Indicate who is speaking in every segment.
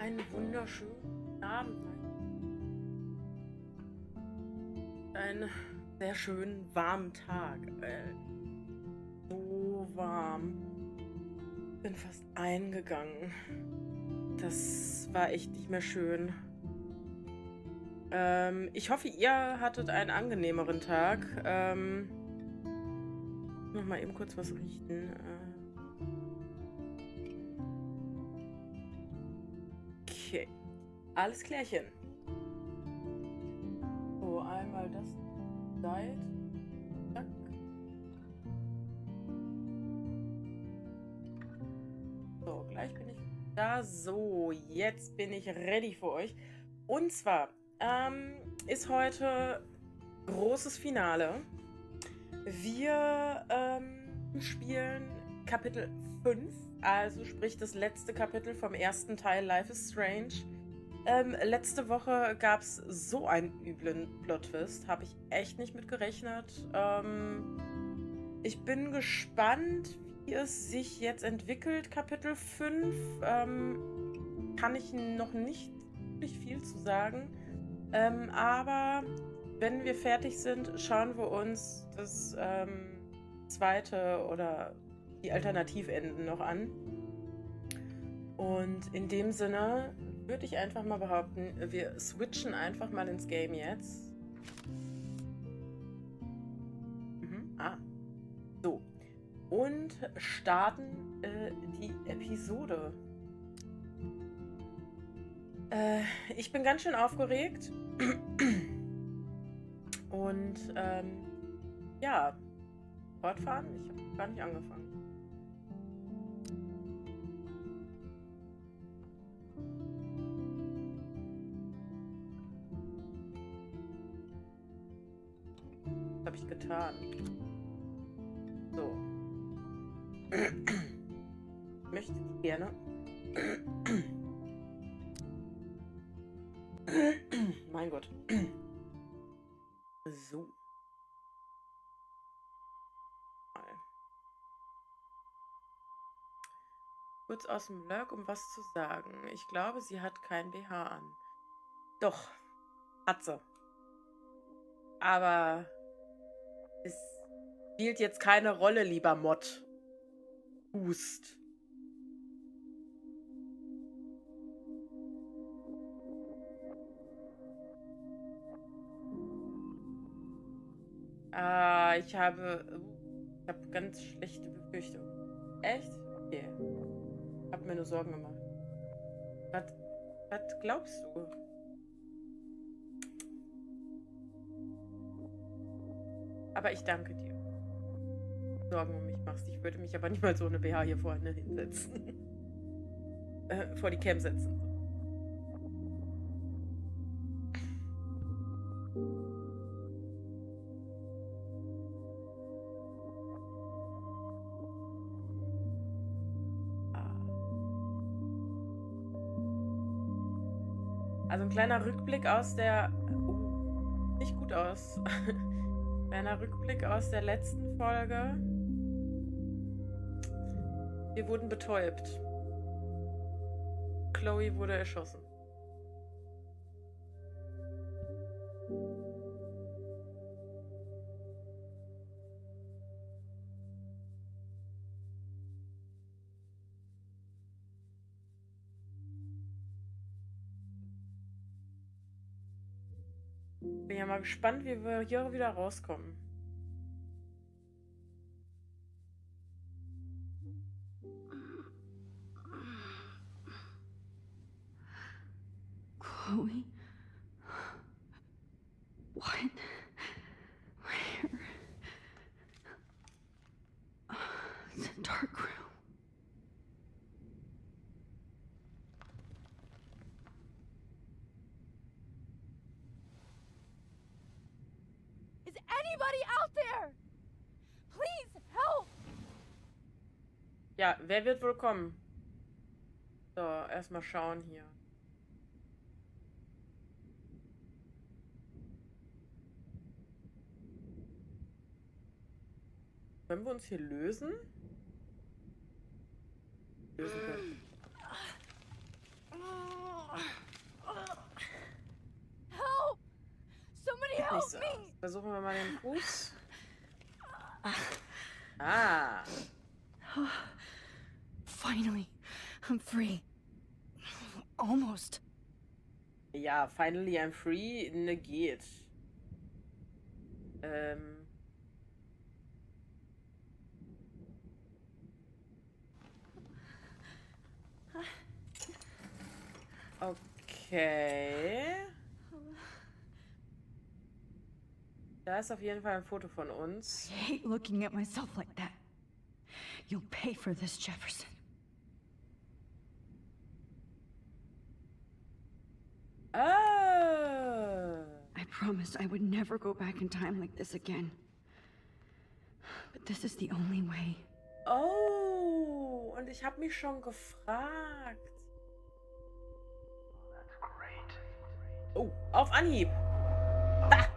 Speaker 1: Einen wunderschönen Abend. Einen sehr schönen warmen Tag. So warm. Bin fast eingegangen. Das war echt nicht mehr schön. Ich hoffe, ihr hattet einen angenehmeren Tag. Noch mal eben kurz was richten. Okay. Alles klärchen. So, einmal das Seid. Zack. So, gleich bin ich da. So, jetzt bin ich ready für euch. Und zwar ist heute großes Finale. Wir spielen Kapitel 5, also sprich das letzte Kapitel vom ersten Teil Life is Strange. Letzte Woche gab es so einen üblen Plot-Twist, habe ich echt nicht mit gerechnet. Ich bin gespannt, wie es sich jetzt entwickelt, Kapitel 5. Kann ich noch nicht viel zu sagen. Aber wenn wir fertig sind, schauen wir uns das zweite oder die Alternativenden noch an. Und in dem Sinne würde ich einfach mal behaupten, wir switchen einfach mal ins Game jetzt. So. Und starten die Episode. Ich bin ganz schön aufgeregt. Und ja, fortfahren? Ich habe gar nicht angefangen. Was habe ich getan? So. Ich möchte die gerne. Mein Gott. So. Kurz aus dem Lurk, um was zu sagen. Ich glaube, sie hat kein BH an. Doch, hat sie. Aber es spielt jetzt keine Rolle, lieber Mod. Hust. Ich habe ganz schlechte Befürchtungen. Echt? Okay. Hab mir nur Sorgen gemacht. Was glaubst du? Aber ich danke dir. Sorgen um mich machst. Ich würde mich aber nicht mal so eine BH hier vorne hinsetzen. Vor die Cam setzen. Also ein kleiner Rückblick aus der... nicht gut aus. Kleiner Rückblick aus der letzten Folge. Wir wurden betäubt. Chloe wurde erschossen. Bin ja mal gespannt, wie wir hier wieder rauskommen.
Speaker 2: Chloe? What? Where? It's a dark room.
Speaker 3: Is anybody out there? Please help!
Speaker 1: Ja, wer wird wohl kommen? So, erstmal schauen hier. Können wir uns hier lösen? Lösen können.
Speaker 3: Help! Somebody
Speaker 1: Sieht
Speaker 3: help
Speaker 1: nicht so
Speaker 3: me!
Speaker 1: aus. Versuchen wir mal den Fuß. Ah.
Speaker 2: Finally, I'm free. Almost.
Speaker 1: Ja, finally I'm free. Ne, geht. Okay. Da ist auf jeden Fall ein Foto von uns.
Speaker 2: I hate looking at myself like that. You'll pay for this, Jefferson.
Speaker 1: Oh.
Speaker 2: I promised I would never go back in time like this again. But this is the only way.
Speaker 1: Oh. Und ich habe mich schon gefragt. Oh, auf Anhieb. Da.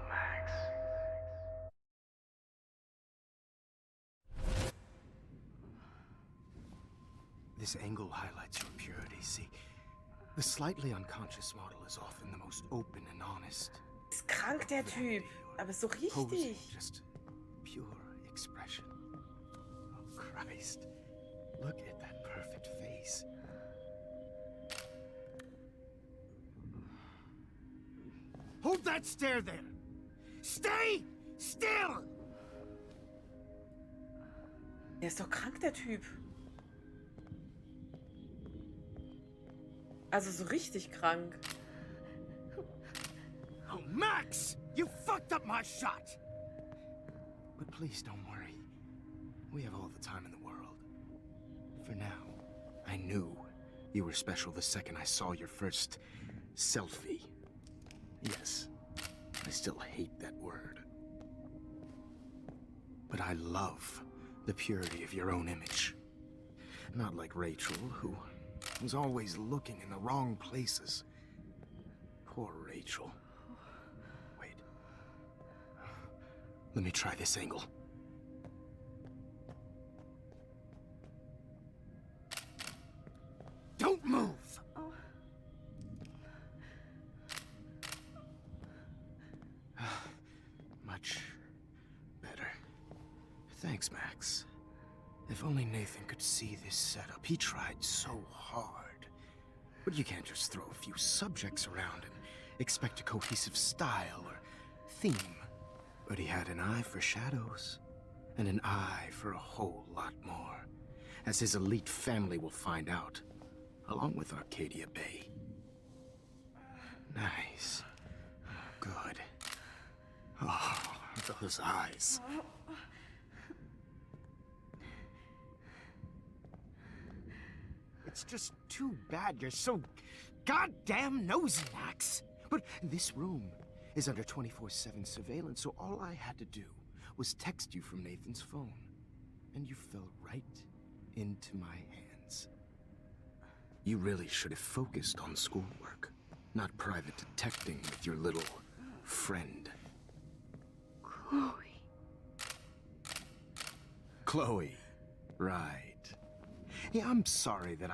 Speaker 4: This angle highlights your purity. See, the slightly unconscious model is often the most open and honest.
Speaker 1: Ist krank, der Typ. Aber so
Speaker 4: Posing,
Speaker 1: richtig.
Speaker 4: just pure expression. Oh Christ, look at that perfect face. Hold that stare there. Stay still.
Speaker 1: Der ist doch krank, der Typ. Also so richtig krank.
Speaker 4: Oh, Max! You fucked up my shot! But please don't worry. We have all the time in the world. For now, I knew you were special the second I saw your first selfie. Yes, I still hate that word. But I love the purity of your own image. Not like Rachel, who was always looking in the wrong places. Poor Rachel. Wait. Let me try this angle. Don't move! Much better. Thanks, Max. If only Nathan could see this setup. He tried so hard. But you can't just throw a few subjects around and expect a cohesive style or theme. But he had an eye for shadows, and an eye for a whole lot more, as his elite family will find out, along with Arcadia Bay. Nice. Good. Oh, those eyes. It's just too bad you're so goddamn nosy, Max. But this room is under 24/7 surveillance, so all I had to do was text you from Nathan's phone. And you fell right into my hands. You really should have focused on schoolwork, not private detecting with your little friend.
Speaker 2: Chloe.
Speaker 4: Chloe, right. Yeah, I'm sorry that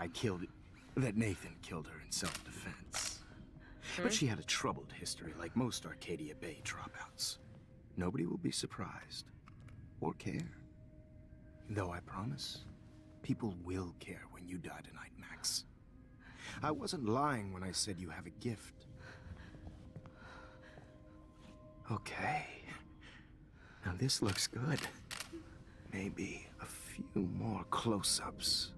Speaker 4: that Nathan killed her in self-defense. But she had a troubled history like most Arcadia Bay dropouts. Nobody will be surprised or care. Though I promise, people will care when you die tonight, Max. I wasn't lying when I said you have a gift. Okay. Now this looks good. Maybe a few more close-ups.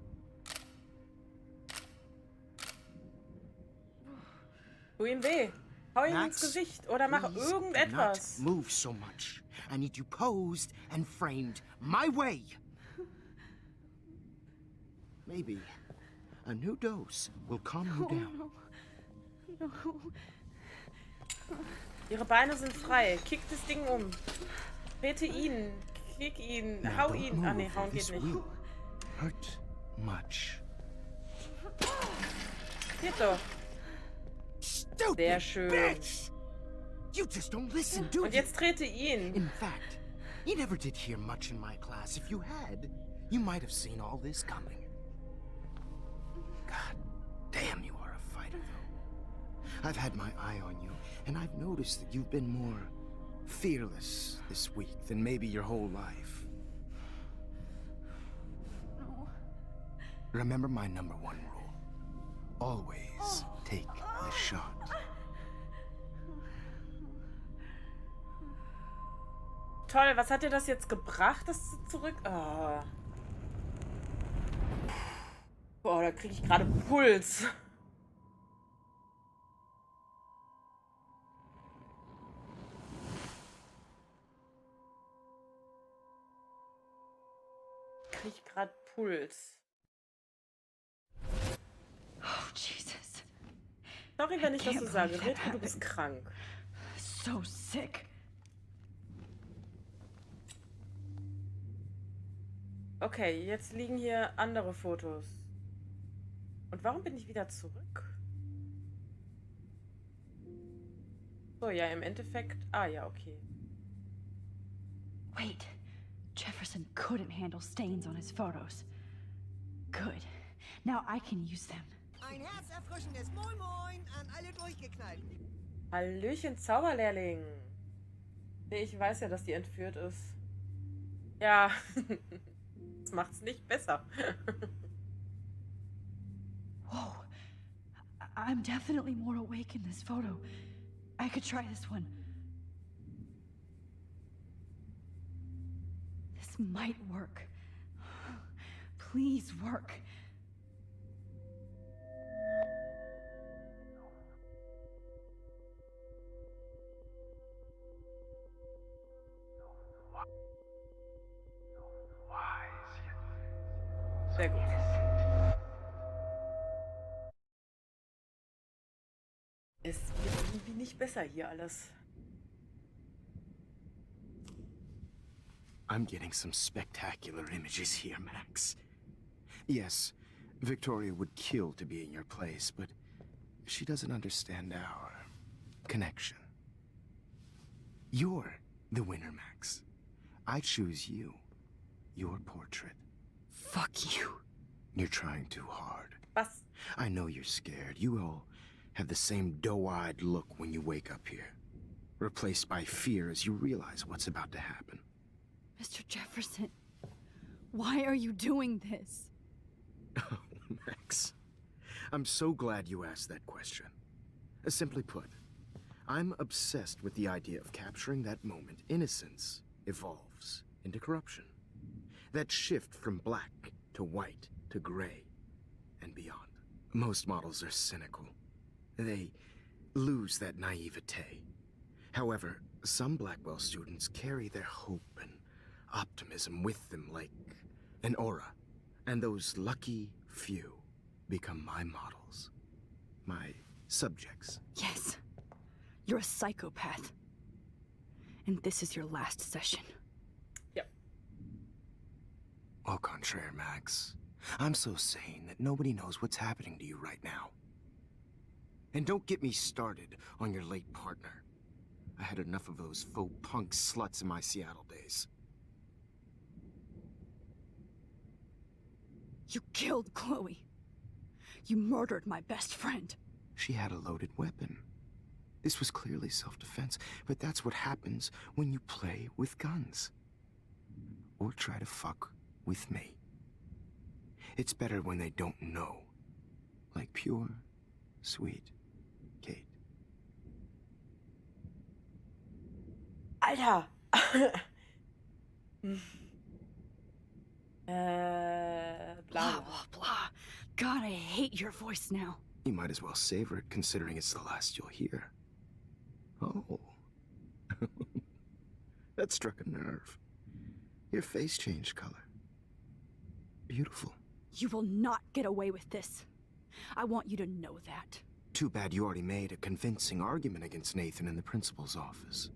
Speaker 1: Tu ihm weh. Hau ihm
Speaker 4: Max,
Speaker 1: ins Gesicht oder mach
Speaker 4: please
Speaker 1: irgendetwas.
Speaker 4: not move so much. I need you posed and framed my way. Maybe a new dose will calm you down.
Speaker 2: No.
Speaker 1: Ihre Beine sind frei. Kick das Ding um. Trete ihn. Kick ihn.
Speaker 4: Now
Speaker 1: Hau
Speaker 4: don't
Speaker 1: ihn.
Speaker 4: move,
Speaker 1: Ah, nee,
Speaker 4: or
Speaker 1: hauen
Speaker 4: this
Speaker 1: geht nicht.
Speaker 4: will hurt much.
Speaker 1: Geht doch.
Speaker 4: Stupid
Speaker 1: Sehr schön.
Speaker 4: bitch! You just don't listen, do
Speaker 1: Und
Speaker 4: you?
Speaker 1: jetzt trete ihn.
Speaker 4: In fact, you never did hear much in my class. If you had, you might have seen all this coming. God damn, you are a fighter. I've had my eye on you, and I've noticed that you've been more fearless this week than maybe your whole life.
Speaker 2: No.
Speaker 4: Remember my #1 rule. Always take the shot.
Speaker 1: Toll, was hat dir das jetzt gebracht, das zurück? Oh. Boah, da kriege ich gerade Puls. Kriege ich gerade Puls.
Speaker 2: Oh, Jesus.
Speaker 1: Sorry, wenn ich das so sage. Retro, du bist krank.
Speaker 2: So sick.
Speaker 1: Okay, jetzt liegen hier andere Fotos. Und warum bin ich wieder zurück? So, ja, im Endeffekt... Ah, ja, okay.
Speaker 2: Wait. Jefferson couldn't handle stains on his photos. Good. Now I can use them.
Speaker 5: Ein herzerfrischendes Moin Moin an alle Durchgeknallten.
Speaker 1: Hallöchen, Zauberlehrling. Nee, ich weiß ja, dass die entführt ist. Ja, das macht's nicht besser.
Speaker 2: Whoa. I'm definitely more awake in this photo. I could try this one. This might work. Please work.
Speaker 1: Sehr gut. Es wird irgendwie nicht besser hier alles.
Speaker 4: I'm getting some spectacular images here, Max. Yes, Victoria would kill to be in your place, but she doesn't understand our connection. You're the winner, Max. I choose you. Your portrait.
Speaker 2: Fuck you.
Speaker 4: You're trying too hard.
Speaker 1: Was?
Speaker 4: I know you're scared. You all have the same doe-eyed look when you wake up here, replaced by fear as you realize what's about to happen.
Speaker 2: Mr. Jefferson, why are you doing this?
Speaker 4: Oh, Max. I'm so glad you asked that question. Simply put, I'm obsessed with the idea of capturing that moment innocence evolves into corruption. That shift from black to white to gray and beyond. Most models are cynical. They lose that naivete. However, some Blackwell students carry their hope and optimism with them like an aura. And those lucky few become my models. My subjects.
Speaker 2: Yes, you're a psychopath. And this is your last session.
Speaker 1: Yep.
Speaker 4: Au contraire, Max. I'm so sane that nobody knows what's happening to you right now. And don't get me started on your late partner. I had enough of those faux punk sluts in my Seattle days.
Speaker 2: You killed Chloe. You murdered my best friend.
Speaker 4: She had a loaded weapon. This was clearly self-defense, but that's what happens when you play with guns. Or try to fuck with me. It's better when they don't know. Like pure, sweet Kate.
Speaker 1: Alter!
Speaker 2: Blah,
Speaker 1: Bla.
Speaker 2: blah, blah. God, I hate your voice now.
Speaker 4: You might as well savor it, considering it's the last you'll hear. Oh. That struck a nerve. Your face changed color. Beautiful.
Speaker 2: You will not get away with this. I want you to know that.
Speaker 4: Too bad you already made a convincing argument against Nathan in the principal's office.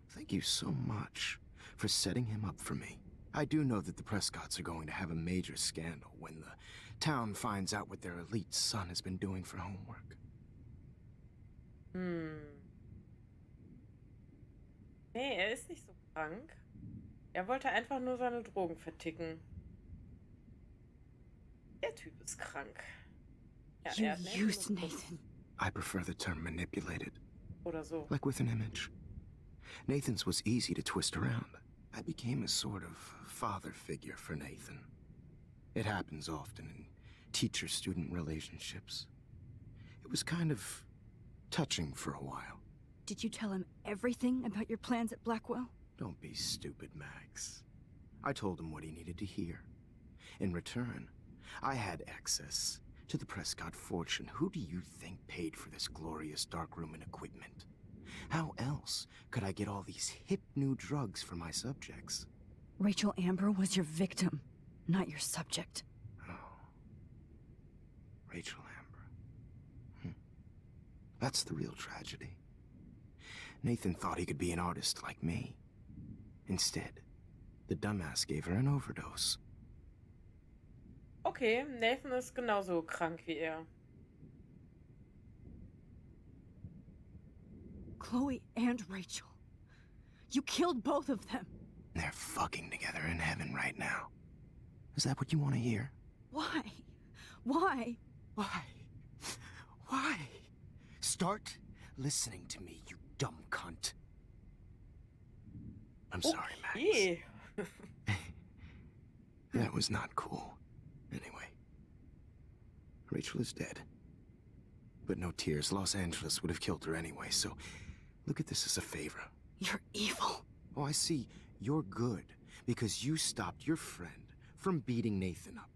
Speaker 4: Thank you so much for setting him up for me. I do know that the Prescotts are going to have a major scandal when the town finds out what their elite son has been doing for homework.
Speaker 1: Nee, er ist nicht so krank. Er wollte einfach nur seine Drogen verticken. Der Typ ist krank. Ja,
Speaker 2: You
Speaker 1: er hat
Speaker 2: used
Speaker 1: Nathan.
Speaker 2: Nathan.
Speaker 4: I prefer the term manipulated.
Speaker 1: Oder so.
Speaker 4: Like with an image. Nathan's was easy to twist around. I became a sort of father figure for Nathan. It happens often in teacher-student relationships. It was kind of touching for a while.
Speaker 2: Did you tell him everything about your plans at Blackwell?
Speaker 4: Don't be stupid, Max. I told him what he needed to hear. In return, I had access to the Prescott fortune. Who do you think paid for this glorious darkroom and equipment? How else could I get all these hip new drugs for my subjects?
Speaker 2: Rachel Amber was your victim, not your subject.
Speaker 4: Oh. Rachel Amber. That's the real tragedy. Nathan thought he could be an artist like me. Instead, the dumbass gave her an overdose.
Speaker 1: Okay, Nathan ist genauso krank wie er.
Speaker 2: Chloe and Rachel. You killed both of them.
Speaker 4: They're fucking together in heaven right now. Is that what you want to hear?
Speaker 2: Why? Why?
Speaker 4: Why? Why? Start listening to me, you dumb cunt. I'm sorry,
Speaker 1: Okay.
Speaker 4: Max. That was not cool. Anyway, Rachel is dead. But no tears. Los Angeles would have killed her anyway, so look at this as a favor.
Speaker 2: You're evil.
Speaker 4: Oh, I see. You're good because you stopped your friend from beating Nathan up.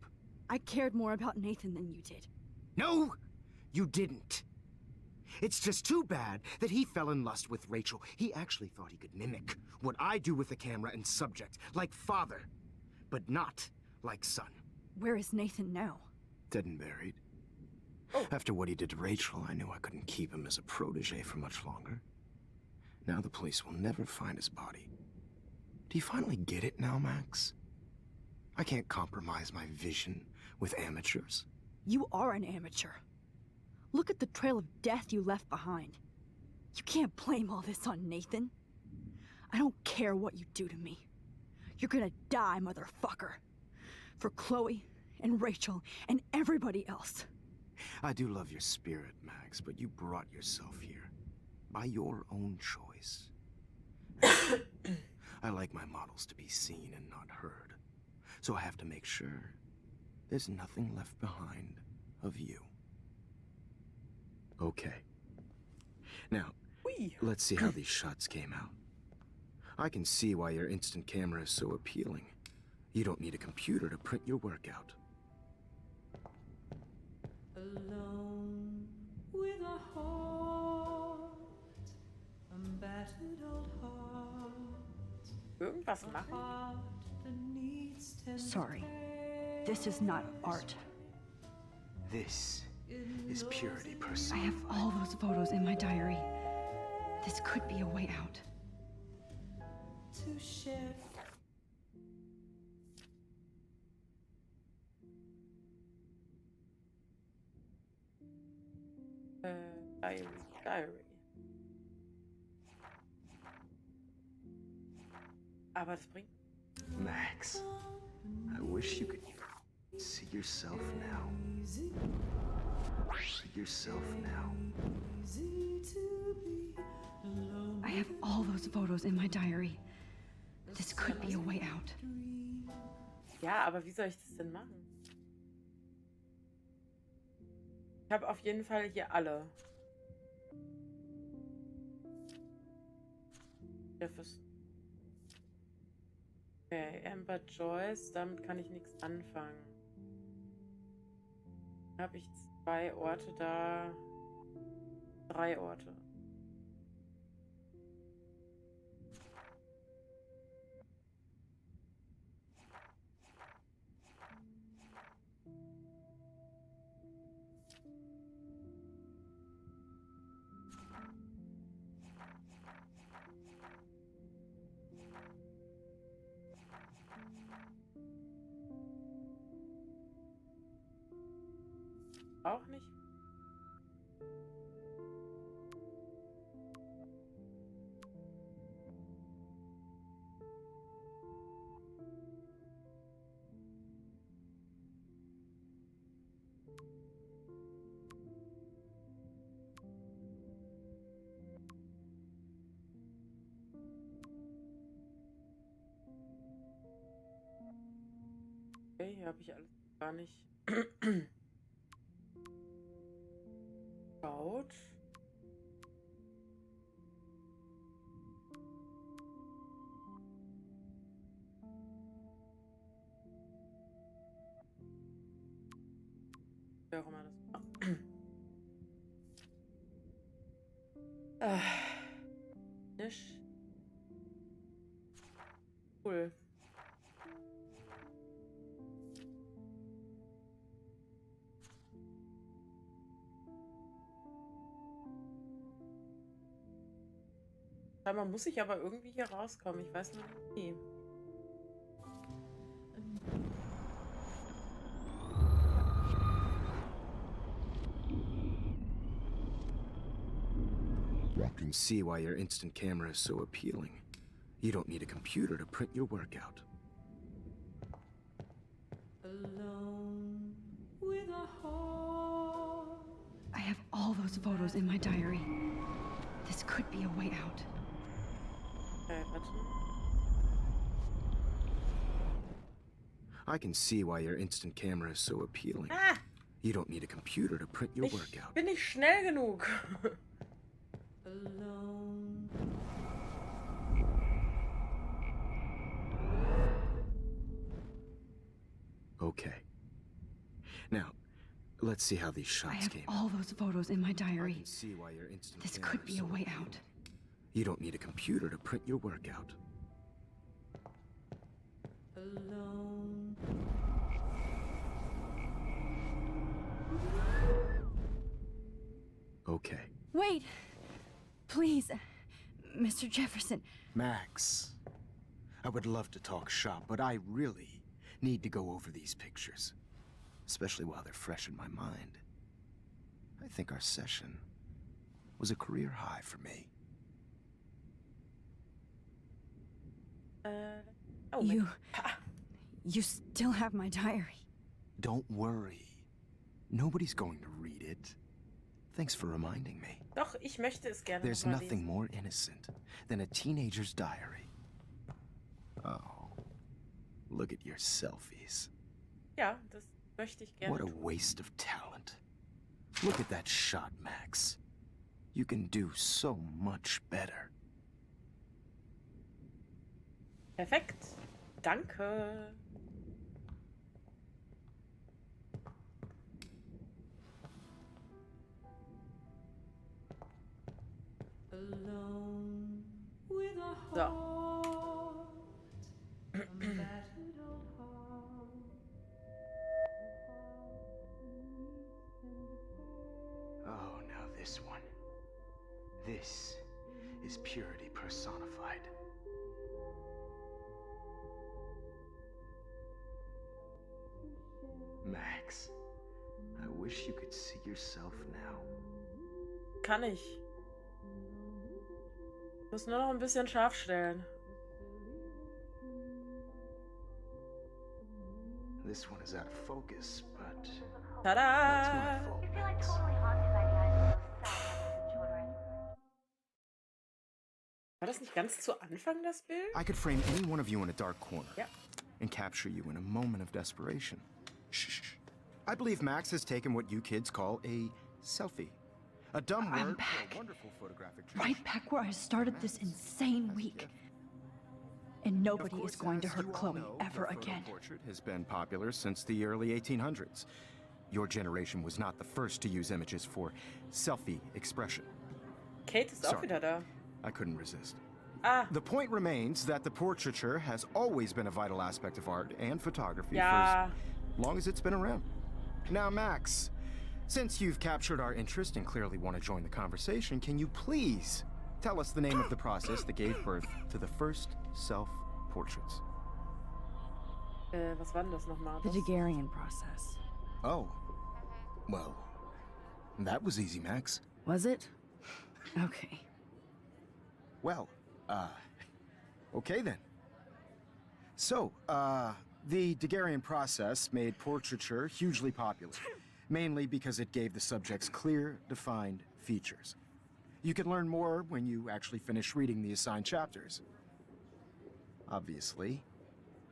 Speaker 2: I cared more about Nathan than you did.
Speaker 4: No, you didn't. It's just too bad that he fell in lust with Rachel. He actually thought he could mimic what I do with the camera and subject, like father, but not like son.
Speaker 2: Where is Nathan now?
Speaker 4: Dead and buried.
Speaker 1: Oh.
Speaker 4: After what he did to Rachel, I knew I couldn't keep him as a protege for much longer. Now the police will never find his body. Do you finally get it now, Max? I can't compromise my vision with amateurs.
Speaker 2: You are an amateur. Look at the trail of death you left behind. You can't blame all this on Nathan. I don't care what you do to me. You're gonna die, motherfucker. For Chloe and Rachel and everybody else.
Speaker 4: I do love your spirit, Max, but you brought yourself here. By your own choice. I like my models to be seen and not heard. So I have to make sure there's nothing left behind of you. Okay. Now,
Speaker 1: Ui.
Speaker 4: let's see how these shots came out. I can see why your instant camera is so appealing. You don't need a computer to print your work out.
Speaker 6: Alone with a heart, a battered old heart,
Speaker 1: Irgendwas
Speaker 6: a
Speaker 1: machen?
Speaker 6: heart that needs tender
Speaker 2: Sorry. This is not art.
Speaker 4: This is purity per se.
Speaker 2: I have all those photos in my diary. This could be a way out.
Speaker 6: to share.
Speaker 1: Diary. Aber das bringt.
Speaker 4: Max, I wish you could see yourself now. See yourself now.
Speaker 2: I have all those photos in my diary. This could be a way out.
Speaker 1: Ja, aber wie soll ich das denn machen? Ich habe auf jeden Fall hier alle. Okay, Amber Joyce, damit kann ich nichts anfangen. Dann habe ich 2 Orte da, 3 Orte. Auch nicht. Okay, hier habe ich alles gar nicht geschaut. Wer auch immer das war. Nicht. Cool. Man muss ich aber irgendwie hier rauskommen. Ich weiß noch nicht wie.
Speaker 4: You can see why your instant camera is so appealing. You don't need a computer to print your work out.
Speaker 6: Alone with a heart.
Speaker 2: I have all those photos in my diary. This could be a way out.
Speaker 1: Okay, warte.
Speaker 4: I can see why your instant camera is so appealing.
Speaker 1: Ah!
Speaker 4: You don't need a computer to print your work
Speaker 1: Ich
Speaker 4: out.
Speaker 1: bin nicht schnell genug.
Speaker 6: Alone.
Speaker 4: Okay. Now, let's see how these
Speaker 2: I
Speaker 4: shots
Speaker 2: have
Speaker 4: came.
Speaker 2: all those photos in my
Speaker 4: I
Speaker 2: diary.
Speaker 4: can see why your instant
Speaker 2: This
Speaker 4: camera
Speaker 2: could
Speaker 4: is
Speaker 2: be a
Speaker 4: so
Speaker 2: way
Speaker 4: appealing.
Speaker 2: out.
Speaker 4: You don't need a computer to print your work out.
Speaker 6: Alone.
Speaker 4: Okay.
Speaker 2: Wait! Please, Mr. Jefferson.
Speaker 4: Max, I would love to talk shop, but I really need to go over these pictures. Especially while they're fresh in my mind. I think our session was a career high for me.
Speaker 1: Oh,
Speaker 2: You still have my diary.
Speaker 4: Don't worry. Nobody's going to read it. Thanks for reminding me.
Speaker 1: Doch, ich möchte es gerne
Speaker 4: There's
Speaker 1: noch mal
Speaker 4: nothing
Speaker 1: lesen.
Speaker 4: more innocent than a teenager's diary. Oh, look at your selfies.
Speaker 1: Ja, das möchte ich gerne
Speaker 4: What a
Speaker 1: tun.
Speaker 4: waste of talent. Look at that shot, Max. You can do so much better.
Speaker 1: Perfekt. Danke.
Speaker 6: Alone with a
Speaker 1: So.
Speaker 6: heart. A battered old heart.
Speaker 4: Oh, now this one. This is purity personified. Max, I wish you could see yourself now.
Speaker 1: Kann ich. Muss nur noch ein bisschen scharf stellen.
Speaker 4: This one is out of focus, but that's
Speaker 1: Tada!
Speaker 4: my fault.
Speaker 7: You feel like totally haunted by the idea of self-absent children.
Speaker 1: War das nicht ganz zu Anfang, das Bild?
Speaker 4: I could frame any one of you in a dark corner
Speaker 1: Ja.
Speaker 4: and capture you in a moment of desperation. Shh. I believe Max has taken what you kids call a selfie. A dumb
Speaker 2: I'm
Speaker 4: word for
Speaker 2: back.
Speaker 4: a wonderful photographic
Speaker 2: Right back where I started this insane week. And nobody is going to hurt Chloe ever again.
Speaker 4: Portrait has been popular since the early 1800s. Your generation was not the first to use images for selfie expression.
Speaker 1: Kate ist auch
Speaker 4: Sorry.
Speaker 1: wieder da.
Speaker 4: I couldn't resist.
Speaker 1: Ah,
Speaker 4: The point remains that the portraiture has always been a vital aspect of art and photography
Speaker 1: ja.
Speaker 4: for as long as it's been around. Now, Max, since you've captured our interest and clearly want to join the conversation, can you please tell us the name of the process that gave birth to the first self-portraits?
Speaker 1: Was war denn das nochmal?
Speaker 2: The Daguerrean process.
Speaker 4: Oh, well, that was easy, Max.
Speaker 2: Was it? Okay.
Speaker 4: Well, okay then. So, the Daguerrean process made portraiture hugely popular, mainly because it gave the subjects clear, defined features. You can learn more when you actually finish reading the assigned chapters. Obviously,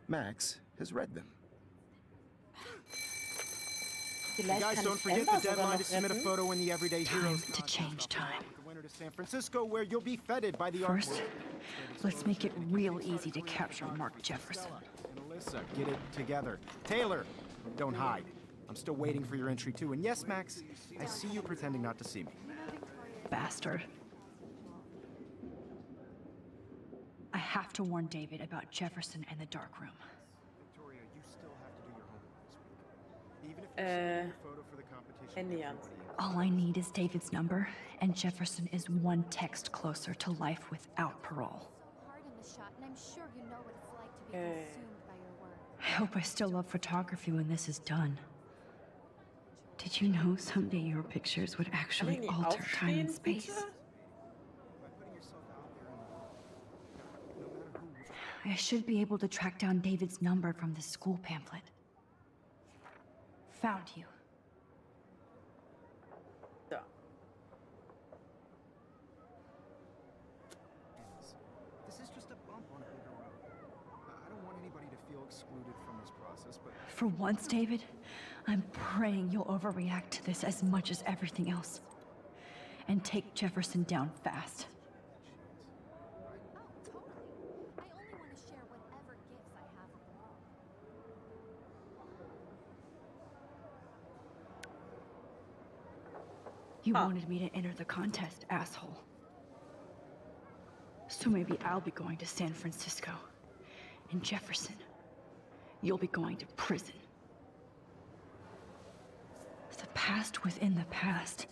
Speaker 4: Max has read them.
Speaker 1: Vielleicht
Speaker 4: Guys,
Speaker 1: kann
Speaker 4: don't
Speaker 1: ich
Speaker 4: forget
Speaker 1: Ember
Speaker 4: the
Speaker 1: sogar
Speaker 4: deadline
Speaker 1: noch
Speaker 4: to submit a
Speaker 1: retten.
Speaker 4: photo in the Everyday
Speaker 2: Time
Speaker 4: Heroes
Speaker 2: to
Speaker 4: contest.
Speaker 2: change time.
Speaker 4: The winner to San Francisco, where you'll be feted by the art
Speaker 2: First,
Speaker 4: world.
Speaker 2: let's make it real easy to capture Mark Jefferson.
Speaker 4: And Alyssa, get it together. Taylor, don't hide. I'm still waiting for your entry too. And yes, Max, I see you pretending not to see me.
Speaker 2: Bastard. I have to warn David about Jefferson and the dark room.
Speaker 4: Victoria, you still have to do your homework this week. Even if you're submitting your photo for the competition.
Speaker 1: Handy ans.
Speaker 2: All I need is David's number, and Jefferson is one text closer to life without parole.
Speaker 8: Hard in the shot, and I'm sure you know what it's like to be
Speaker 1: Okay.
Speaker 8: consumed by your work.
Speaker 2: I hope I still love photography when this is done. Did you know someday your pictures would
Speaker 1: Kann ich
Speaker 2: actually
Speaker 1: nicht
Speaker 2: alter time and
Speaker 1: aufstehen,
Speaker 2: space?
Speaker 1: bitte?
Speaker 4: By putting yourself out there in the world, no matter who.
Speaker 2: I should be able to track down David's number from the school pamphlet. Found you.
Speaker 1: So.
Speaker 4: This is just a bump on a bigger road. I don't want anybody to feel excluded from this process, but
Speaker 2: For once, David, I'm praying you'll overreact to this as much as everything else. And take Jefferson down fast.
Speaker 8: Oh, totally. I only want to share whatever gifts I have with the world.
Speaker 2: You wanted me to enter the contest, asshole. So maybe I'll be going to San Francisco. And Jefferson, you'll be going to prison. The past within the past.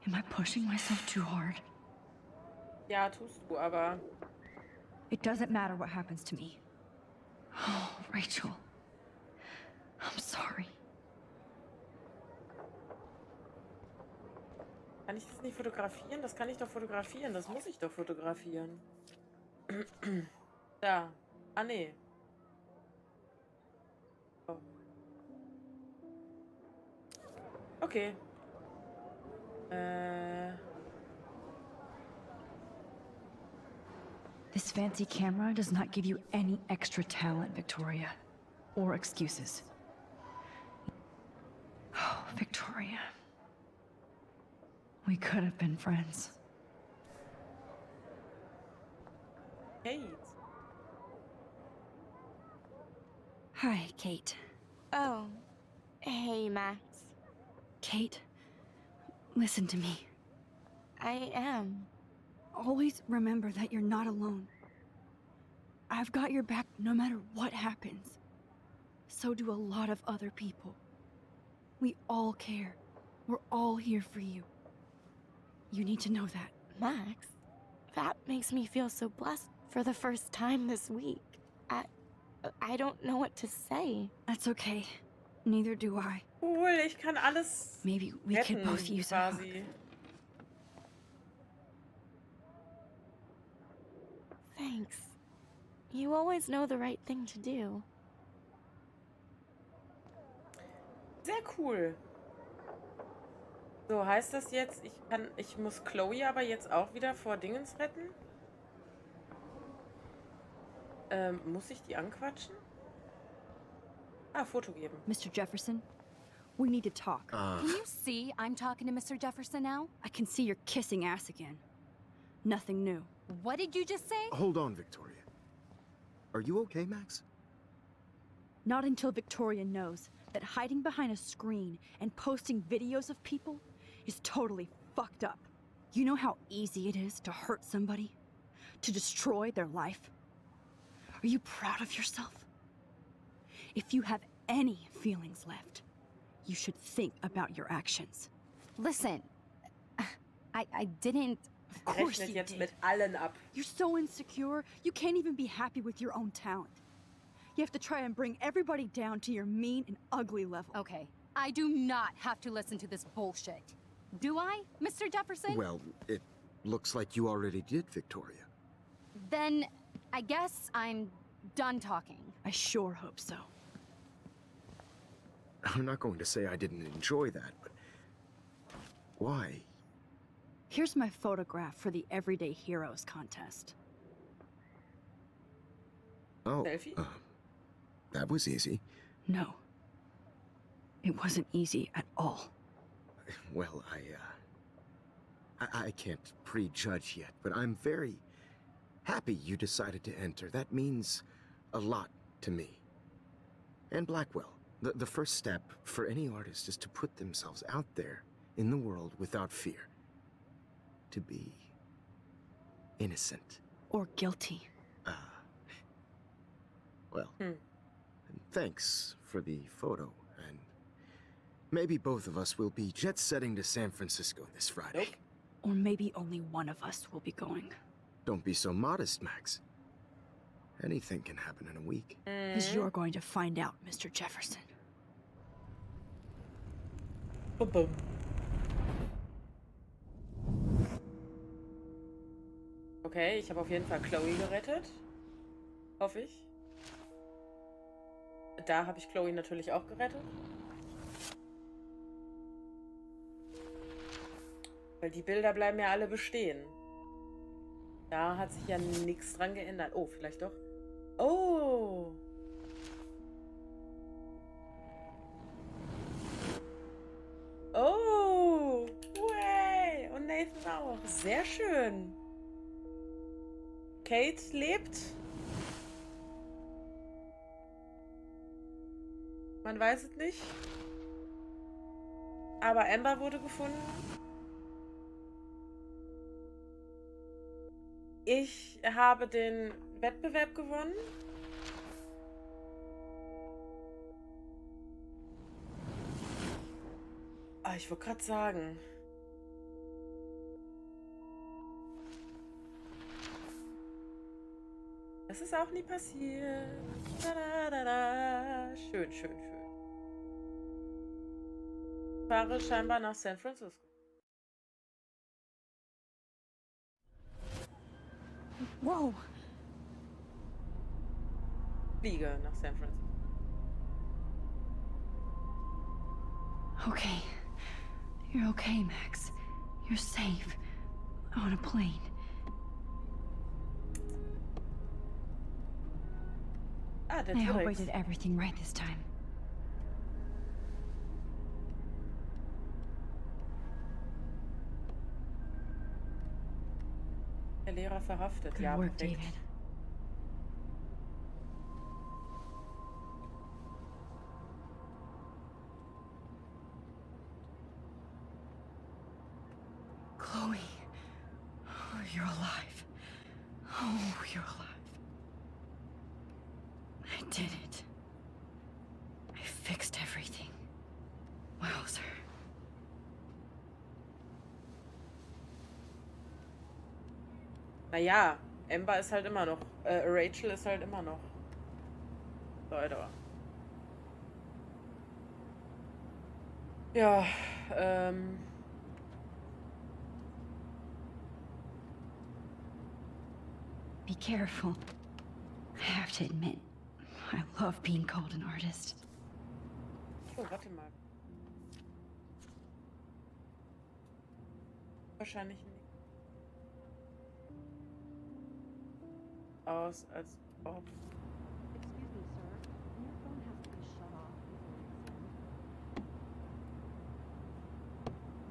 Speaker 2: Am I pushing myself too hard?
Speaker 1: Ja, tust du, aber
Speaker 2: It doesn't matter what happens to me. Oh, Rachel. I'm sorry.
Speaker 1: kann ich das nicht fotografieren? Das kann ich doch fotografieren. Das muss ich doch fotografieren. Da. Ah, nee. Oh. Okay.
Speaker 2: This fancy camera does not give you any extra talent, Victoria. Or excuses. Oh, Victoria. We could have been friends.
Speaker 1: Kate.
Speaker 2: Hi, Kate.
Speaker 3: Oh, hey, Max.
Speaker 2: Kate, listen to me.
Speaker 3: I am.
Speaker 2: Always remember that you're not alone. I've got your back no matter what happens. So do a lot of other people. We all care. We're all here for you. You need to know that.
Speaker 3: Max, that makes me feel so blessed for the first time this week. I don't know what to say.
Speaker 2: That's okay. Neither do I.
Speaker 1: Cool, ich kann alles
Speaker 2: Maybe we could
Speaker 1: retten,
Speaker 2: both use a hug.
Speaker 1: quasi.
Speaker 3: Thanks. You always know the right thing to do.
Speaker 1: Sehr cool. So, heißt das jetzt, ich muss Chloe aber jetzt auch wieder vor Dingens retten? Muss ich die anquatschen? Ah, Foto geben.
Speaker 2: Mr. Jefferson, we need to talk.
Speaker 8: Can you see I'm talking to Mr. Jefferson now?
Speaker 2: I can see you're kissing ass again. Nothing new.
Speaker 8: What did you just say?
Speaker 4: hold on, Victoria. Are you okay, Max?
Speaker 2: Not until Victoria knows that hiding behind a screen and posting videos of people is totally fucked up. You know how easy it is to hurt somebody? To destroy their life? Are you proud of yourself? If you have any feelings left, you should think about your actions.
Speaker 8: Listen, I didn't.
Speaker 2: Of course
Speaker 1: Rechnet
Speaker 2: you
Speaker 1: jetzt
Speaker 2: did.
Speaker 1: mit allen ab.
Speaker 2: You're so insecure, you can't even be happy with your own talent. You have to try and bring everybody down to your mean and ugly level.
Speaker 8: Okay, I do not have to listen to this bullshit. Do I, Mr. Jefferson?
Speaker 4: Well, it looks like you already did, Victoria.
Speaker 8: Then I guess I'm done talking.
Speaker 2: I sure hope so.
Speaker 4: I'm not going to say I didn't enjoy that, but why?
Speaker 2: Here's my photograph for the Everyday Heroes contest.
Speaker 4: Oh,
Speaker 1: Selfie?
Speaker 4: that was easy.
Speaker 2: No. It wasn't easy at all.
Speaker 4: Well, I can't prejudge yet, but I'm very happy you decided to enter. That means a lot to me. And Blackwell. The first step for any artist is to put themselves out there in the world without fear. To be innocent.
Speaker 2: Or guilty.
Speaker 4: Well, thanks for the photo, and maybe both of us will be jet-setting to San Francisco this Friday.
Speaker 1: Nope.
Speaker 2: Or maybe only one of us will be going.
Speaker 4: Don't be so modest, Max. Anything can happen in a week.
Speaker 2: As you're going to find out, Mr. Jefferson.
Speaker 1: Boom. Okay, ich habe auf jeden Fall Chloe gerettet. Hoffe ich. Da habe ich Chloe natürlich auch gerettet. Weil die Bilder bleiben ja alle bestehen. Da hat sich ja nichts dran geändert. Oh, vielleicht doch. Oh! Oh! Way! Und Nathan auch. Sehr schön. Kate lebt. Man weiß es nicht. Aber Amber wurde gefunden. Ich habe den Wettbewerb gewonnen. Ah, ich wollte gerade sagen. Das ist auch nie passiert. Da, da, da, da. Schön, schön, schön. Ich fahre scheinbar nach San Francisco.
Speaker 2: Whoa!
Speaker 1: Fliege nach San Francisco.
Speaker 2: Okay. You're okay, Max. You're safe. On a plane.
Speaker 1: Ah, der
Speaker 2: I hope I
Speaker 1: T-Rex.
Speaker 2: did everything right this time.
Speaker 1: Der Lehrer verhaftet.
Speaker 2: Good
Speaker 1: Ja,
Speaker 2: work,
Speaker 1: perfekt.
Speaker 2: David. Chloe. Oh, you're alive. Oh, you're alive. I did it. I fixed everything. Wowzer.
Speaker 1: Naja, Amber ist halt immer noch. Rachel ist halt immer noch. Leider. Ja,
Speaker 2: Be careful. I have to admit, I love being called an artist.
Speaker 1: Oh, warte mal. Wahrscheinlich nicht. Aus, als ob.
Speaker 8: Excuse me, sir. Your phone has to be shut off before it's in.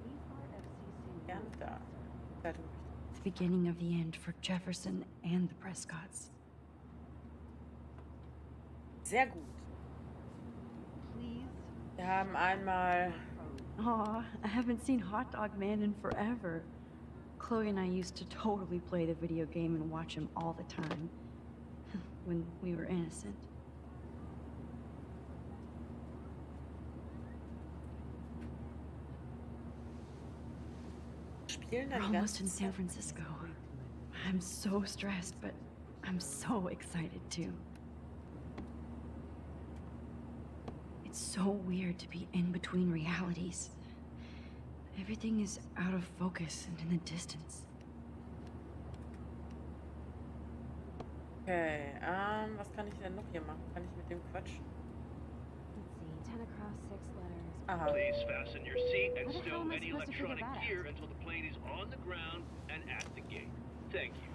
Speaker 8: These are FCC
Speaker 1: Gern
Speaker 8: rules,
Speaker 1: da.
Speaker 8: sir.
Speaker 1: Zeitung.
Speaker 2: The beginning of the end for Jefferson and the Prescotts.
Speaker 1: Sehr gut.
Speaker 8: Please.
Speaker 1: Wir haben einmal.
Speaker 2: Aw, I haven't seen Hot Dog Man in forever. Chloe and I used to totally play the video game and watch him all the time. When we were innocent.
Speaker 1: Spielen
Speaker 2: We're
Speaker 1: dann
Speaker 2: almost in
Speaker 1: ganz.
Speaker 2: San Francisco. I'm so stressed, but I'm so excited too. It's so weird to be in between realities. Everything is out of focus and in the distance.
Speaker 1: Okay, was kann ich denn noch hier machen? Kann ich mit dem quatschen?
Speaker 8: Let's see. 10 across, 6 letters.
Speaker 1: Aha.
Speaker 9: Please fasten your seat and
Speaker 8: How the hell
Speaker 9: stow
Speaker 8: am I
Speaker 9: any
Speaker 8: supposed to figure
Speaker 9: electronic
Speaker 8: that out?
Speaker 9: gear until the plane is on the ground and at the gate. Thank you.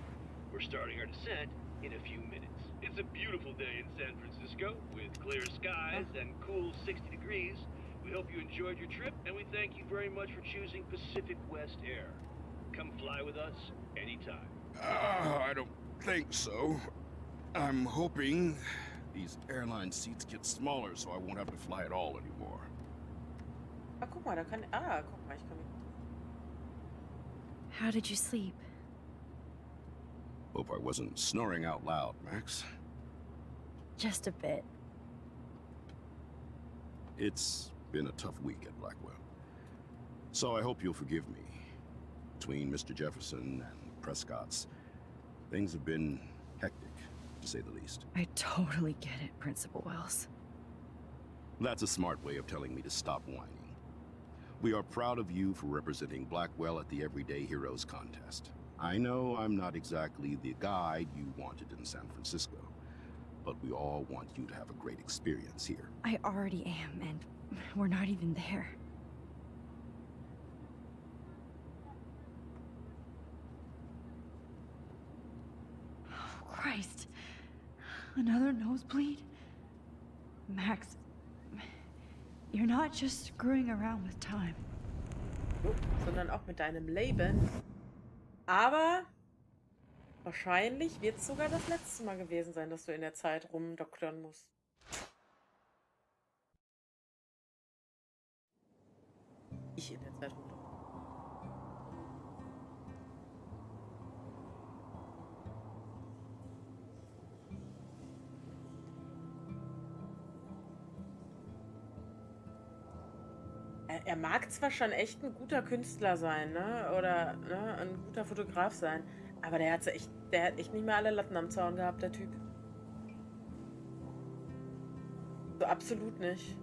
Speaker 9: We're starting our descent in a few minutes. It's a beautiful day in San Francisco with clear skies and cool 60 degrees. We hope you enjoyed your trip, and we thank you very much for choosing Pacific West Air. Come fly with us anytime.
Speaker 4: I don't think so. I'm hoping these airline seats get smaller so I won't have to fly at all anymore.
Speaker 1: Ah, guck mal, da kann. Ah, guck mal, ich kann.
Speaker 2: How did you sleep?
Speaker 4: Hope I wasn't snoring out loud, Max.
Speaker 2: Just a bit.
Speaker 4: It's been a tough week at Blackwell. So I hope you'll forgive me. Between Mr. Jefferson and Prescott's, things have been hectic, to say the least.
Speaker 2: I totally get it, Principal Wells.
Speaker 4: That's a smart way of telling me to stop whining. We are proud of you for representing Blackwell at the Everyday Heroes contest. I know I'm not exactly the guide you wanted in San Francisco, but we all want you to have a great experience here.
Speaker 2: I already am, and we're not even there. Oh, Christ. Another nosebleed? Max, you're not just screwing around with time.
Speaker 1: Sondern auch mit deinem Leben. Aber wahrscheinlich wird es sogar das letzte Mal gewesen sein, dass du in der Zeit rumdoktern musst. Ich in der Zeit rumdoktern. Er mag zwar schon echt ein guter Künstler sein, ne? Oder ne? Ein guter Fotograf sein, aber der hat echt nicht mehr alle Latten am Zaun gehabt, der Typ. So absolut nicht.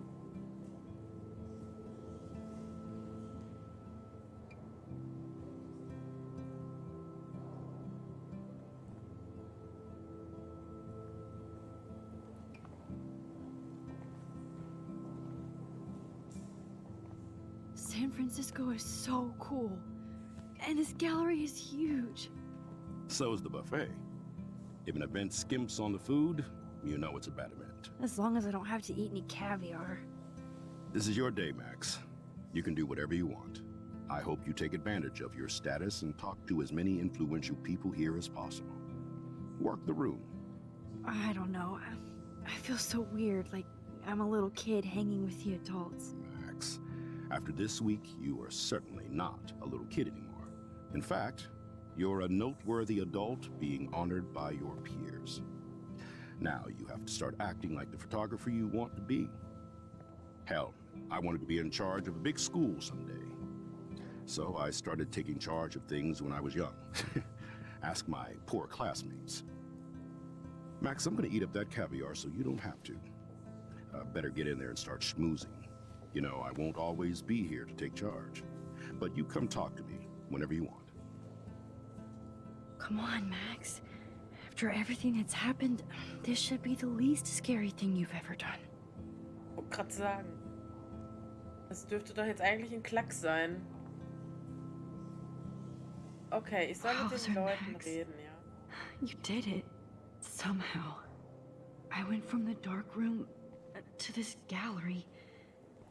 Speaker 2: San Francisco is so cool. And this gallery is huge.
Speaker 4: So is the buffet. If an event skimps on the food, you know it's a bad event.
Speaker 2: As long as I don't have to eat any caviar.
Speaker 4: This is your day, Max. You can do whatever you want. I hope you take advantage of your status and talk to as many influential people here as possible. Work the room.
Speaker 2: I don't know. I feel so weird, like I'm a little kid hanging with the adults.
Speaker 4: Max, after this week, you are certainly not a little kid anymore. In fact, you're a noteworthy adult being honored by your peers. Now you have to start acting like the photographer you want to be. Hell, I wanted to be in charge of a big school someday. So I started taking charge of things when I was young. Ask my poor classmates. Max, I'm gonna eat up that caviar so you don't have to. Better get in there and start schmoozing. You know, I won't always be here to take charge. But you come talk to me whenever you want.
Speaker 2: Come on, Max. After everything that's happened, this should be the least scary thing you've ever done.
Speaker 1: Ich wollte gerade sagen. Das dürfte doch jetzt eigentlich ein Klacks sein. Okay, ich soll mit den Leuten
Speaker 2: Max.
Speaker 1: reden, ja.
Speaker 2: You did it. Somehow. I went from the dark room to this gallery.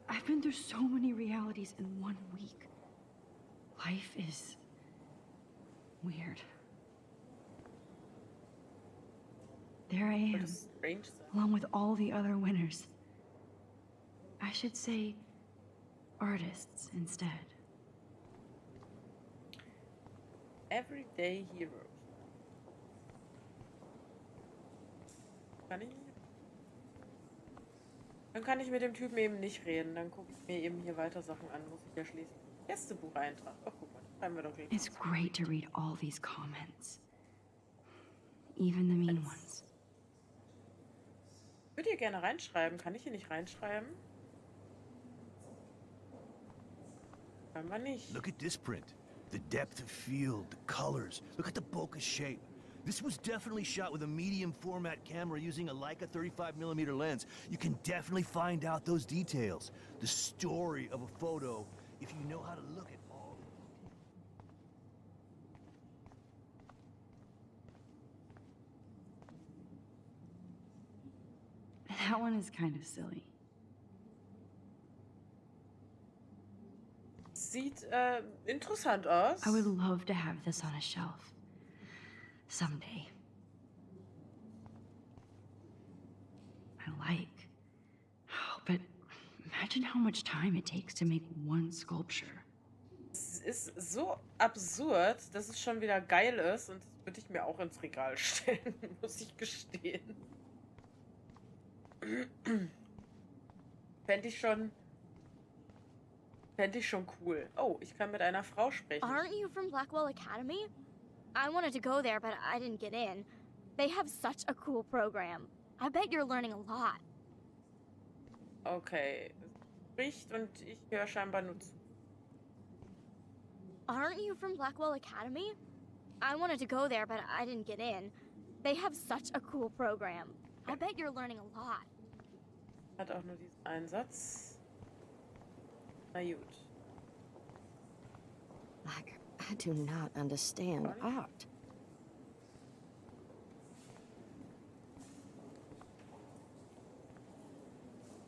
Speaker 2: I've been through so many realities in 1 week. Life is weird. There I am,
Speaker 1: Strange sein.
Speaker 2: along with all the other winners. I should say artists instead.
Speaker 1: Everyday Heroes. Kann ich? Dann kann ich mit dem Typen eben nicht reden. Dann gucke ich mir eben hier weiter Sachen an. Muss ich ja schließen. Gästebucheintrag. Oh, guck mal. Schreiben wir doch gleich.
Speaker 2: It's great to read all these comments. Even the mean ones.
Speaker 1: Ich würde hier gerne reinschreiben. Kann ich hier nicht reinschreiben? Kann man nicht.
Speaker 10: Look at this print. The depth of field, the colors. Look at the bokeh shape. This was definitely shot with a medium format camera using a Leica 35mm lens. You can definitely find out those details. The story of a photo if you know how to look at all.
Speaker 2: That one is kind of silly.
Speaker 1: sieht interessant aus.
Speaker 11: I would love to have this on a shelf. Someday. I like. Oh, but imagine how much time it takes to make one sculpture.
Speaker 1: Es ist so absurd, dass es schon wieder geil ist und das würde ich mir auch ins Regal stellen, muss ich gestehen. Fände ich schon cool. Oh, ich kann mit einer Frau sprechen.
Speaker 3: Aren't you from Blackwell Academy? I wanted to go there, but I didn't get in. They have such a cool program. I bet you're learning a lot.
Speaker 1: Okay. Spricht und ich höre scheinbar nur zu.
Speaker 3: Aren't you from Blackwell Academy? I wanted to go there, but I didn't get in. They have such a cool program. I bet you're learning a lot.
Speaker 1: Hat auch nur diesen Einsatz. Na gut.
Speaker 12: I do not understand art.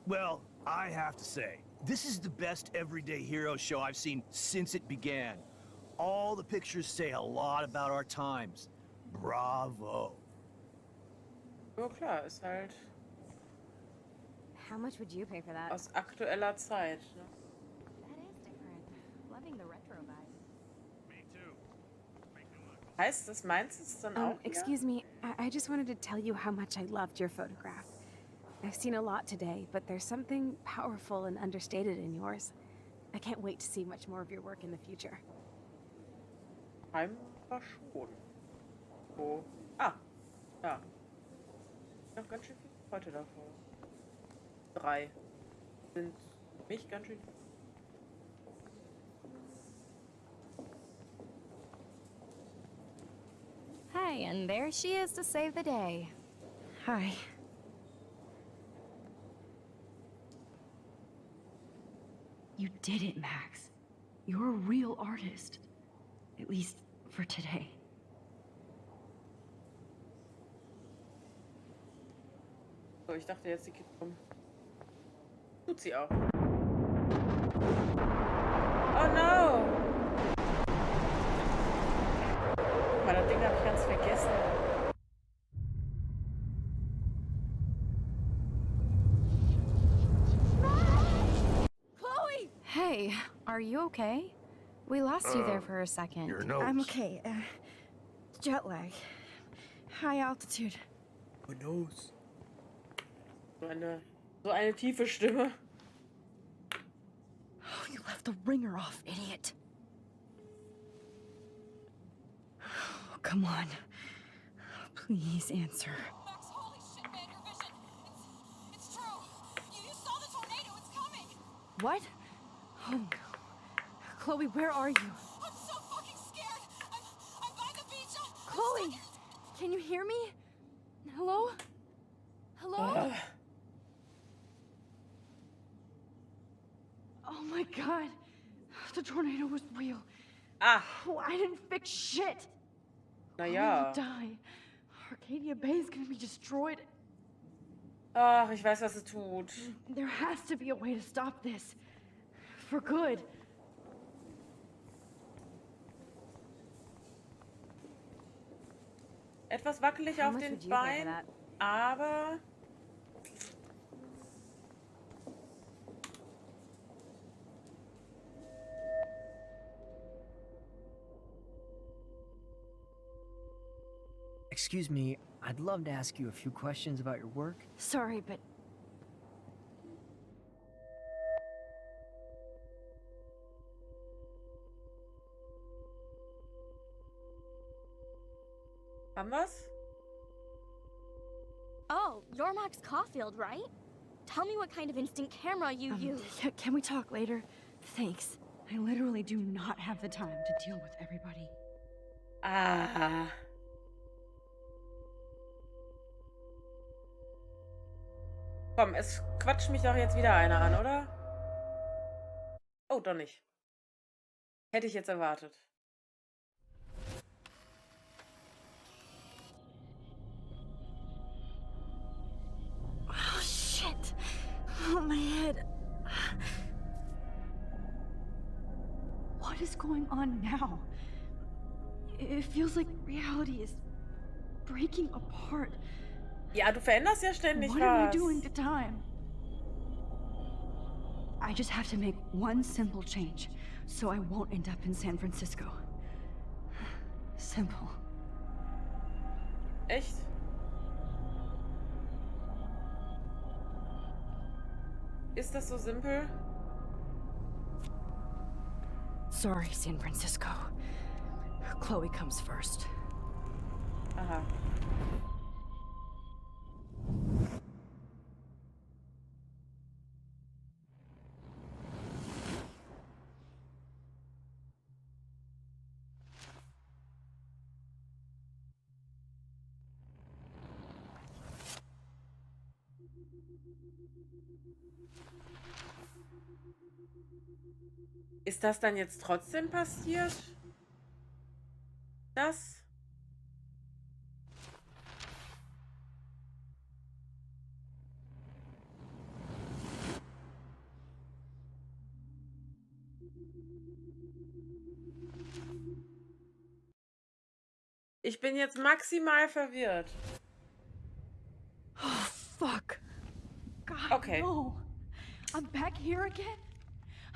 Speaker 10: Well, I have to say, this is the best everyday hero show I've seen since it began. All the pictures say a lot about our times. Bravo.
Speaker 1: Ja klar, ist halt
Speaker 8: How much would you pay for that?
Speaker 1: aus aktueller Zeit. Ne?
Speaker 8: That is different. Loving the retro vibe.
Speaker 10: Me too.
Speaker 1: Heißt das, meinst du es dann auch wieder?
Speaker 13: Excuse me, I just wanted to tell you how much I loved your photograph. I've seen a lot today, but there's something powerful and understated in yours. I can't wait to see much more of your work in the future.
Speaker 1: Scheinbar schon. Wo? Ah, ja. Noch ganz schön viel heute davor. 3 sind für mich ganz schön viel.
Speaker 3: Hi, and there she is to save the day.
Speaker 13: Hi.
Speaker 11: You did it, Max. You're a real artist. At least for today.
Speaker 1: So, ich dachte jetzt, die Kids kommen. Tut sie auch. Oh no! Guck mal, das Ding habe ich ganz vergessen.
Speaker 3: Chloe! Hey, are you okay? We lost you there for a second.
Speaker 10: Your nose.
Speaker 13: I'm okay. Jet lag. High altitude.
Speaker 10: My nose.
Speaker 1: So eine tiefe Stimme.
Speaker 11: Oh, you left the ringer off, idiot. Oh, come on. Please answer.
Speaker 8: Max, holy shit, man, your vision. It's true. You saw the tornado. It's coming.
Speaker 11: What? Oh no. Chloe, where are you?
Speaker 8: I'm so fucking scared. I'm by the beach.
Speaker 11: Chloe! Can you hear me? Hello? Hello? Oh my god. The tornado was real.
Speaker 1: Ah.
Speaker 11: Oh, I didn't fix shit.
Speaker 1: Naja.
Speaker 11: Chloe will die. Arcadia Bay is gonna be destroyed.
Speaker 1: Ach, ich weiß, was sie tut.
Speaker 11: There has to be a way to stop this. For good.
Speaker 1: Etwas wackelig
Speaker 8: How
Speaker 1: auf
Speaker 8: much
Speaker 1: den
Speaker 8: would you pay for
Speaker 1: Beinen,
Speaker 8: that?
Speaker 1: aber
Speaker 14: Excuse me, I'd love to ask you a few questions about your work.
Speaker 13: Sorry, but
Speaker 1: haben wir's?
Speaker 3: Oh, you're Max Caulfield, right? Tell me what kind of instant camera you use.
Speaker 13: can we talk later? Thanks.
Speaker 11: I literally do not have the time to deal with everybody.
Speaker 1: Ah. Komm, es quatscht mich doch jetzt wieder einer an, oder? Oh, doch nicht. Hätte ich jetzt erwartet.
Speaker 13: Oh shit! Oh, my head.
Speaker 2: What is going on now? It feels like reality is breaking apart.
Speaker 1: Ja, du veränderst ja ständig
Speaker 2: What am I
Speaker 1: was.
Speaker 2: doing to time? I just have to make one simple change, so I won't end up in San Francisco. Simple.
Speaker 1: Echt? Ist das so simpel?
Speaker 2: Sorry, San Francisco. Chloe comes first.
Speaker 1: Aha. Ist das dann jetzt trotzdem passiert? Das? Ich bin jetzt maximal verwirrt.
Speaker 2: Oh, fuck. God,
Speaker 1: Okay.
Speaker 2: no. I'm back here again?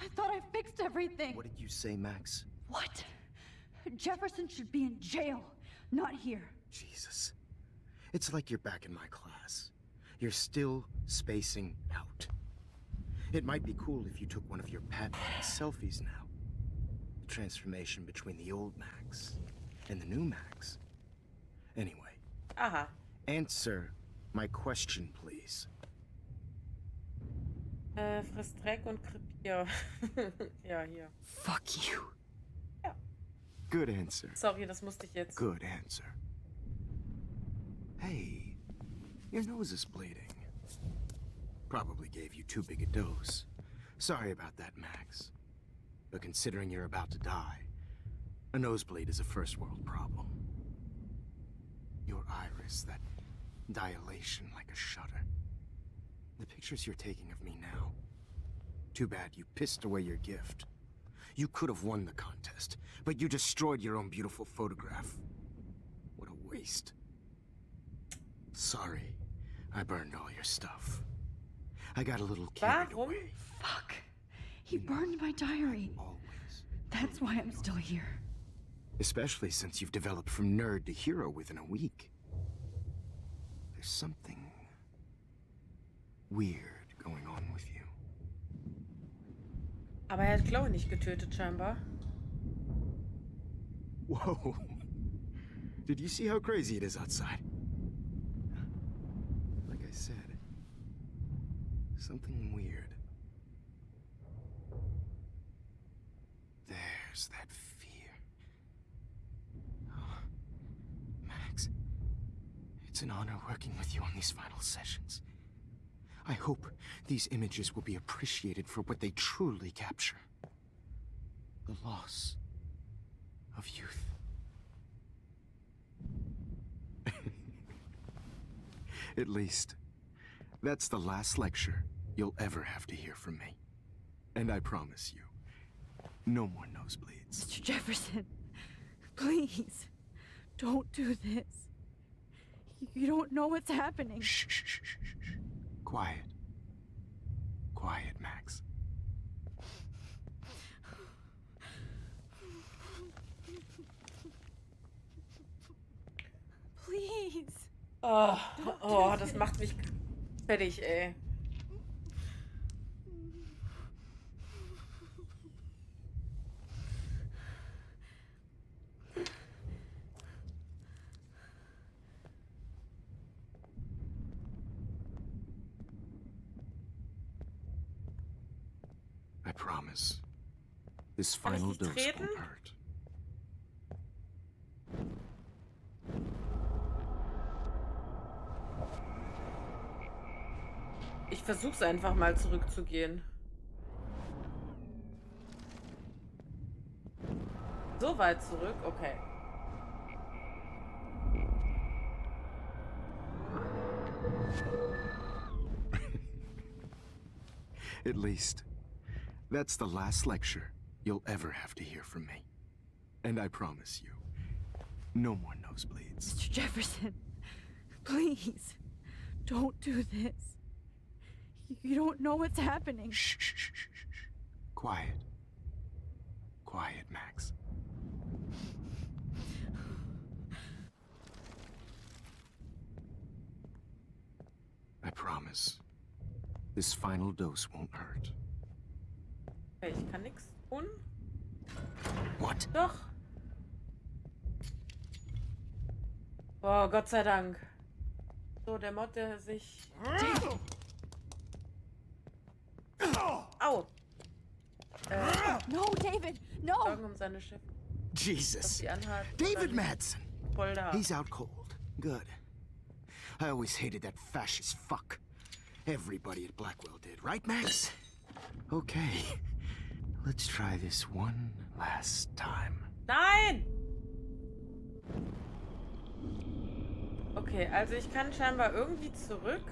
Speaker 2: I thought I fixed everything.
Speaker 4: What did you say, Max?
Speaker 2: What? Jefferson should be in jail, not here.
Speaker 4: Jesus. It's like you're back in my class. You're still spacing out. It might be cool if you took one of your patented selfies now. The transformation between the old Max and the new Max. Anyway.
Speaker 1: Aha.
Speaker 4: Answer my question, please.
Speaker 1: Frisst Dreck und krepier. Ja, hier.
Speaker 2: Fuck you.
Speaker 1: Ja.
Speaker 4: Good answer.
Speaker 1: Sorry, das musste ich jetzt.
Speaker 4: Good answer. Hey, your nose is bleeding. Probably gave you too big a dose. Sorry about that, Max. But considering you're about to die, a nosebleed is a first world problem. Your iris, that dilation like a shutter. The pictures you're taking of me now. Too bad you pissed away your gift. You could have won the contest, but you destroyed your own beautiful photograph. What a waste. Sorry, I burned all your stuff. I got a little carried away.
Speaker 2: Fuck. He burned my diary.
Speaker 4: Always.
Speaker 2: That's why I'm still here.
Speaker 4: Especially since you've developed from nerd to hero within a week. There's something weird going on with you.
Speaker 1: Aber er hat Chloe nicht getötet, scheinbar.
Speaker 4: Whoa. Did you see how crazy it is outside? Like I said, something weird. There's that fear. Oh, Max, it's an honor working with you on these final sessions. I hope these images will be appreciated for what they truly capture. The loss of youth. At least, that's the last lecture you'll ever have to hear from me. And I promise you, no more nosebleeds.
Speaker 2: Mr. Jefferson, please, don't do this. You don't know what's happening.
Speaker 4: Shh, shh, shh, shh, shh. Quiet. Quiet, Max.
Speaker 2: Please.
Speaker 1: Oh, das macht mich fertig, ey.
Speaker 4: I promise. This final
Speaker 1: dich
Speaker 4: dose
Speaker 1: treten?
Speaker 4: won't hurt.
Speaker 1: Ich versuch's einfach mal zurückzugehen. So weit zurück? Okay.
Speaker 4: At least, that's the last lecture you'll ever have to hear from me. And I promise you, no more nosebleeds.
Speaker 2: Mr. Jefferson, please, don't do this. You don't know what's happening.
Speaker 4: Shh, shh, shh, shh, shh. Quiet. Quiet, Max. I promise, this final dose won't hurt.
Speaker 1: Okay, ich kann nichts tun.
Speaker 4: What?
Speaker 1: Doch. Oh, Gott sei Dank. So, der Mod, der sich... Au!
Speaker 2: No, David, no!
Speaker 1: Sorgen um seine Schiff.
Speaker 4: Jesus.
Speaker 1: Die anhat,
Speaker 4: David Madsen.
Speaker 1: Voll da.
Speaker 4: He's out cold. Good. I always hated that fascist fuck. Everybody at Blackwell did, right, Max? Okay. Let's try this one last time.
Speaker 1: Nein! Okay, also ich kann scheinbar irgendwie zurück.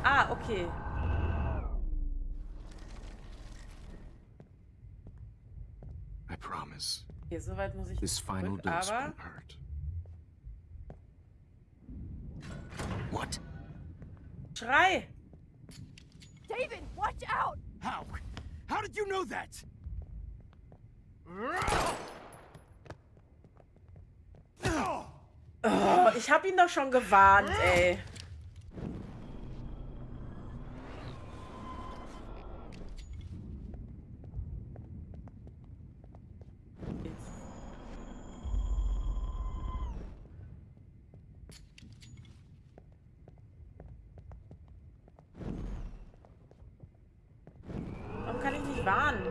Speaker 1: Ah, okay.
Speaker 4: I promise.
Speaker 1: Okay, soweit muss ich
Speaker 4: This final
Speaker 1: zurück,
Speaker 4: dose
Speaker 1: aber...
Speaker 4: won't hurt. What?
Speaker 1: Schrei!
Speaker 2: David, watch out!
Speaker 10: How? How did you know that?
Speaker 1: Oh, ich hab ihn doch schon gewarnt, ey. Warum kann ich nicht warnen?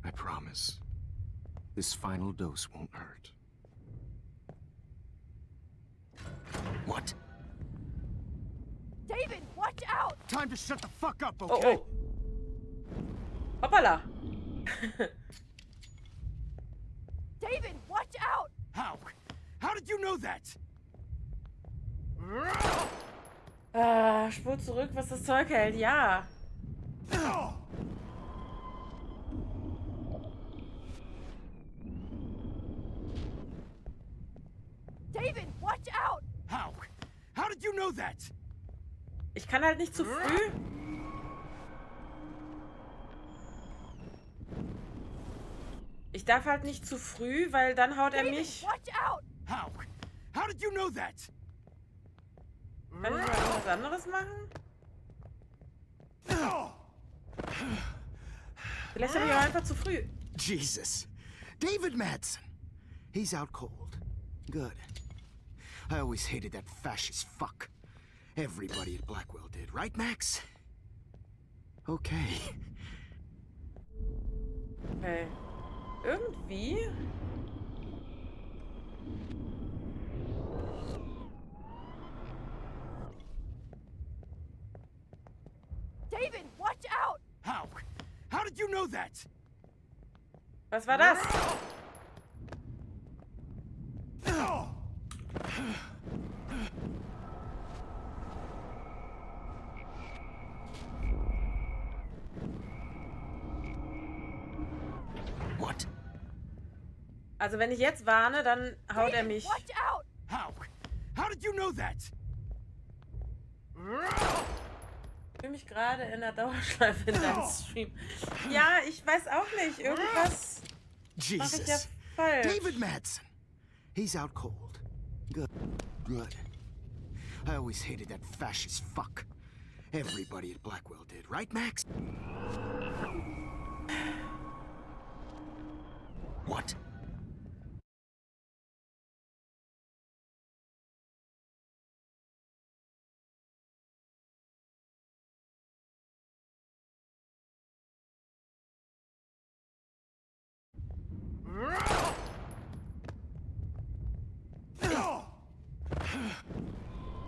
Speaker 4: I promise. This final dose won't hurt. What?
Speaker 2: David, watch out!
Speaker 10: Time to shut the fuck up,
Speaker 1: Oh,
Speaker 10: okay?
Speaker 1: oh. Hoppala.
Speaker 2: David, watch out!
Speaker 10: How? How did you know that?
Speaker 1: Spur zurück, was das Zeug hält. Ja.
Speaker 2: David, watch out!
Speaker 10: How? How did you know that?
Speaker 1: Ich kann halt nicht zu früh. Ich darf halt nicht zu früh, weil dann haut er mich.
Speaker 2: Watch out!
Speaker 10: How? How did you know that?
Speaker 1: Kann ich mal irgendwas anderes machen? Vielleicht habe ich auch einfach zu früh.
Speaker 4: Jesus. David Madsen. He's out cold. Good. I always hated that fascist fuck. Everybody at Blackwell did, right, Max? Okay.
Speaker 1: Okay. Irgendwie.
Speaker 2: David, watch out!
Speaker 10: How? How did you know that?
Speaker 1: Was war das?
Speaker 4: What?
Speaker 1: Also wenn ich jetzt warne, dann haut er mich.
Speaker 2: Watch out!
Speaker 10: How? How did you know that?
Speaker 1: Ich fühle mich gerade in der Dauerschleife in deinem Stream. Ja, ich weiß auch nicht. Irgendwas mache ich ja
Speaker 4: Jesus.
Speaker 1: falsch.
Speaker 4: David Madsen. He's out cold. Good. Good. I always hated that fascist fuck. Everybody at Blackwell did, right, Max? What?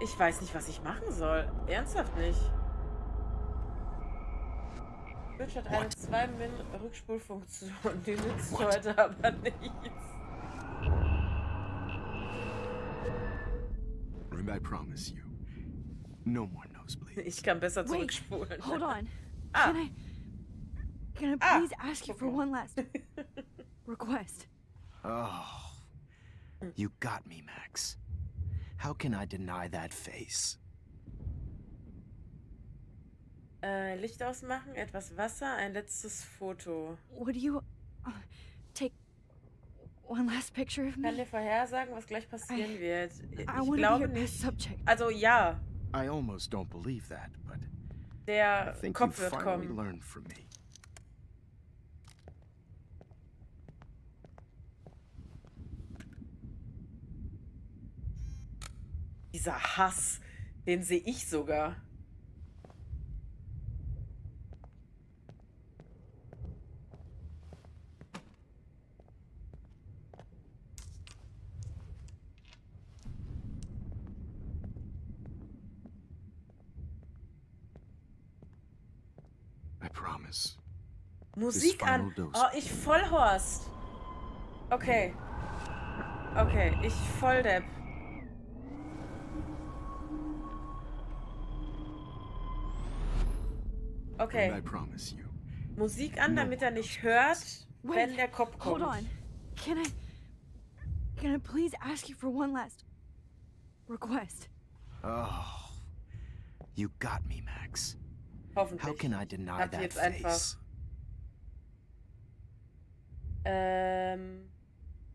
Speaker 1: Ich weiß nicht, was ich machen soll. Ernsthaft nicht. Twitch hat eine 2-Min-Rückspulfunktion. Die nützt heute aber nichts.
Speaker 4: And I promise you, No more nosebleeds.
Speaker 1: Ich kann besser
Speaker 2: Wait,
Speaker 1: zurückspulen.
Speaker 2: hold on.
Speaker 1: Ah.
Speaker 2: Can I please ask you for one last request?
Speaker 4: Oh, you got me, Max. How can I deny that face?
Speaker 1: Licht ausmachen, etwas Wasser, ein letztes Foto.
Speaker 2: Would you take one last picture of
Speaker 1: Ich kann
Speaker 2: me?
Speaker 1: dir vorhersagen, was gleich passieren wird. Ich
Speaker 2: I wanna be
Speaker 1: glaube
Speaker 2: your best
Speaker 1: nicht.
Speaker 2: subject.
Speaker 1: Also ja,
Speaker 4: I almost don't believe that, but I
Speaker 1: der
Speaker 4: think you
Speaker 1: Kopf wird
Speaker 4: finally
Speaker 1: kommen.
Speaker 4: learned from me.
Speaker 1: Dieser Hass, den sehe ich sogar.
Speaker 4: I promise.
Speaker 1: Musik
Speaker 4: This
Speaker 1: an.
Speaker 4: final dose.
Speaker 1: Oh, ich Vollhorst. Okay. Okay, ich Volldepp. Okay.
Speaker 4: And I promise you.
Speaker 1: Musik an, damit er nicht hört, wenn der Kopf kommt.
Speaker 2: Hold on. Can I please ask you for one last request?
Speaker 4: Oh, you got me, Max.
Speaker 1: Hoffentlich.
Speaker 4: How can I deny
Speaker 1: Hat
Speaker 4: that
Speaker 1: jetzt einfach.
Speaker 4: face?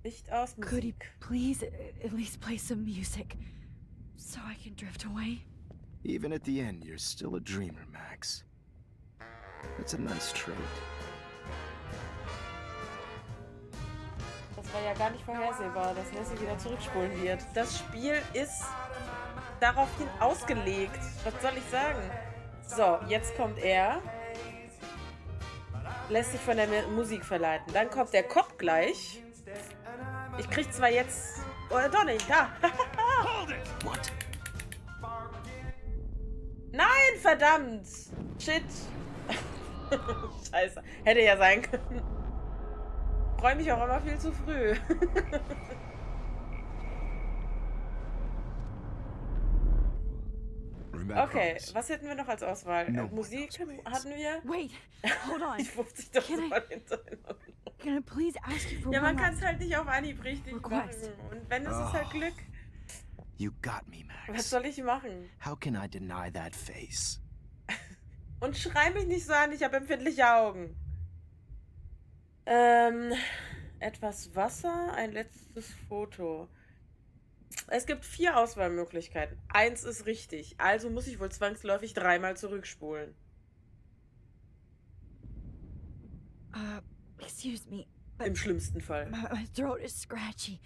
Speaker 1: Licht aus,
Speaker 2: Could you
Speaker 1: Musik.
Speaker 2: please at least play some music so I can drift away?
Speaker 4: Even at the end, you're still a dreamer, Max. That's a nice trait.
Speaker 1: Das war ja gar nicht vorhersehbar, dass Nessie wieder zurückspulen wird. Das Spiel ist daraufhin ausgelegt. Was soll ich sagen? So, jetzt kommt er. Lässt sich von der Musik verleiten. Dann kommt der Kopf gleich. Ich krieg zwar jetzt... Oder doch nicht. Da.
Speaker 4: What?
Speaker 1: Nein, verdammt. Shit. Scheiße. Hätte ja sein können. Freue mich auch immer viel zu früh. Okay, was hätten wir noch als Auswahl? Musik hatten wir.
Speaker 2: Wait, hold on.
Speaker 1: Ich wusste doch so mal hintereinander.
Speaker 2: Can I please ask you for
Speaker 1: Ja, man
Speaker 2: one
Speaker 1: kann es
Speaker 2: last
Speaker 1: halt nicht auf Anhieb richtig
Speaker 2: request?
Speaker 1: machen. Und wenn, es ist halt Glück.
Speaker 4: You got me, Max.
Speaker 1: Was soll ich machen?
Speaker 4: How can I deny that face?
Speaker 1: Und schrei mich nicht so an, ich habe empfindliche Augen. Etwas Wasser, ein letztes Foto. Es gibt 4 Auswahlmöglichkeiten. 1 ist richtig, also muss ich wohl zwangsläufig 3-mal zurückspulen.
Speaker 2: Excuse me.
Speaker 1: Im schlimmsten Fall.
Speaker 2: My throat is scratchy.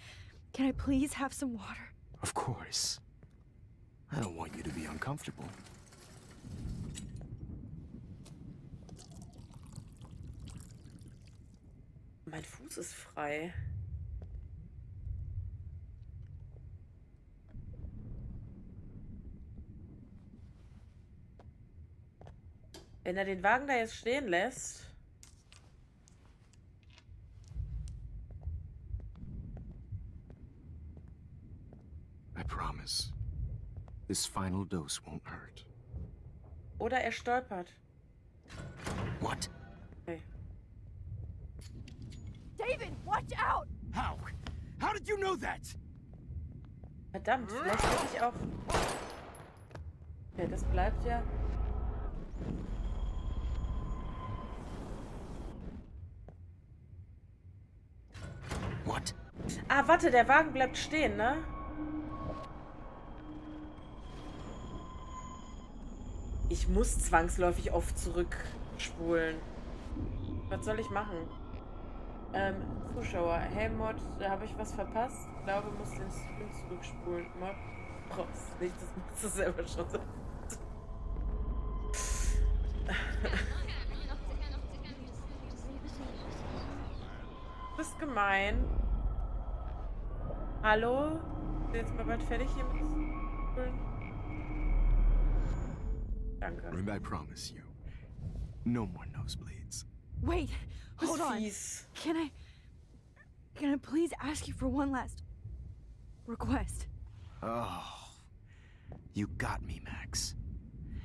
Speaker 2: Can I please have some water?
Speaker 4: Of course. I don't want you to be uncomfortable.
Speaker 1: Mein Fuß ist frei. Wenn er den Wagen da jetzt stehen lässt...
Speaker 4: I promise. This final dose won't hurt.
Speaker 1: Oder er stolpert.
Speaker 4: What?
Speaker 1: Okay.
Speaker 2: David, watch out!
Speaker 10: How? How did you know that?
Speaker 1: Verdammt, vielleicht hätte ich auch... Okay, das bleibt ja...
Speaker 4: What?
Speaker 1: Ah, warte, der Wagen bleibt stehen, ne? Ich muss zwangsläufig oft zurückspulen. Was soll ich machen? Zuschauer. Hey Mod, da habe ich was verpasst. Ich glaube, muss den Stream zurückspulen. Mod, brauchst nicht, das machst du selber schon. Du bist gemein. Hallo? Bist du jetzt mal bald fertig hier mit Spulen? Danke.
Speaker 4: And I promise you, no more nosebleeds.
Speaker 2: Wait, hold on.
Speaker 1: Fies.
Speaker 2: Can I please ask you for one last request?
Speaker 4: Oh, You got me, Max.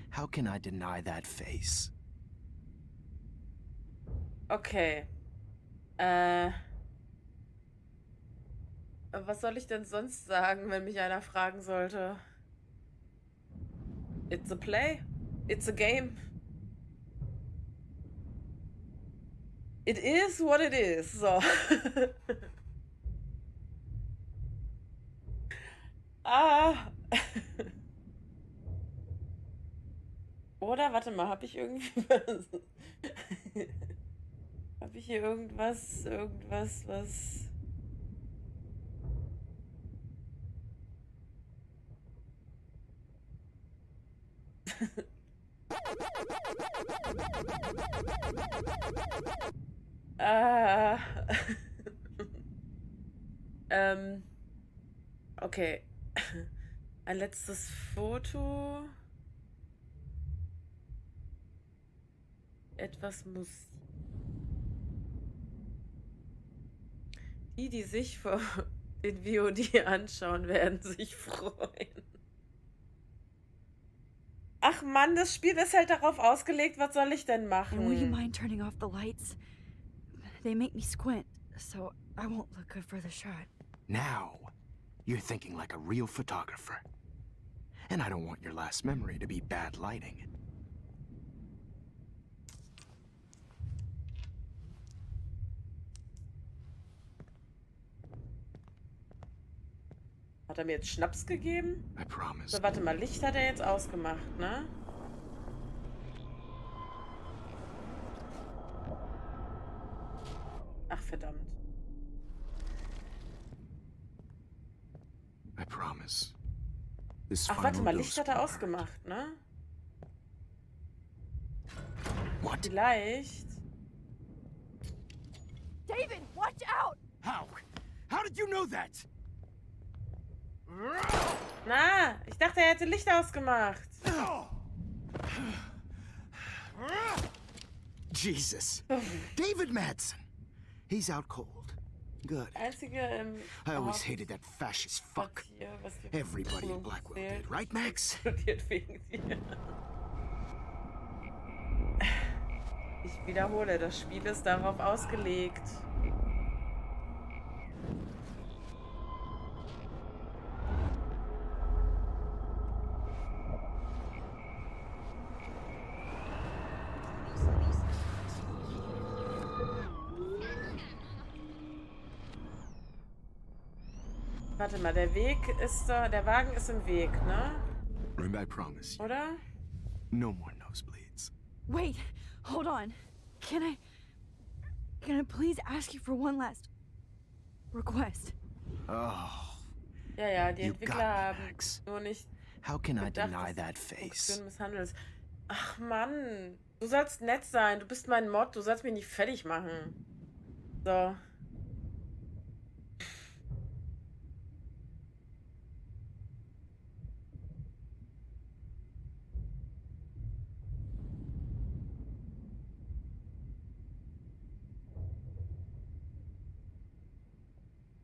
Speaker 4: How can I deny that face?
Speaker 1: Okay. Was soll ich denn sonst sagen, wenn mich einer fragen sollte? It's a play. It's a game. It is what it is. So. Oder, warte mal, habe ich irgendwie was? Habe ich hier irgendwas, was... Okay. Ein letztes Foto. Etwas Musik. Die sich vor den VOD anschauen, werden sich freuen. Ach Mann, das Spiel ist halt darauf ausgelegt, was soll ich denn machen?
Speaker 2: Will you mind turning off the lights? They make me squint, so I won't look good for the shot.
Speaker 4: Now, you're thinking like a real photographer. And I don't want your last memory to be bad lighting.
Speaker 1: Hat er mir jetzt Schnaps gegeben?
Speaker 4: I promise.
Speaker 1: So, warte mal, Licht hat er jetzt ausgemacht, ne? Ach, verdammt.
Speaker 4: I promise. This
Speaker 1: Ach, warte mal,
Speaker 4: final
Speaker 1: Licht hat er ausgemacht, ne?
Speaker 4: What?
Speaker 1: Vielleicht.
Speaker 2: David, watch out!
Speaker 4: How? How did you know that?
Speaker 1: Na, ich dachte, er hätte Licht ausgemacht.
Speaker 4: Jesus. David Madsen. He's out cold. Good.
Speaker 1: Einzige
Speaker 4: I always hated that fascist fuck. Everybody in Blackwell did, right, Max?
Speaker 1: Wegen dir. Ich wiederhole, das Spiel ist darauf ausgelegt. Warte mal, der Wagen ist im Weg, ne?
Speaker 4: And I promise you,
Speaker 1: Oder?
Speaker 4: no more nosebleeds.
Speaker 2: Wait, hold on. Can I please ask you for one last request?
Speaker 4: Oh.
Speaker 1: Ja, die
Speaker 4: You
Speaker 1: Entwickler
Speaker 4: got me,
Speaker 1: haben
Speaker 4: Max.
Speaker 1: nur nicht
Speaker 4: How can I
Speaker 1: bedacht,
Speaker 4: deny
Speaker 1: dass
Speaker 4: that
Speaker 1: du
Speaker 4: face?
Speaker 1: Funktionen misshandelst. Ach Mann, du sollst nett sein. Du bist mein Mod. Du sollst mich nicht fertig machen. So.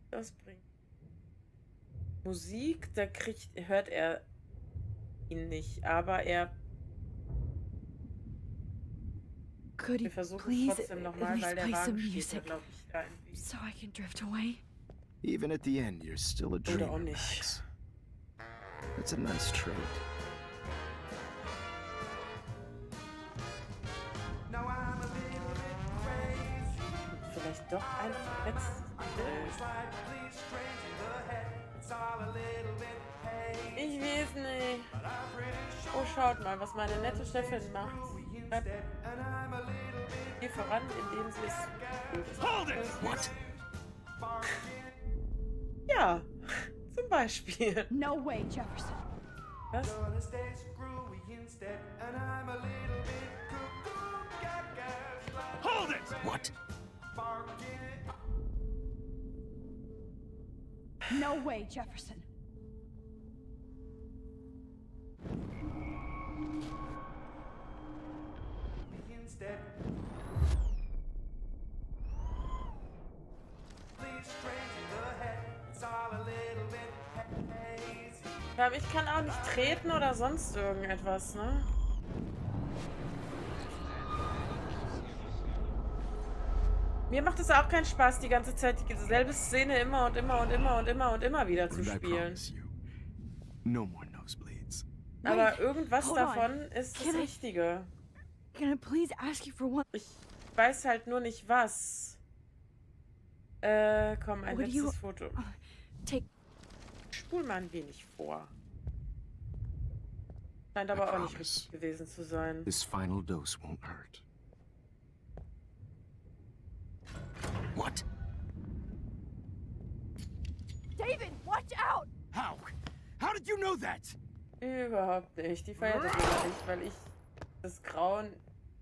Speaker 1: Das bringt Musik, da hört er ihn nicht, aber wir versuchen es trotzdem nochmal, weil der Wagen steht da, glaube ich, da irgendwie.
Speaker 2: So I can drift away.
Speaker 4: Even at the end, you're still a
Speaker 1: Oder
Speaker 4: dreamer,
Speaker 1: auch nicht.
Speaker 4: Max. That's a nice trait.
Speaker 1: Vielleicht doch ein letztes Ich weiß nicht. Oh, schaut mal, was meine nette Chefin macht. Schreibt hier voran, indem sie es...
Speaker 4: What?
Speaker 1: Ja, zum Beispiel.
Speaker 2: No way, Jefferson.
Speaker 1: Was?
Speaker 4: Hold it! What?
Speaker 2: No way, Jefferson.
Speaker 1: Aber ich kann auch nicht treten oder sonst irgendetwas, ne? Mir macht es auch keinen Spaß, die ganze Zeit dieselbe Szene immer und immer und immer und immer und immer wieder zu spielen.
Speaker 4: No more nosebleeds.
Speaker 1: Aber irgendwas davon ist das Richtige. Ich weiß halt nur nicht was. Komm, ein letztes Foto. Spul mal ein wenig vor. Scheint aber auch nicht richtig gewesen zu sein.
Speaker 4: This final dose won't hurt. What?
Speaker 2: David, watch out!
Speaker 10: How? How did you know that?
Speaker 1: Überhaupt nicht. Die feiert das immer nicht, weil ich das Grauen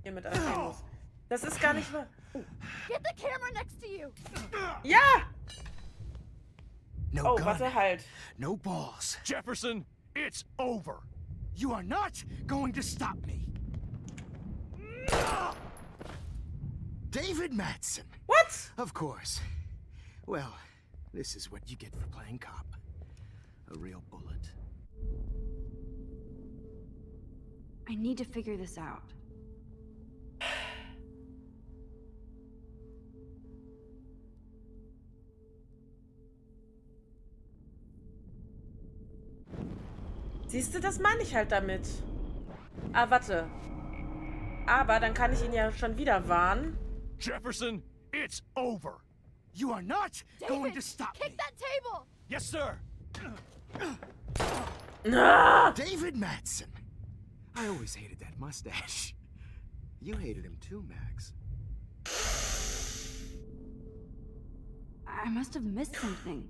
Speaker 1: hier mit ansehen muss. Das ist gar nicht wahr.
Speaker 2: Get the camera next to you!
Speaker 1: Ja!
Speaker 10: No
Speaker 1: Oh,
Speaker 10: gun.
Speaker 1: warte, halt.
Speaker 10: No balls. Jefferson, it's over. You are not going to stop me.
Speaker 4: David Madsen.
Speaker 1: What?
Speaker 4: Of course. Well, this is what you get for playing cop. A real bullet.
Speaker 11: I need to figure this out.
Speaker 1: Siehst du, das meine ich halt damit. Ah, warte. Aber dann kann ich ihn ja schon wieder warnen.
Speaker 10: Jefferson, it's over. You are not going to stop me.
Speaker 2: Kick that table!
Speaker 10: Yes, sir.
Speaker 1: Ah!
Speaker 4: David Madsen. I always hated that mustache. You hated him too, Max.
Speaker 11: I must have missed something.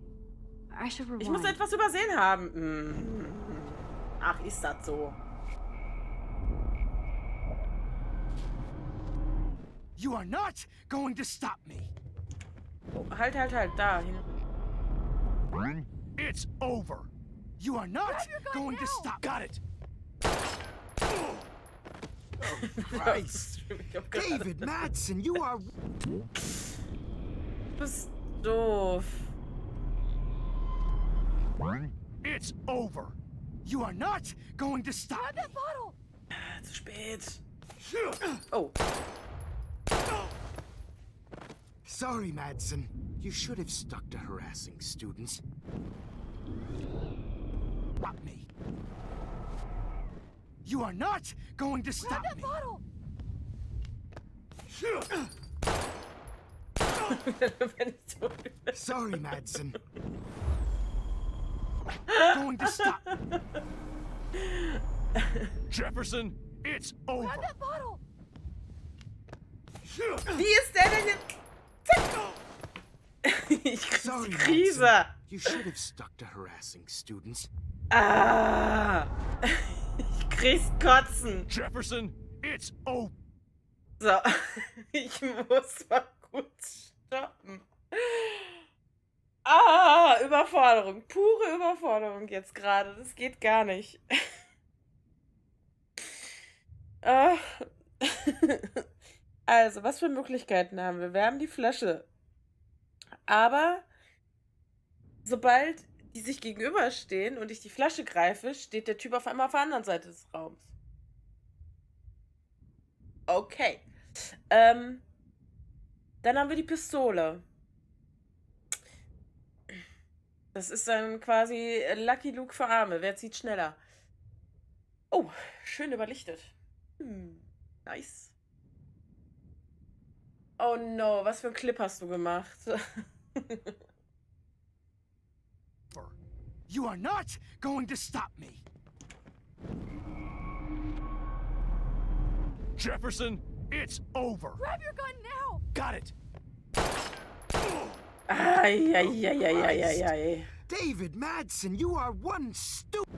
Speaker 11: I should rewind.
Speaker 1: Ich muss etwas übersehen haben. Ach, ist das so.
Speaker 10: You are not going to stop me.
Speaker 1: Oh, halt, da hinten.
Speaker 10: It's over. You are not going to stop. Got it.
Speaker 4: Christ. David Madsen, you are...
Speaker 1: Du bist doof.
Speaker 10: It's over. You are not going to stop me.
Speaker 1: Zu spät. Oh.
Speaker 4: Sorry, Madsen. You should have stuck to harassing students.
Speaker 10: Stop me. You are not going to stop me.
Speaker 4: Sorry, Madsen.
Speaker 10: Going to stop. Jefferson, it's over.
Speaker 1: Wie ist der denn jetzt? Ich krieg die Krise.
Speaker 4: You should have stuck to harassing students.
Speaker 1: Ah. Ich krieg's kotzen.
Speaker 10: Jefferson, it's over.
Speaker 1: So. Ich muss mal kurz stoppen. Ah, Überforderung. Pure Überforderung jetzt gerade. Das geht gar nicht. Also, was für Möglichkeiten haben wir? Wir haben die Flasche. Aber sobald die sich gegenüberstehen und ich die Flasche greife, steht der Typ auf einmal auf der anderen Seite des Raums. Okay. Dann haben wir die Pistole. Das ist dann quasi Lucky Luke für Arme. Wer zieht schneller? Oh, schön überlichtet. Nice. Oh no, was für ein Clip hast du gemacht?
Speaker 10: You are not going to stop me. Jefferson, it's over.
Speaker 2: Grab your gun now!
Speaker 10: Got it.
Speaker 1: Ay.
Speaker 4: David Madsen, you are one stupid...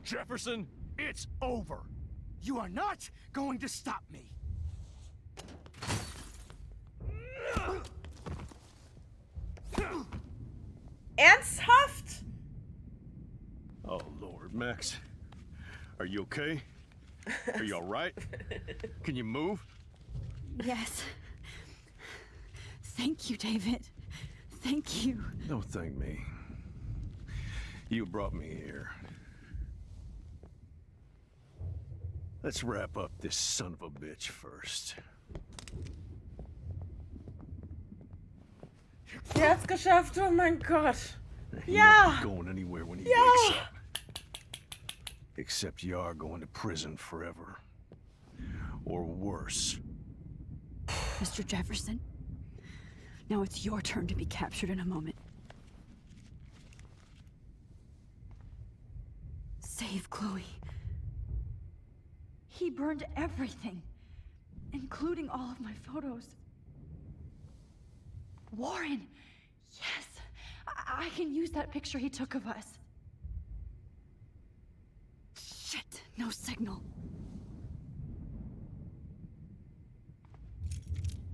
Speaker 10: Jefferson, it's over. You are not going to stop me.
Speaker 1: Ernsthaft?
Speaker 10: Oh, Lord, Max. Are you okay? Are you all right? Can you move?
Speaker 11: Yes.
Speaker 2: Thank you, David. Thank you.
Speaker 4: Don't thank me. You brought me here. Let's wrap up this son of a bitch first.
Speaker 1: Sie hat's geschafft, oh mein Gott.
Speaker 4: You're
Speaker 1: Ja.
Speaker 4: not going anywhere when he
Speaker 1: Ja.
Speaker 4: wakes up. Except you are going to prison forever. Or worse.
Speaker 2: Mr. Jefferson, now it's your turn to be captured in a moment. Save Chloe. He burned everything, including all of my photos. Warren! Yes! I can use that picture he took of us. Shit! No signal.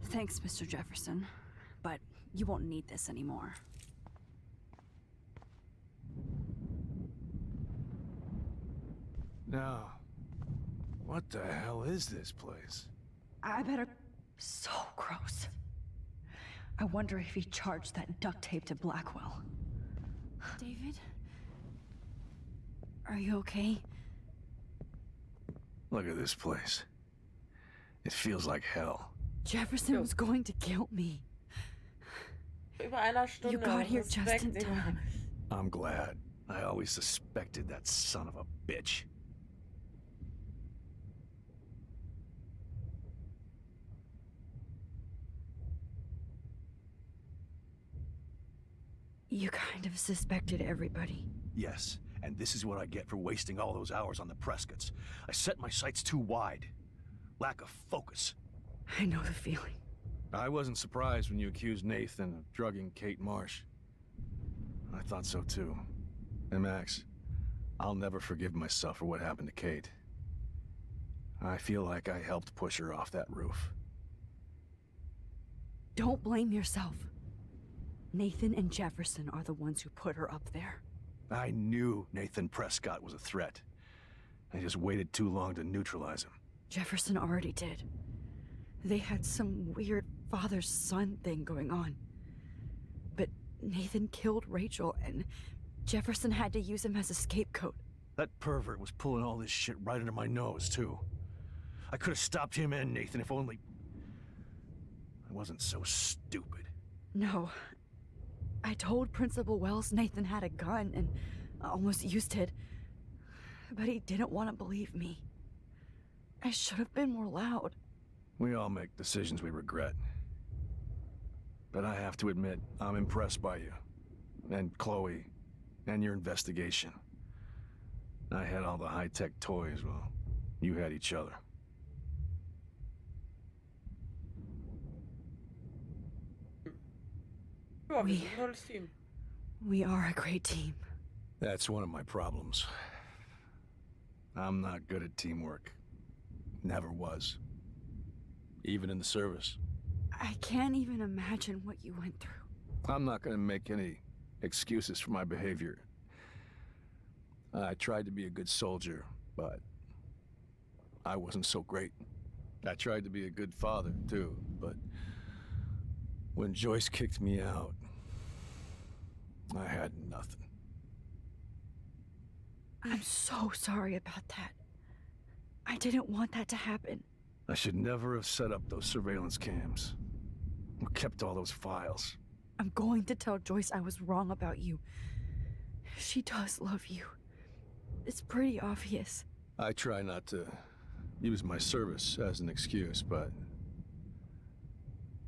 Speaker 2: Thanks, Mr. Jefferson, but you won't need this anymore.
Speaker 4: Now, what the hell is this place?
Speaker 2: I better... So gross. I wonder if he charged that duct tape to Blackwell. David? Are you okay?
Speaker 4: Look at this place. It feels like hell.
Speaker 2: Jefferson was going to kill me.
Speaker 1: Über einer Stunde.
Speaker 2: You got here just in
Speaker 1: Respekt,
Speaker 2: time.
Speaker 4: I'm glad. I always suspected that son of a bitch.
Speaker 2: You kind of suspected everybody.
Speaker 10: Yes, and this is what I get for wasting all those hours on the Prescotts. I set my sights too wide. Lack of focus.
Speaker 2: I know the feeling.
Speaker 4: I wasn't surprised when you accused Nathan of drugging Kate Marsh. I thought so too. And Max, I'll never forgive myself for what happened to Kate. I feel like I helped push her off that roof.
Speaker 2: Don't blame yourself. Nathan and Jefferson are the ones who put her up there.
Speaker 10: I knew Nathan Prescott was a threat. I just waited too long to neutralize him.
Speaker 2: Jefferson already did. They had some weird father-son thing going on. But Nathan killed Rachel, and Jefferson had to use him as a scapegoat.
Speaker 10: That pervert was pulling all this shit right under my nose, too. I could have stopped him and Nathan if only... I wasn't so stupid.
Speaker 2: No. I told Principal Wells Nathan had a gun and almost used it. But he didn't want to believe me. I should have been more loud.
Speaker 4: We all make decisions we regret. But I have to admit, I'm impressed by you. And Chloe. And your investigation. I had all the high-tech toys, well, you had each other.
Speaker 1: Ja, wir sind ein tolles Team.
Speaker 2: We are a great team.
Speaker 4: That's one of my problems. I'm not good at teamwork. Never was. Even in the service.
Speaker 2: I can't even imagine what you went through.
Speaker 4: I'm not gonna make any excuses for my behavior. I tried to be a good soldier, but I wasn't so great. I tried to be a good father, too, but when Joyce kicked me out, I had nothing.
Speaker 2: I'm so sorry about that. I didn't want that to happen.
Speaker 4: I should never have set up those surveillance cams. Or kept all those files.
Speaker 2: I'm going to tell Joyce I was wrong about you. She does love you. It's pretty obvious.
Speaker 4: I try not to use my service as an excuse, but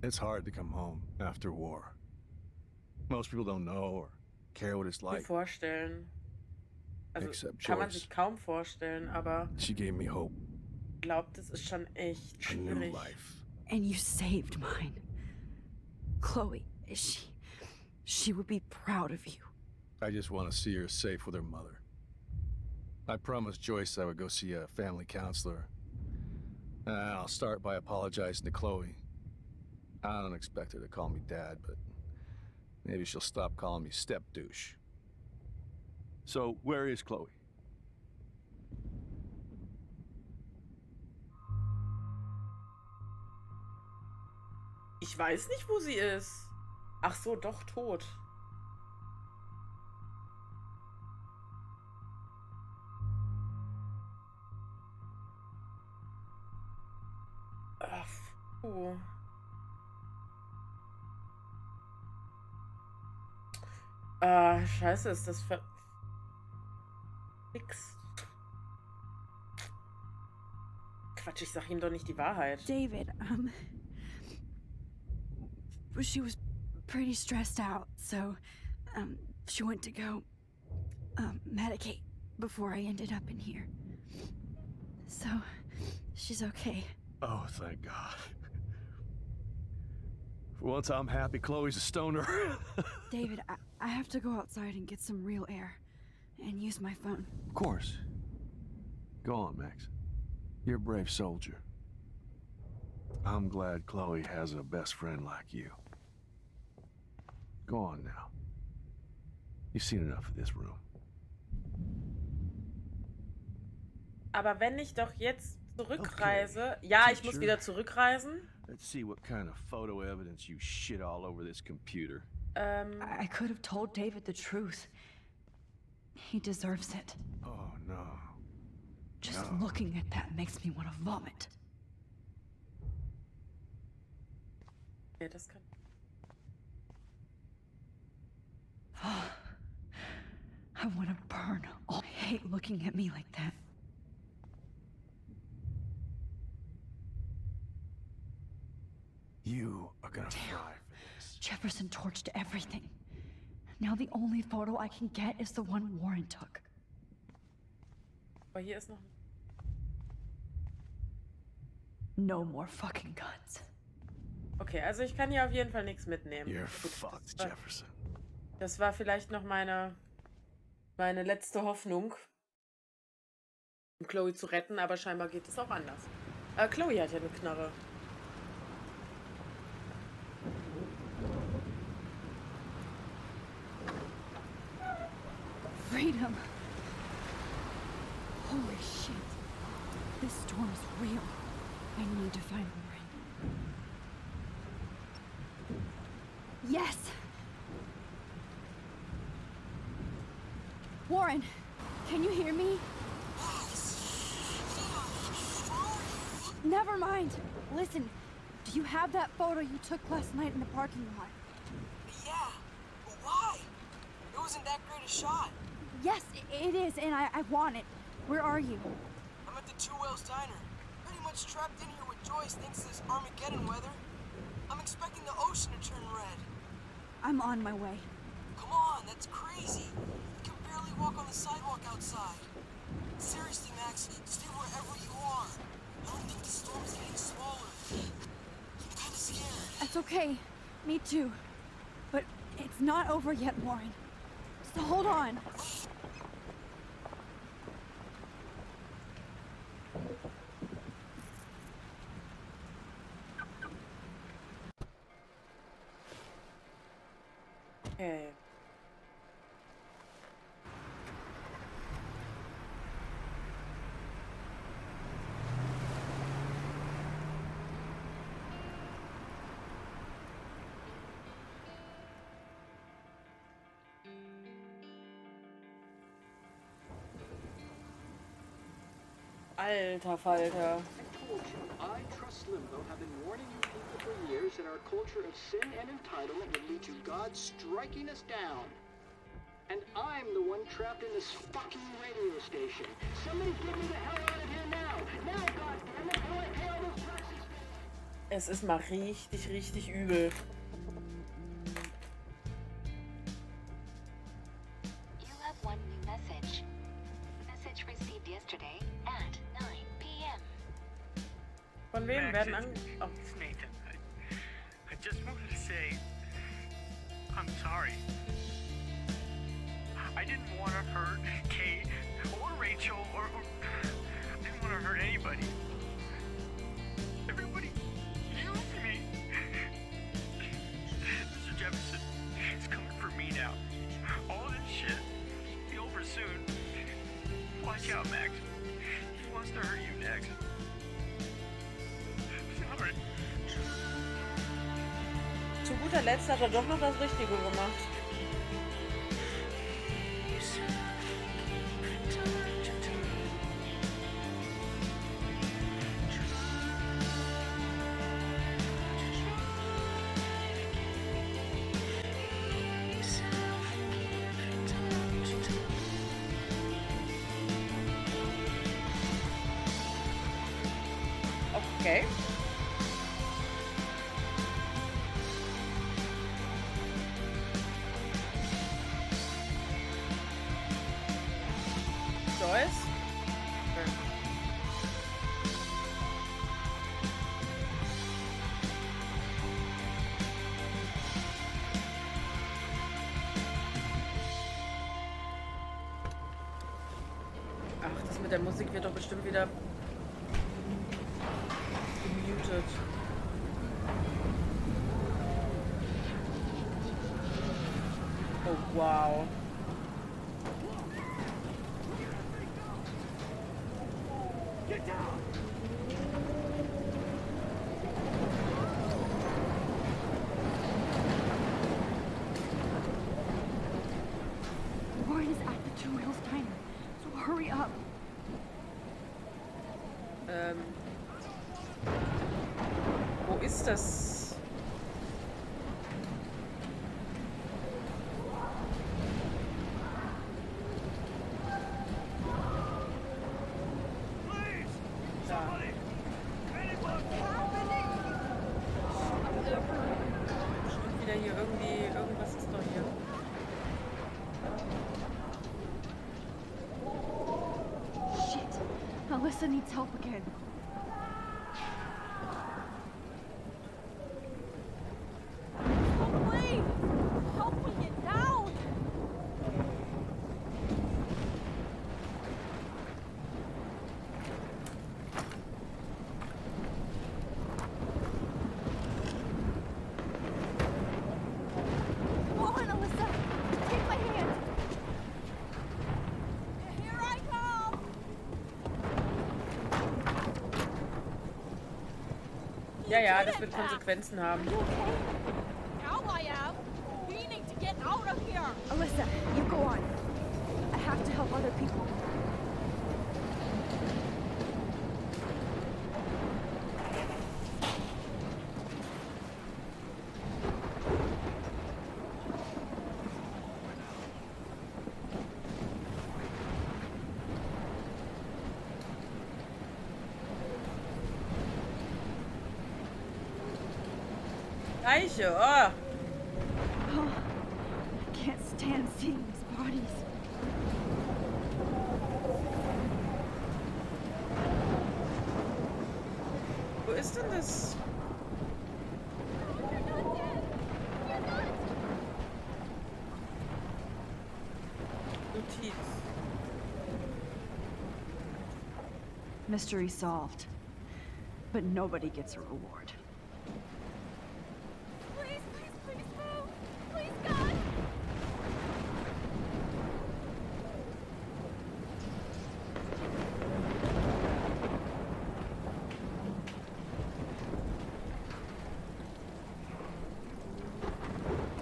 Speaker 4: it's hard to come home after war. Most people don't know or care what it's like.
Speaker 1: Vorstellen. Also
Speaker 4: Except
Speaker 1: kann man
Speaker 4: Joyce.
Speaker 1: sich kaum vorstellen, aber
Speaker 4: She gave me hope.
Speaker 1: ich glaube, das ist schon echt
Speaker 4: A new
Speaker 1: schwierig.
Speaker 4: life.
Speaker 2: And you saved mine. Chloe, she would be proud of you.
Speaker 4: I just want to see her safe with her mother. I promised Joyce I would go see a family counselor. I'll start by apologizing to Chloe. I don't expect her to call me Dad, but maybe she'll stop calling me step douche. So, where is Chloe?
Speaker 1: Ich Ich weiß nicht, wo sie ist. Ach so, doch tot. Ach, puh. Scheiße, ist das verfixt. Quatsch, ich sag ihm doch nicht die Wahrheit.
Speaker 2: David, she was pretty stressed out, so, she went to go, medicate before I ended up in here. So, she's okay.
Speaker 10: Oh, thank God. For once, I'm happy Chloe's a stoner.
Speaker 2: David, I have to go outside and get some real air and use my phone.
Speaker 10: Of course. Go on, Max. You're a brave soldier. I'm glad Chloe has a best friend like you. Go on now. You've seen enough of this room.
Speaker 1: Aber wenn ich doch jetzt zurückreise... Okay. Ja, ich muss wieder zurückreisen.
Speaker 10: Let's see what kind of photo evidence you shit all over this computer.
Speaker 2: I could have told David the truth. He deserves it.
Speaker 10: Oh, no.
Speaker 2: Just looking at that makes me want to vomit.
Speaker 1: Okay, das kann...
Speaker 2: I want to burn. I hate looking at me like that.
Speaker 10: You are gonna fry for this.
Speaker 2: Jefferson torched everything. Now the only photo I can get is the one Warren took.
Speaker 1: Aber hier ist noch...
Speaker 2: No more fucking guns.
Speaker 1: Okay, also ich kann hier auf jeden Fall nichts mitnehmen.
Speaker 10: You're fucked, Jefferson.
Speaker 1: Das war vielleicht noch meine letzte Hoffnung, um Chloe zu retten, aber scheinbar geht es auch anders. Chloe hat ja eine Knarre.
Speaker 2: Freedom. Holy shit. This storm is real. I need to find Warren. Yes! Warren, can you hear me? Never mind. Listen, do you have that photo you took last night in the parking lot?
Speaker 15: Yeah, but why? It wasn't that great a shot.
Speaker 2: Yes, it is, and I want it. Where are you?
Speaker 15: I'm at the Two Whales Diner. Pretty much trapped in here with Joyce thanks to this Armageddon weather. I'm expecting the ocean to turn red.
Speaker 2: I'm on my way.
Speaker 15: Come on, that's crazy. You can barely walk on the sidewalk outside. Seriously, Max, stay wherever you are. I don't think the storm is getting smaller. I'm kind of scared.
Speaker 2: That's okay. Me too. But it's not over yet, Warren. So hold on.
Speaker 1: Okay. Alter Falter.
Speaker 16: I, Trust Limbo, have been warning you people for years that our culture of sin and entitlement would lead to God striking us down. And I'm the one trapped in this fucking radio station. Somebody get me the hell out of here now! Now, goddammit, how do I pay all those taxes?
Speaker 1: Es ist mal richtig, richtig übel.
Speaker 7: You have one new message. Message received yesterday at 9 p.m.
Speaker 1: Von wem werden an... Oh.
Speaker 17: It's Nathan. I just wanted to say I'm sorry. I didn't want to hurt Kate or Rachel or I didn't want to hurt anybody. Everybody used me. Mr. Jefferson is coming for me now. All this shit will be over soon. Watch out, Max. He wants to hurt you next. Sorry.
Speaker 1: zu guter Letzt hat er doch noch das Richtige gemacht. Okay. Joyce? Okay. Ach, das mit der Musik wird doch bestimmt wieder gemutet. Oh, wow.
Speaker 6: Get down!
Speaker 2: Warren is at the Two Hills Diner, so hurry up.
Speaker 1: Wo ist das? Bestimmt wieder hier irgendwie, irgendwas ist doch hier.
Speaker 2: Shit, Alyssa needs help again.
Speaker 1: Ja, ja, das wird Konsequenzen haben.
Speaker 8: Now I am. Meaning to get out of here.
Speaker 2: Alyssa, you go on. I have to help other people.
Speaker 1: Leiche, oh.
Speaker 2: Oh, I can't stand seeing these bodies.
Speaker 1: Wo ist denn das? Notiz.
Speaker 2: Mystery solved. But nobody gets a reward.
Speaker 8: Please, please, please move. Please, God.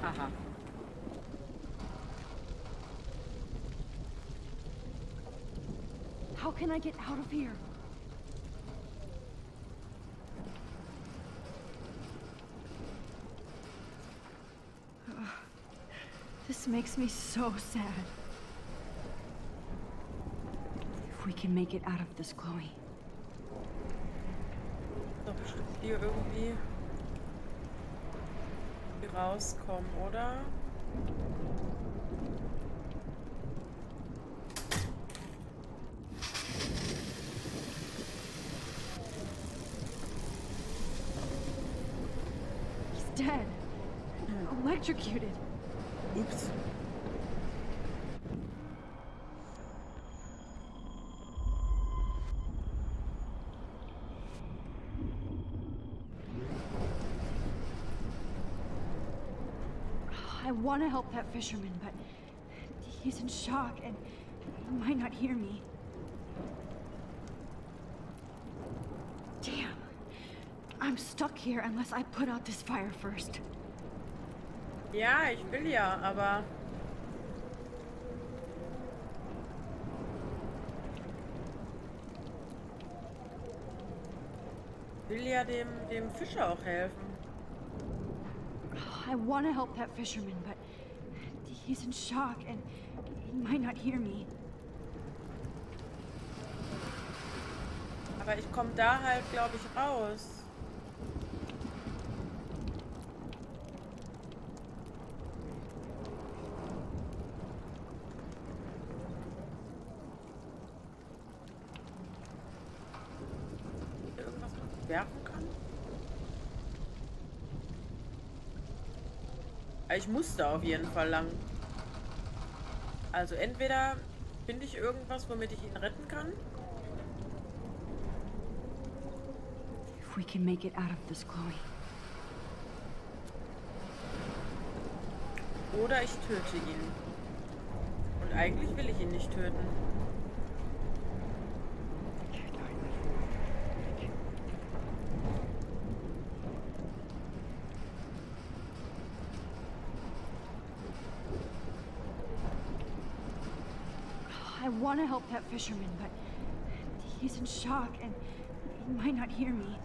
Speaker 1: Aha.
Speaker 2: How can I get out of here? This makes me so sad. If we can make it out of this, Chloe.
Speaker 1: Doch bestimmt hier irgendwie rauskommen, oder?
Speaker 2: He's dead. Electrocuted.
Speaker 1: Oops.
Speaker 2: I want to help that fisherman, but he's in shock and he might not hear me. Damn. I'm stuck here unless I put out this fire first.
Speaker 1: Ja, ich will ja, aber... Ich will ja dem Fischer auch helfen.
Speaker 2: I want to help that fisherman, but he's in shock and he might not hear me.
Speaker 1: Aber ich komme da halt, glaube ich, raus. Irgendwas, was ich werfen kann? Ich muss da auf jeden Fall lang. Also entweder finde ich irgendwas, womit ich ihn retten kann.
Speaker 2: If we can make it out of this, Chloe.
Speaker 1: Oder ich töte ihn. Und eigentlich will ich ihn nicht töten.
Speaker 2: I want to help that fisherman, but he's in shock and he might not hear me.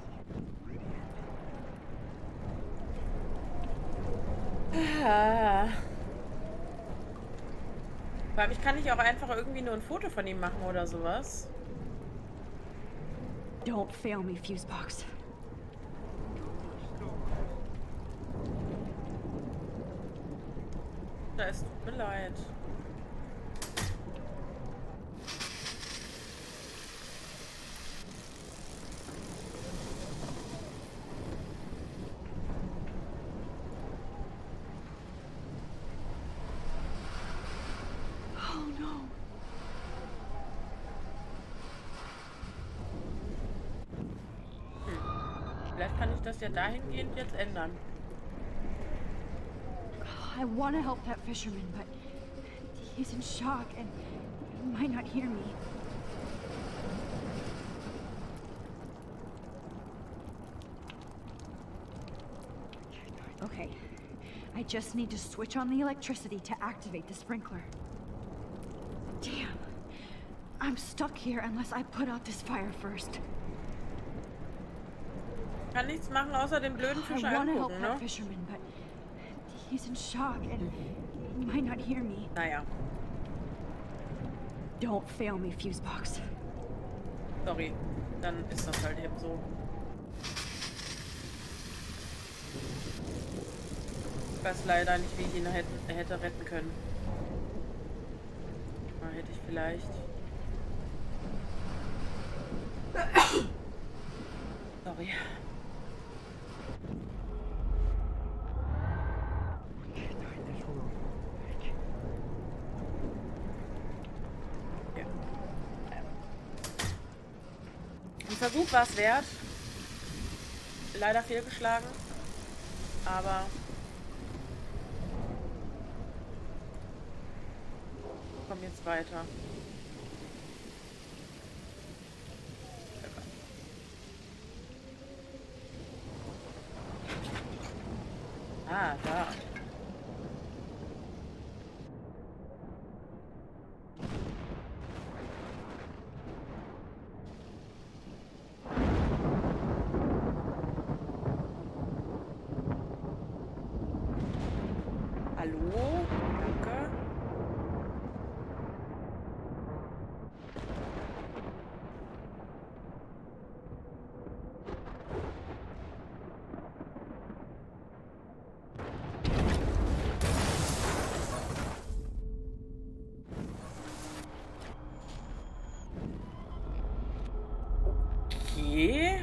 Speaker 1: Vor allem, ich kann nicht auch einfach irgendwie nur ein Foto von ihm machen oder sowas.
Speaker 2: Don't fail me, Fusebox.
Speaker 1: Es tut mir leid. Vielleicht kann ich das ja dahingehend jetzt ändern.
Speaker 2: I want to help that fisherman, but he's in shock and he might not hear me. Okay, I just need to switch on the electricity to activate the sprinkler. Damn, I'm stuck here unless I put out this fire first.
Speaker 1: Kann nichts machen, außer den blöden Fischer angucken, ne?
Speaker 2: Fisherman, but he's in shock and he might not hear me.
Speaker 1: Naja.
Speaker 2: Don't fail me, Fusebox.
Speaker 1: Sorry, dann ist das halt eben so. Ich weiß leider nicht, wie ich ihn hätte retten können. Mal hätte ich vielleicht... Sorry. Ein Versuch war es wert. Leider fehlgeschlagen. Aber... ich komme jetzt weiter. Ah, da. Hallo? Danke. Okay.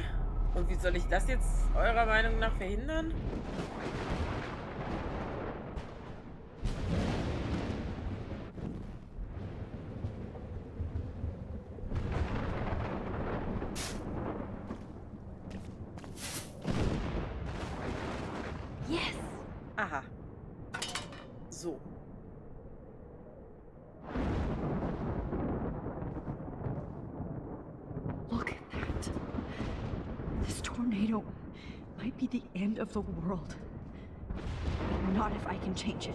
Speaker 1: Und wie soll ich das jetzt eurer Meinung nach verhindern?
Speaker 2: Yes.
Speaker 1: Aha. So.
Speaker 2: Look at that. This tornado might be the end of the world. I'm not not if I can change it.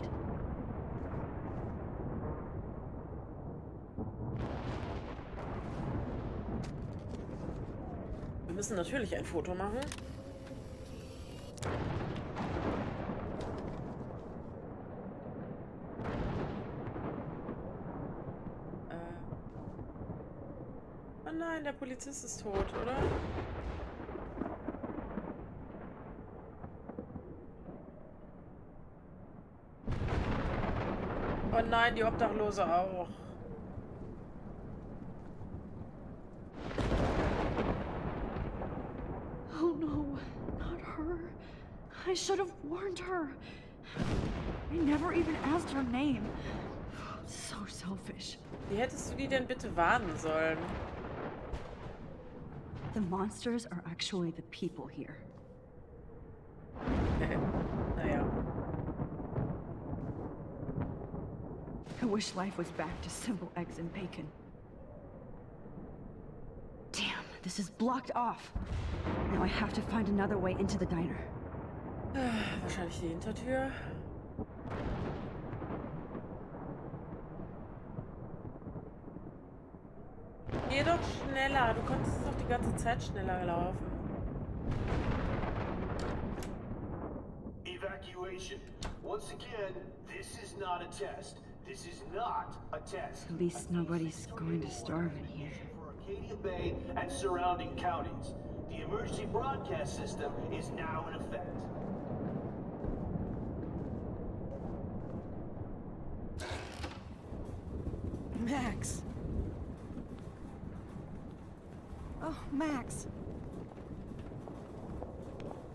Speaker 1: Wir müssen natürlich ein Foto machen. Oh nein, der Polizist ist tot, oder? Oh nein, die Obdachlose auch.
Speaker 2: Oh no, not her. I should have warned her. I never even asked her name. So selfish.
Speaker 1: Wie hättest du die denn bitte warnen sollen?
Speaker 2: The monsters are actually the people here.
Speaker 1: Naja.
Speaker 2: I wish life was back to simple eggs and bacon. Damn, this is blocked off. Now I have to find another way into the diner.
Speaker 1: Wahrscheinlich die Hintertür. Geh doch schneller. Du konntest doch die ganze Zeit schneller laufen.
Speaker 18: Evacuation. Once again, this is not a test. This is not a test.
Speaker 11: At least nobody's going to starve in here.
Speaker 18: For Acadia Bay and surrounding counties. The emergency broadcast system is now in effect.
Speaker 12: Max. Oh, Max.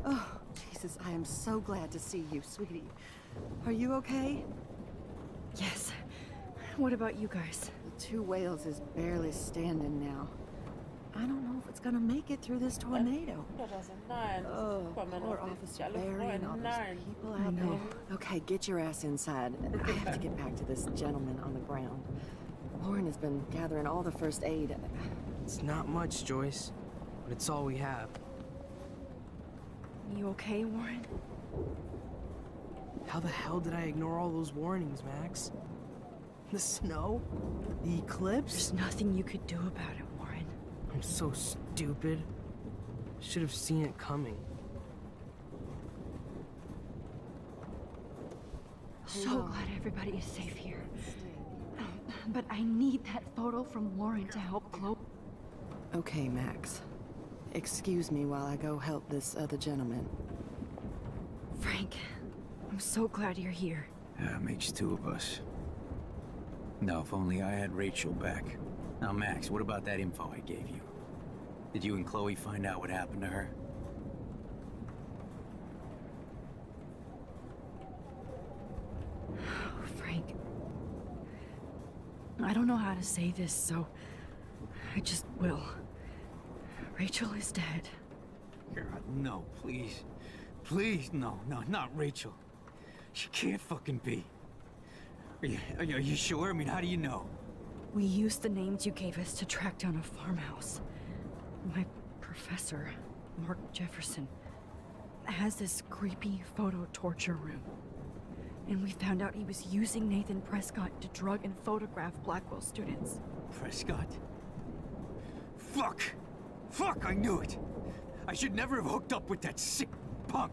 Speaker 12: Oh, Jesus, I am so glad to see you, sweetie. Are you okay?
Speaker 2: Yes. What about you guys?
Speaker 12: The two whales is barely standing now. I don't know if it's gonna make it through this tornado. Oh, poor Officer Barry and all those people out there. Okay, get your ass inside. I have to get back to this gentleman on the ground. Lauren has been gathering all the first aid.
Speaker 14: It's not much, Joyce, but it's all we have.
Speaker 2: You okay, Warren?
Speaker 14: How the hell did I ignore all those warnings, Max? The snow? The eclipse?
Speaker 2: There's nothing you could do about it, Warren.
Speaker 14: I'm so stupid. Should have seen it coming.
Speaker 2: So glad everybody is safe here. But I need that photo from Warren to help Chloe.
Speaker 12: Okay, Max. Excuse me while I go help this other gentleman.
Speaker 2: Frank, I'm so glad you're here.
Speaker 4: Yeah, makes two of us. Now, if only I had Rachel back. Now, Max, what about that info I gave you? Did you and Chloe find out what happened to her?
Speaker 2: Oh, Frank. I don't know how to say this, so I just will. Rachel is dead.
Speaker 4: God, no, please. Please, no, not Rachel. She can't fucking be. Are you sure? I mean, how do you know?
Speaker 2: We used the names you gave us to track down a farmhouse. My professor, Mark Jefferson, has this creepy photo torture room. And we found out he was using Nathan Prescott to drug and photograph Blackwell students.
Speaker 4: Prescott? Fuck! Fuck, I knew it! I should never have hooked up with that sick punk!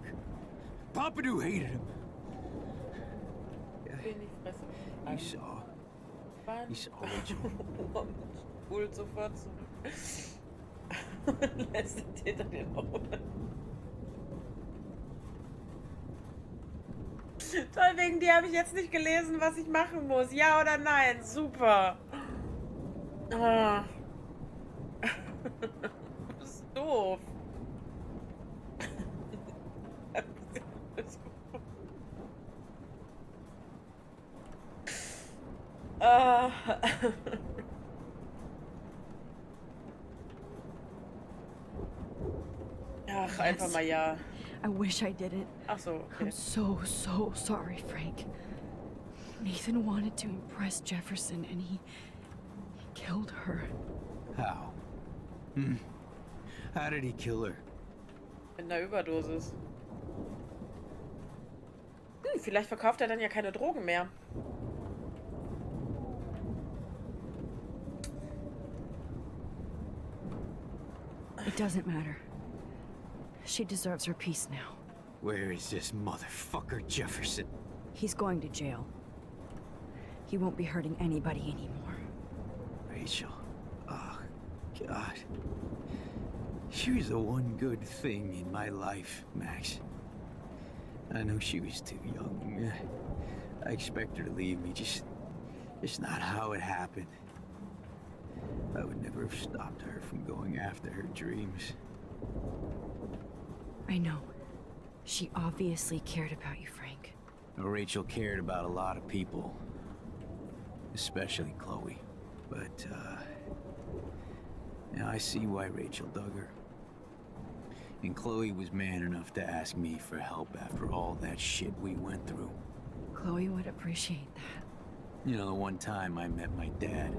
Speaker 4: Pompidou hated him. You saw Rachel.
Speaker 1: Spult sofort zurück. Lässt den Täter den Augen. Toll, wegen dir habe ich jetzt nicht gelesen, was ich machen muss. Ja oder nein? Super. Ah. Das ist doof. Ach, einfach mal ja.
Speaker 2: I wish I didn't.
Speaker 1: Ach so, okay.
Speaker 2: I'm so sorry, Frank. Nathan wanted to impress Jefferson and he killed her.
Speaker 4: How? How did he kill her?
Speaker 1: In der Überdosis. vielleicht verkauft er dann ja keine Drogen mehr.
Speaker 11: It doesn't matter. She deserves her peace now.
Speaker 4: Where is this motherfucker Jefferson?
Speaker 11: He's going to jail. He won't be hurting anybody anymore.
Speaker 4: Rachel. Oh, God. She was the one good thing in my life, Max. I know she was too young. I expect her to leave me, just not how it happened. I would never have stopped her from going after her dreams.
Speaker 11: I know. She obviously cared about you, Frank.
Speaker 4: Well, Rachel cared about a lot of people. Especially Chloe. But, now I see why Rachel dug her. And Chloe was man enough to ask me for help after all that shit we went through.
Speaker 11: Chloe would appreciate that.
Speaker 4: You know, the one time I met my dad,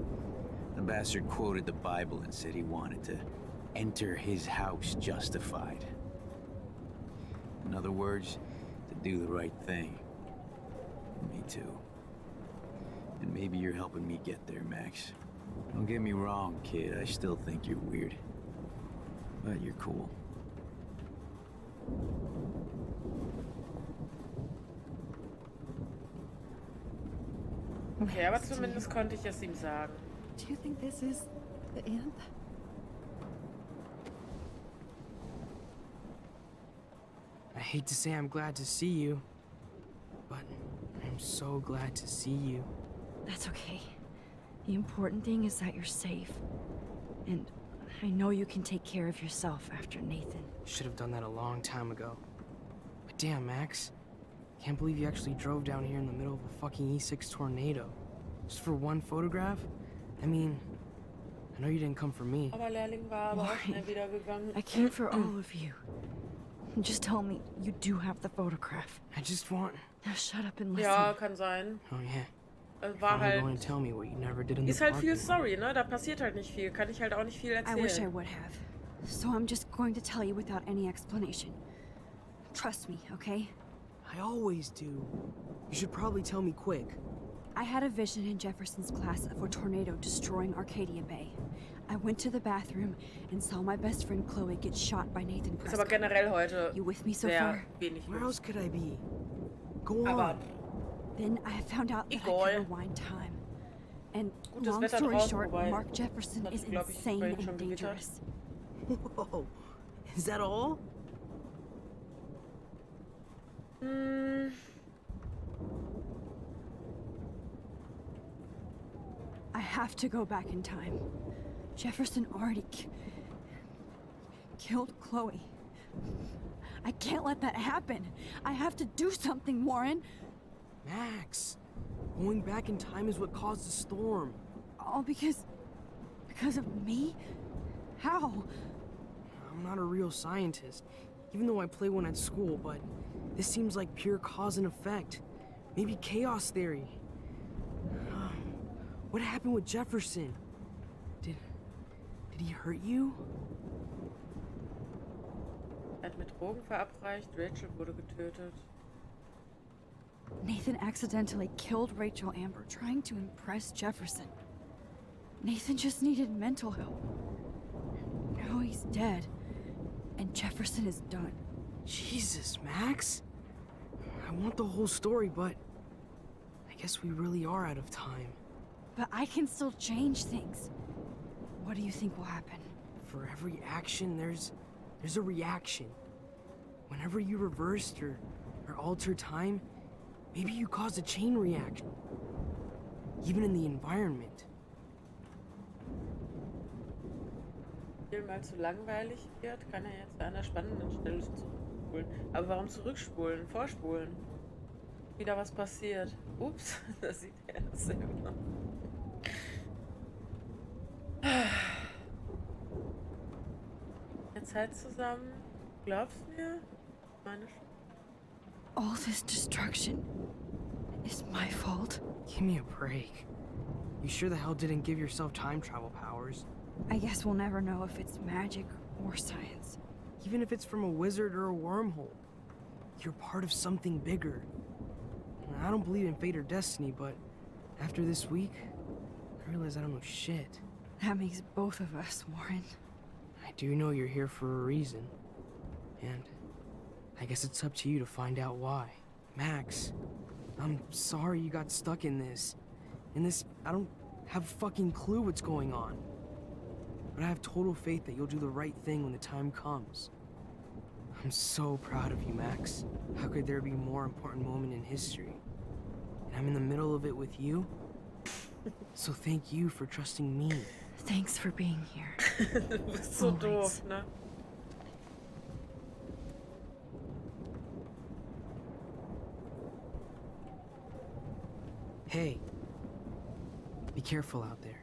Speaker 4: the bastard quoted the Bible and said he wanted to enter his house justified. In other words, to do the right thing. Me too. And maybe you're helping me get there, Max. Don't get me wrong, kid. I still think you're weird. But you're cool.
Speaker 1: Okay, aber zumindest konnte ich es ihm sagen.
Speaker 12: Do you think this is the end?
Speaker 14: I hate to say I'm glad to see you, but I'm so glad to see you.
Speaker 11: That's okay. The important thing is that you're safe. And I know you can take care of yourself after Nathan.
Speaker 14: Should have done that a long time ago. But damn, Max. Can't believe you actually drove down here in the middle of a fucking E6 tornado. Just for one photograph? I mean, I know you didn't come for me.
Speaker 1: Aber Lehrling war aber auch schnell wieder gegangen.
Speaker 11: I came for all of you. Just tell me you do have the photograph.
Speaker 14: I just want...
Speaker 11: Now shut up and listen.
Speaker 1: Ja, kann sein.
Speaker 14: Oh yeah.
Speaker 1: War halt...
Speaker 14: Tell me what you never did in
Speaker 1: Ist
Speaker 14: the
Speaker 1: halt
Speaker 14: park
Speaker 1: viel
Speaker 14: before.
Speaker 1: Story, ne? Da passiert halt nicht viel. Kann ich halt auch nicht viel erzählen.
Speaker 2: I wish I would have. So I'm just going to tell you without any explanation. Trust me, okay?
Speaker 14: I always do. You should probably tell me quick.
Speaker 2: I had a vision in Jefferson's class of a tornado destroying Arcadia Bay. I went to the bathroom and saw my best friend Chloe get shot by Nathan
Speaker 1: Ist aber
Speaker 2: Prescott.
Speaker 1: generell heute
Speaker 2: You with me so
Speaker 1: sehr
Speaker 2: far?
Speaker 1: wenig
Speaker 14: Where
Speaker 1: los.
Speaker 14: else could I be? Go on.
Speaker 1: Aber
Speaker 2: Then I found out that I
Speaker 1: Egal.
Speaker 2: could rewind time. And
Speaker 1: Gutes
Speaker 2: long
Speaker 1: Wetter
Speaker 2: story
Speaker 1: draußen,
Speaker 2: short,
Speaker 1: wobei
Speaker 2: Mark Jefferson
Speaker 1: das
Speaker 2: is
Speaker 1: glaub ich,
Speaker 2: insane
Speaker 1: vorhin schon
Speaker 2: and
Speaker 1: gewittert.
Speaker 2: dangerous.
Speaker 14: Whoa. Is that all?
Speaker 2: I have to go back in time. Jefferson already killed Chloe. I can't let that happen. I have to do something, Warren.
Speaker 14: Max, going back in time is what caused the storm.
Speaker 2: All because of me? How?
Speaker 14: I'm not a real scientist, even though I play one at school, but this seems like pure cause and effect. Maybe chaos theory. What happened with Jefferson? Did he hurt you?
Speaker 1: Er hat mit Drogen verabreicht, Rachel wurde getötet.
Speaker 2: Nathan accidentally killed Rachel Amber trying to impress Jefferson. Nathan just needed mental help. Now he's dead, and Jefferson is done.
Speaker 14: Jesus, Max. I want the whole story, but I guess we really are out of time.
Speaker 2: But I can still change things. What do you think will happen?
Speaker 14: For every action, there's a reaction. Whenever you reversed or altered time, maybe you caused a chain reaction. Even in the environment.
Speaker 1: Wenn mal zu langweilig wird, kann er jetzt an einer spannenden Stelle zurückspulen. Aber warum zurückspulen? Vorspulen. Wieder was passiert. Ups, da sieht er das selber. Jetzt halt zusammen. Glaubst du mir? Meine
Speaker 2: All this destruction is my fault.
Speaker 14: Give me a break. You sure the hell didn't give yourself time travel powers?
Speaker 2: I guess we'll never know if it's magic or science.
Speaker 14: Even if it's from a wizard or a wormhole. You're part of something bigger. I don't believe in fate or destiny, but after this week, I realize I don't know shit.
Speaker 2: That makes both of us, Warren.
Speaker 14: I do know you're here for a reason. And I guess it's up to you to find out why. Max, I'm sorry you got stuck in this. I don't have a fucking clue what's going on. But I have total faith that you'll do the right thing when the time comes. I'm so proud of you, Max. How could there be a more important moment in history? And I'm in the middle of it with you. So thank you for trusting me.
Speaker 2: Thanks for being here.
Speaker 1: Du bist so doof, ne?
Speaker 14: Hey, be careful out there.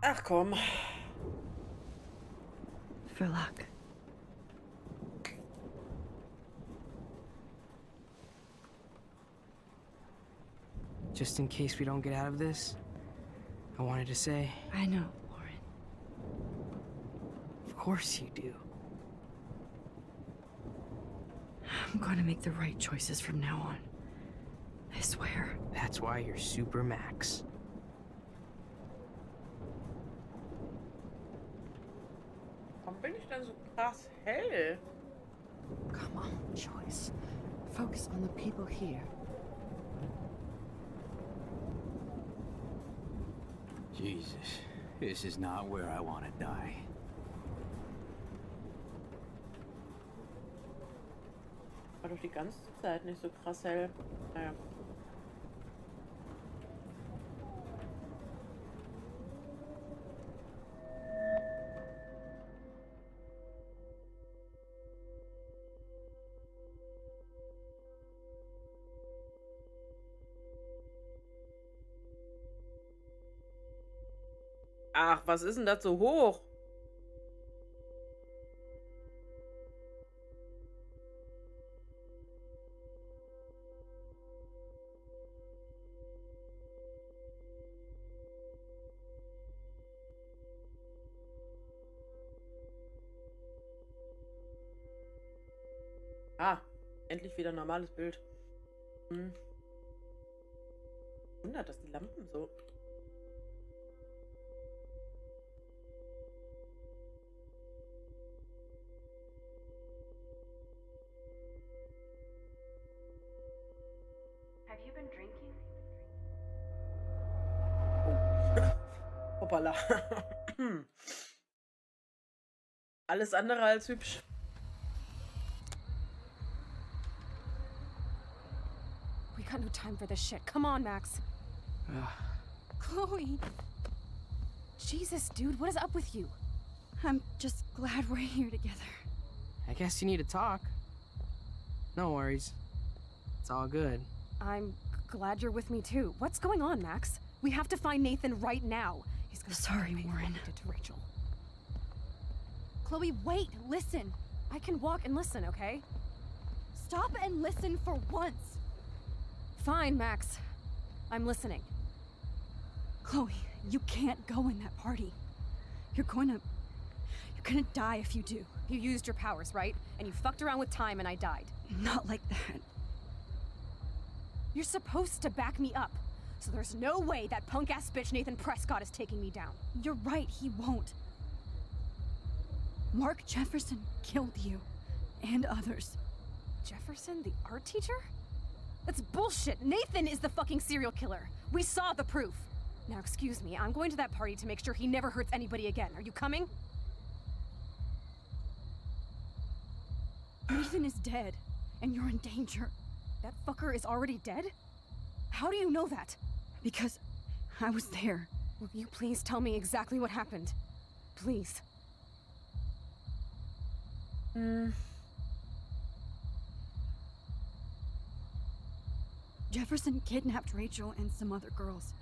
Speaker 1: Ach komm.
Speaker 2: For luck.
Speaker 14: Just in case we don't get out of this, I wanted to say...
Speaker 2: I know, Warren.
Speaker 14: Of course you do.
Speaker 2: I'm going to make the right choices from now on. I swear.
Speaker 14: That's why you're Super Max.
Speaker 1: Warum bin ich denn so krass hell?
Speaker 12: Come on, Joyce. Focus on the people here.
Speaker 19: Jesus, this is not where I want to die.
Speaker 1: War doch die ganze Zeit nicht so krass hell. Naja. Ach, was ist denn das so hoch? Ah, endlich wieder ein normales Bild. Wundert, dass die Lampen so...
Speaker 11: Have you been drinking?
Speaker 1: Oh. Hoppala. Alles andere als hübsch.
Speaker 13: We got no time for this shit. Come on, Max. Chloe. Jesus, dude, what is up with you?
Speaker 2: I'm just glad we're here together.
Speaker 14: I guess you need to talk. No worries. It's all good.
Speaker 13: I'm glad you're with me too. What's going on, Max? We have to find Nathan right now. He's gonna
Speaker 2: Sorry, Warren.
Speaker 13: To Rachel. Chloe, wait, listen. I can walk and listen, okay?
Speaker 2: Stop and listen for once.
Speaker 13: Fine, Max. I'm listening.
Speaker 2: Chloe, you can't go in that party. You're gonna die if you do.
Speaker 13: You used your powers, right? And you fucked around with time and I died.
Speaker 2: Not like that.
Speaker 13: You're supposed to back me up. So there's no way that punk-ass bitch Nathan Prescott is taking me down.
Speaker 2: You're right, he won't. Mark Jefferson killed you. And others.
Speaker 13: Jefferson, the art teacher? That's bullshit. Nathan is the fucking serial killer. We saw the proof. Now, excuse me, I'm going to that party to make sure he never hurts anybody again. Are you coming?
Speaker 2: Nathan is dead, and you're in danger.
Speaker 13: That fucker is already dead? How do you know that?
Speaker 2: Because I was there.
Speaker 13: Will you please tell me exactly what happened? Please.
Speaker 2: Jefferson kidnapped Rachel and some other girls.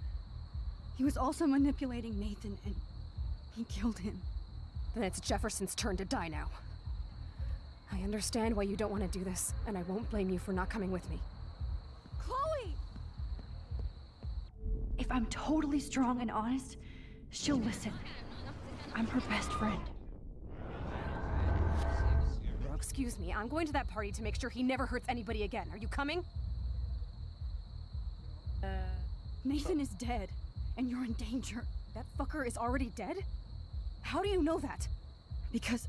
Speaker 2: He was also manipulating Nathan, and he killed him.
Speaker 13: Then it's Jefferson's turn to die now. I understand why you don't want to do this, and I won't blame you for not coming with me.
Speaker 2: Chloe! If I'm totally strong and honest, she'll listen. I'm her best friend.
Speaker 13: Excuse me, I'm going to that party to make sure he never hurts anybody again. Are you coming?
Speaker 2: Nathan is dead, and you're in danger.
Speaker 13: That fucker is already dead? How do you know that?
Speaker 2: Because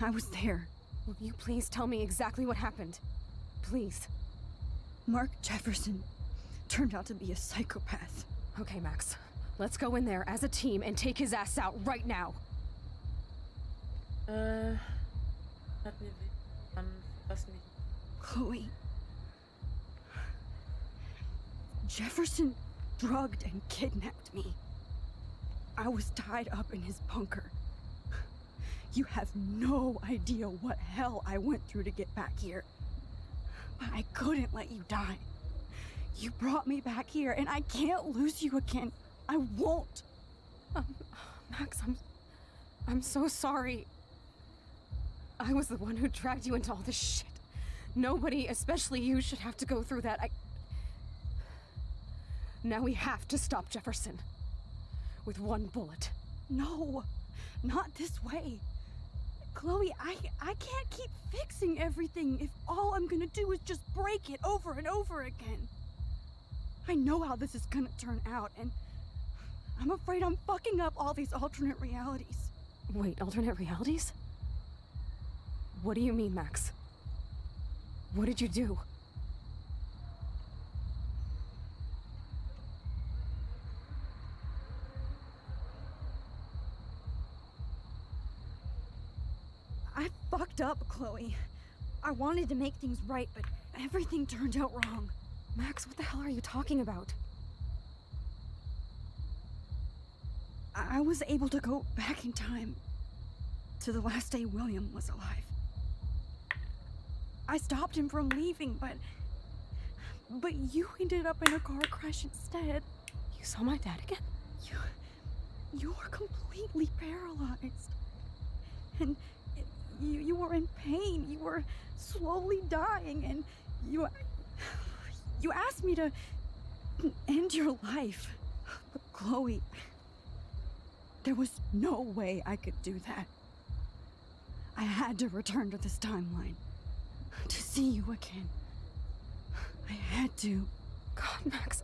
Speaker 2: I was there.
Speaker 13: Will you please tell me exactly what happened? Please.
Speaker 2: Mark Jefferson turned out to be a psychopath.
Speaker 13: Okay, Max. Let's go in there as a team and take his ass out right now.
Speaker 2: Chloe. Jefferson drugged and kidnapped me. I was tied up in his bunker. You have no idea what hell I went through to get back here. But I couldn't let you die. You brought me back here, and I can't lose you again. I won't.
Speaker 13: Max, I'm so sorry. I was the one who dragged you into all this shit. Nobody, especially you, should have to go through that. Now we have to stop Jefferson. With one bullet.
Speaker 2: No, not this way. Chloe, I can't keep fixing everything if all I'm gonna do is just break it over and over again. I know how this is gonna turn out, and I'm afraid I'm fucking up all these alternate realities.
Speaker 13: Wait, alternate realities? What do you mean, Max? What did you do?
Speaker 2: I fucked up, Chloe. I wanted to make things right, but everything turned out wrong.
Speaker 13: Max, what the hell are you talking about?
Speaker 2: I was able to go back in time to the last day William was alive. I stopped him from leaving, but you ended up in a car crash instead.
Speaker 13: You saw my dad again?
Speaker 2: You were completely paralyzed. And you were in pain. You were slowly dying, and you asked me to end your life. But Chloe, there was no way I could do that. I had to return to this timeline to see you again. I had to.
Speaker 13: God, Max.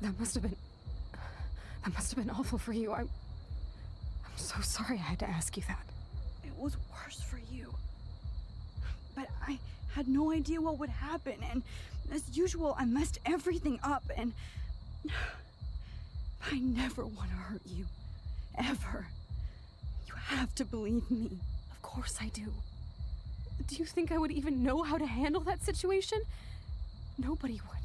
Speaker 13: That must have been awful for you. I'm so sorry I had to ask you that.
Speaker 2: It was worse for you. But I had no idea what would happen, and as usual, I messed everything up, and I never want to hurt you. Ever. You have to believe me.
Speaker 13: Of course I do. Do you think I would even know how to handle that situation? Nobody would.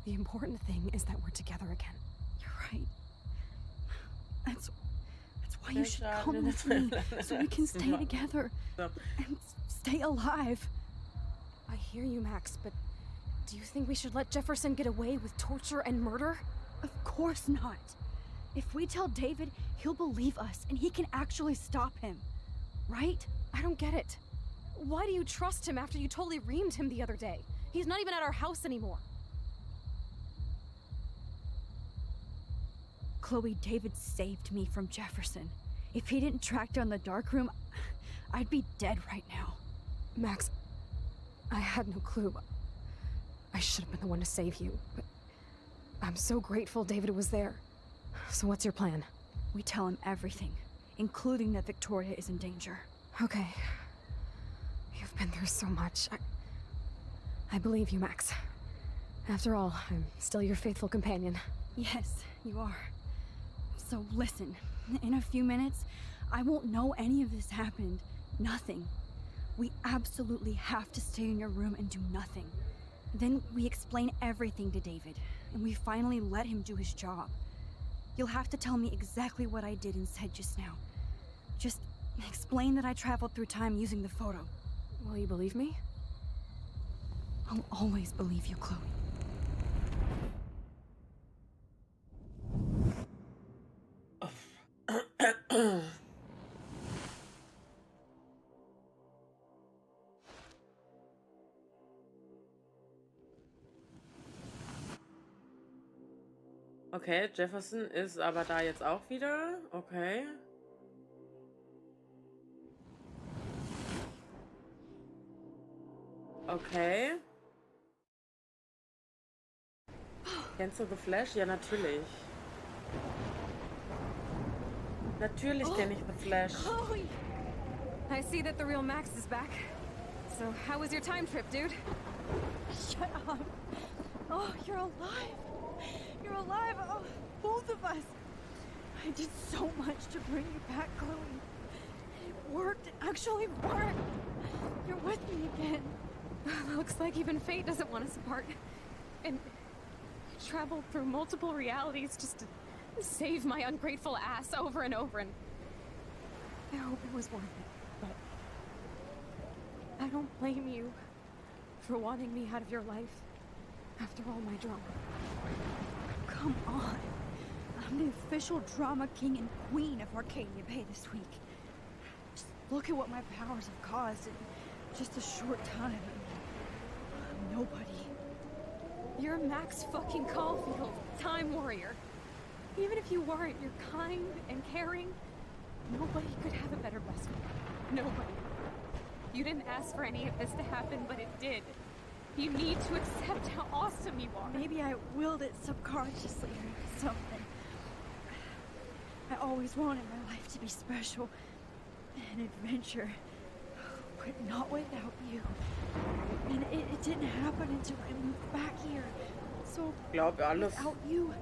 Speaker 13: The important thing is that we're together again.
Speaker 2: You're right. That's why you should come with me, so we can stay together and stay alive.
Speaker 13: I hear you, Max, but do you think we should let Jefferson get away with torture and murder?
Speaker 2: Of course not. If we tell David, he'll believe us, and he can actually stop him. Right?
Speaker 13: I don't get it. Why do you trust him after you totally reamed him the other day? He's not even at our house anymore.
Speaker 2: Chloe, David saved me from Jefferson. If he didn't track down the dark room, I'd be dead right now.
Speaker 13: Max, I had no clue. I should have been the one to save you, but I'm so grateful David was there. So what's your plan?
Speaker 2: We tell him everything, including that Victoria is in danger.
Speaker 13: Okay. You've been through so much. I believe you, Max. After all, I'm still your faithful companion.
Speaker 2: Yes, you are. So listen, in a few minutes, I won't know any of this happened. Nothing. We absolutely have to stay in your room and do nothing. Then we explain everything to David, and we finally let him do his job. You'll have to tell me exactly what I did and said just now. Just explain that I traveled through time using the photo.
Speaker 13: Will you believe me?
Speaker 2: I'll always believe you, Chloe.
Speaker 1: Okay, Jefferson ist aber da jetzt auch wieder. Okay. Okay. Kennst du The Flash? Ja, natürlich. Natürlich kenne ich The Flash.
Speaker 13: Chloe! I see that the real Max is back. So, how was your time trip, dude?
Speaker 2: Shut up. Oh, you're alive. You're alive. Oh, both of us. I did so much to bring you back, Chloe. It worked. It actually worked. You're with me again.
Speaker 13: Looks like even fate doesn't want us apart. And traveled through multiple realities just to save my ungrateful ass over and over, and I hope it was worth it, but I don't blame you for wanting me out of your life after all my drama.
Speaker 2: Come on. I'm the official drama king and queen of Arcadia Bay this week. Just look at what my powers have caused in just a short time. Nobody.
Speaker 13: You're Max fucking Caulfield, Time Warrior. Even if you weren't, you're kind and caring. Nobody could have a better best friend. Nobody. You didn't ask for any of this to happen, but it did. You need to accept how awesome you are.
Speaker 2: Maybe I willed it subconsciously or something. I always wanted my life to be special. An adventure. But not without you. And it didn't happen until I moved back here. So without you,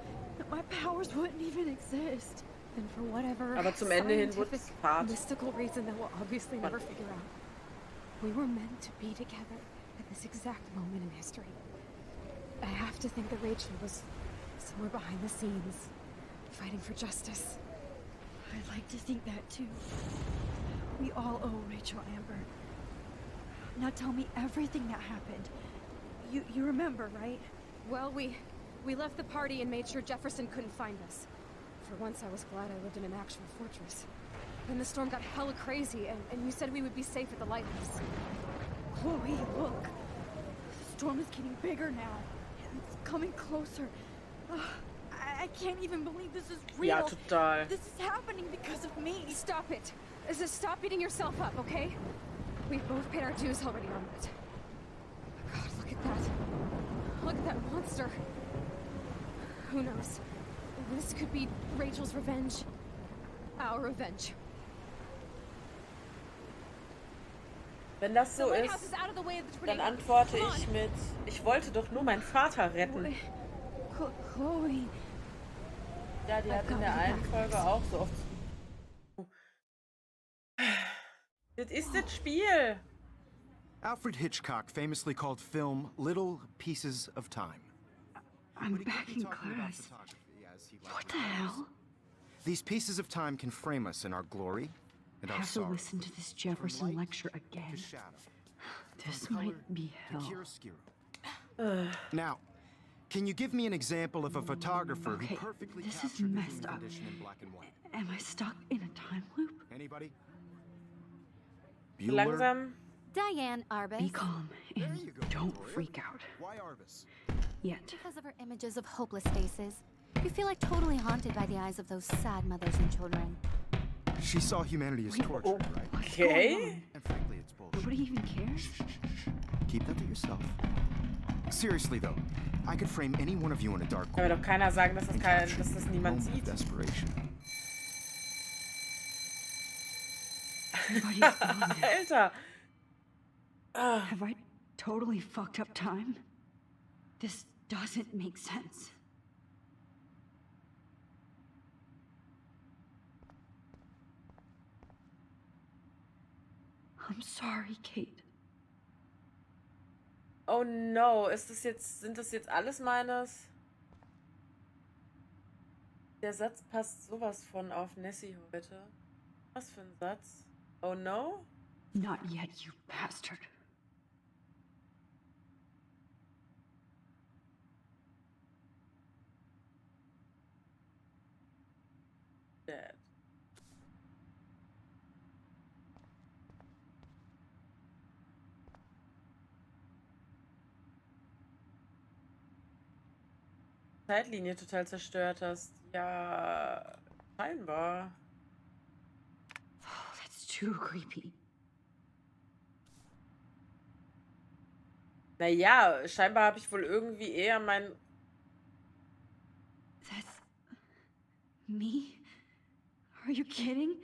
Speaker 2: my powers wouldn't even exist.
Speaker 13: And for whatever
Speaker 1: Aber zum Ende hin wurde es hart.
Speaker 13: mystical reason that we'll obviously never figure out, we were meant to be together at this exact moment in history. I have to think that Rachel was somewhere behind the scenes, fighting for justice.
Speaker 2: I'd like to think that too. We all owe Rachel Amber. Now tell me everything that happened. You remember, right?
Speaker 13: Well, we left the party and made sure Jefferson couldn't find us. For once, I was glad I lived in an actual fortress. Then the storm got hella crazy, and you said we would be safe at the lighthouse.
Speaker 2: Chloe, look. The storm is getting bigger now. It's coming closer. I can't even believe this is real.
Speaker 1: Ja, total.
Speaker 2: This is happening because of me.
Speaker 13: Stop it. Stop beating yourself up, okay? We've both paid our dues already on that. God, look at that. Look at that monster. Who knows? This could be Rachel's revenge. Our revenge.
Speaker 1: Wenn das so ist, dann antworte ich mit, ich wollte doch nur meinen Vater retten.
Speaker 2: Chloe.
Speaker 1: Ja, die hat in der einen Folge auch so oft. Das ist das Spiel.
Speaker 4: Alfred Hitchcock famously called film little pieces of time.
Speaker 11: I'm back in class. What the hell?
Speaker 4: These pieces of time can frame us in our glory and our
Speaker 11: I have to
Speaker 4: sorrow.
Speaker 11: listen to this Jefferson lecture again. This might be hell.
Speaker 4: Now, can you give me an example of a photographer
Speaker 11: Okay,
Speaker 4: who perfectly
Speaker 11: this is
Speaker 4: captured the
Speaker 11: messed
Speaker 4: human
Speaker 11: up.
Speaker 4: condition in black and white?
Speaker 11: Am I stuck in a time loop?
Speaker 4: Anybody?
Speaker 1: Langsam.
Speaker 3: Diane Arbus.
Speaker 11: Be calm and don't freak out.
Speaker 10: Why Arbus?
Speaker 11: Yet.
Speaker 3: Because of her images of hopeless faces. You feel like totally haunted by the eyes of those sad mothers and children.
Speaker 4: She saw humanity as torture, right?
Speaker 1: Okay.
Speaker 4: And frankly, it's bullshit.
Speaker 11: Nobody even cares?
Speaker 4: Keep that to yourself. Seriously though, I could frame any one of you in a dark
Speaker 1: Da will doch keiner sagen, dass das niemand sieht.
Speaker 4: Desperation.
Speaker 11: Everybody's gone now.
Speaker 1: Alter.
Speaker 11: Have I totally fucked up time? This doesn't make sense. I'm sorry, Kate.
Speaker 1: Oh no, sind das jetzt alles meines? Der Satz passt sowas von auf Nessie heute. Was für ein Satz? Oh no?
Speaker 11: Not yet, you bastard.
Speaker 1: Dead. Zeitlinie total zerstört hast. Ja, scheinbar.
Speaker 11: Oh, that's too creepy.
Speaker 1: Naja, scheinbar habe ich wohl irgendwie eher mein...
Speaker 11: That's... me? Are you kidding?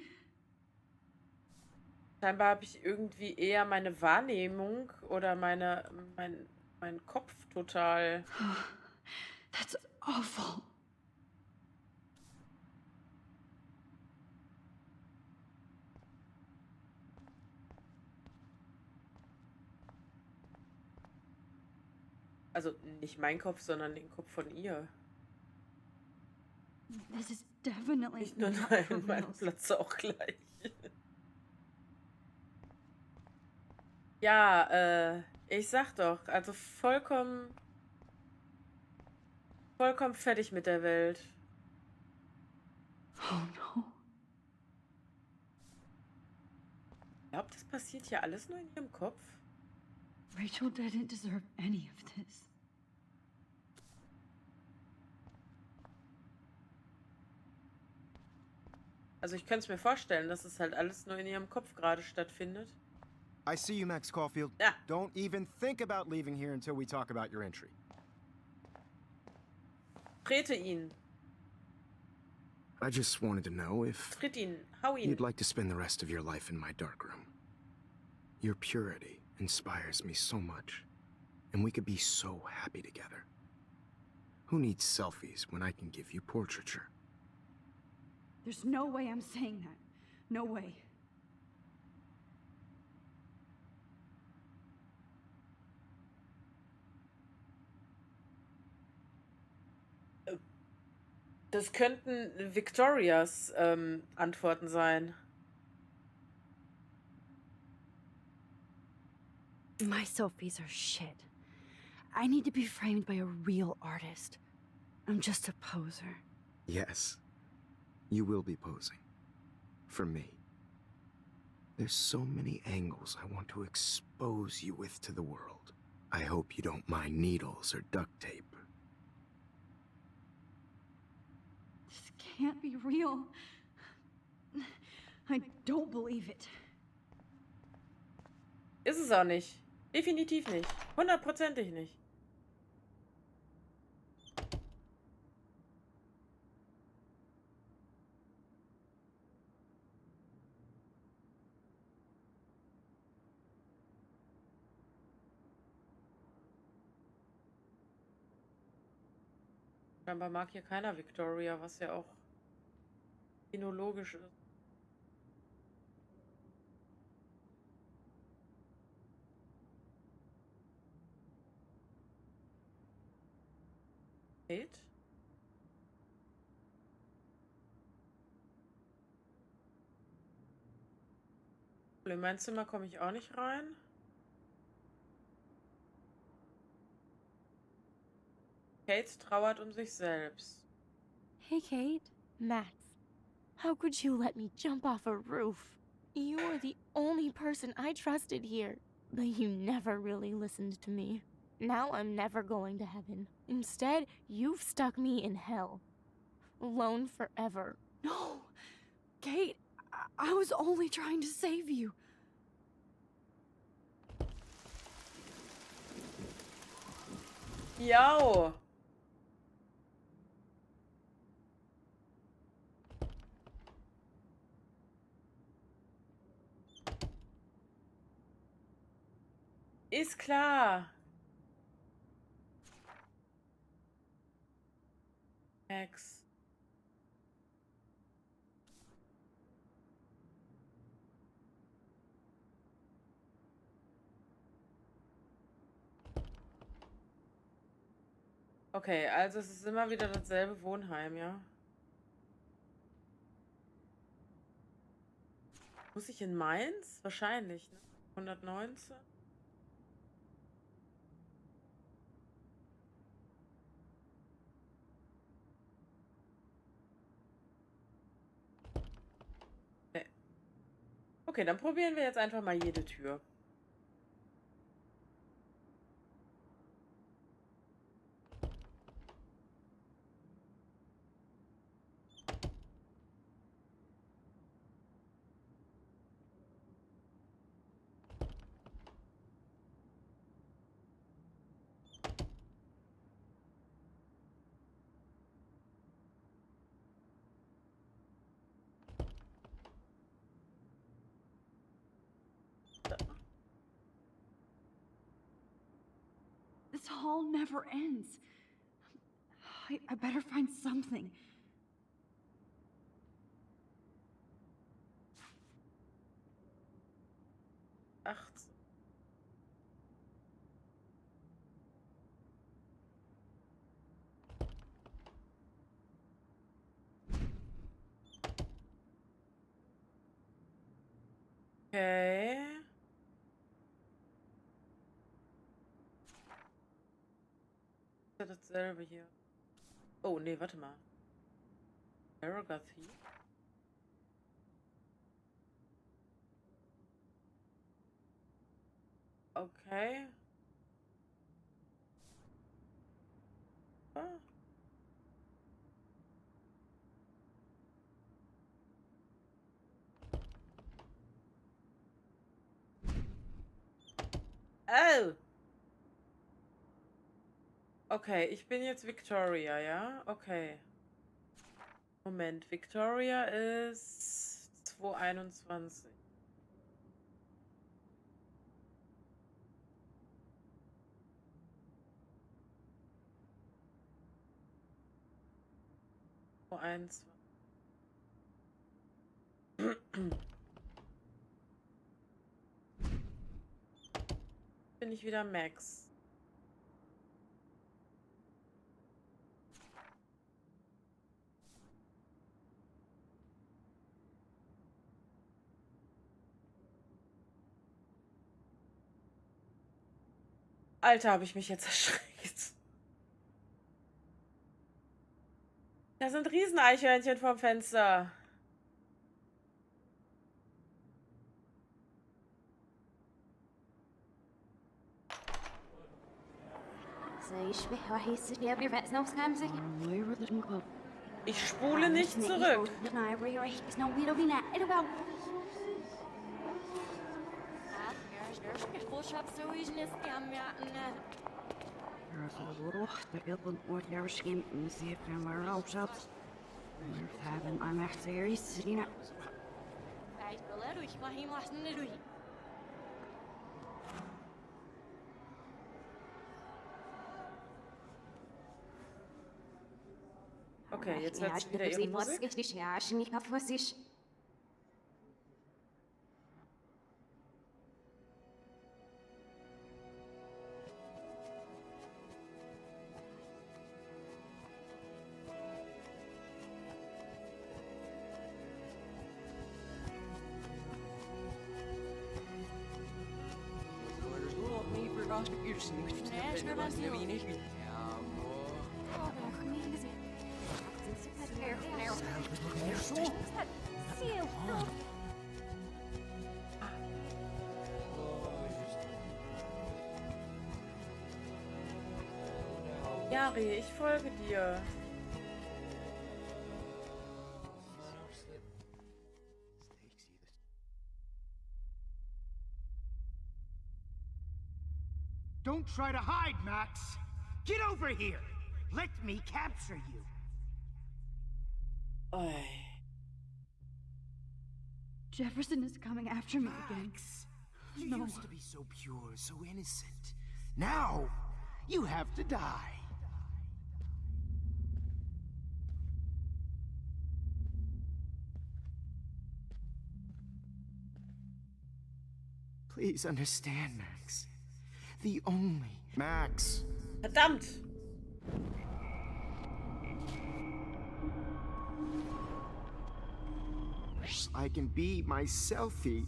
Speaker 1: Scheinbar habe ich irgendwie eher meine Wahrnehmung oder mein Kopf total...
Speaker 11: That's awful.
Speaker 1: Also nicht mein Kopf, sondern den Kopf von ihr.
Speaker 11: This is definitely
Speaker 1: Nicht nur
Speaker 11: not
Speaker 1: nein,
Speaker 11: for
Speaker 1: mein
Speaker 11: reals.
Speaker 1: Platz auch gleich. Ja, ich sag doch, also vollkommen fertig mit der Welt.
Speaker 11: Oh no.
Speaker 1: Ich glaube, das passiert hier alles nur in ihrem Kopf.
Speaker 11: Rachel didn't deserve any of this.
Speaker 1: Also ich könnte es mir vorstellen, dass es halt alles nur in ihrem Kopf gerade stattfindet.
Speaker 20: I see you, Max Caulfield.
Speaker 1: Ja.
Speaker 20: Don't even think about leaving here until we talk about your entry.
Speaker 1: Trete ihn.
Speaker 4: I just wanted to know if
Speaker 1: Tritt ihn. Hau ihn.
Speaker 4: you'd like to spend the rest of your life in my darkroom. Your purity inspires me so much, and we could be so happy together. Who needs selfies when I can give you portraiture?
Speaker 11: There's no way I'm saying that. No way.
Speaker 1: Das könnten Victorias Antworten sein.
Speaker 2: My selfies are shit. I need to be framed by a real artist. I'm just a poser.
Speaker 4: Yes, you will be posing. For me. There's so many angles I want to expose you with to the world. I hope you don't mind needles or duct tape.
Speaker 11: This can't be real. I don't believe it.
Speaker 1: Ist es auch nicht. Definitiv nicht. 100%ig nicht. Scheinbar mag hier keiner Victoria, was ja auch kinologisch ist. Kate? In mein Zimmer komme ich auch nicht rein. Kate trauert um sich selbst.
Speaker 3: Hey, Kate. Max, how could you let me jump off a roof? You are the only person I trusted here, but you never really listened to me. Now I'm never going to heaven. Instead, you've stuck me in hell. Alone forever.
Speaker 2: No! Kate, I was only trying to save you.
Speaker 1: Jau! Ist klar. Max. Okay, also es ist immer wieder dasselbe Wohnheim, ja? Muss ich in Mainz? Wahrscheinlich, ne? 119? Nee. Okay, dann probieren wir jetzt einfach mal jede Tür.
Speaker 11: This hall never ends. I better find something.
Speaker 1: Okay. Ist ja dasselbe hier. Oh, nee, warte mal. Paragraph hier. Okay. Ah. Oh! Okay, ich bin jetzt Victoria, ja? Okay. Moment, Victoria ist 221. Bin ich wieder Max. Alter, habe ich mich jetzt erschreckt. Da sind Rieseneichhörnchen vorm Fenster. Ich spule nicht zurück. Okay, jetzt hört sich wieder ihre Musik. Yari, ich folge dir.
Speaker 6: Don't try to hide, Max. Get over here. Let me capture you.
Speaker 1: Oi.
Speaker 11: Jefferson is coming after me again.
Speaker 6: You used to be so pure, so innocent. Now, you have to die.
Speaker 4: Please understand, Max. The only... Max!
Speaker 1: Verdammt!
Speaker 4: I can be my selfie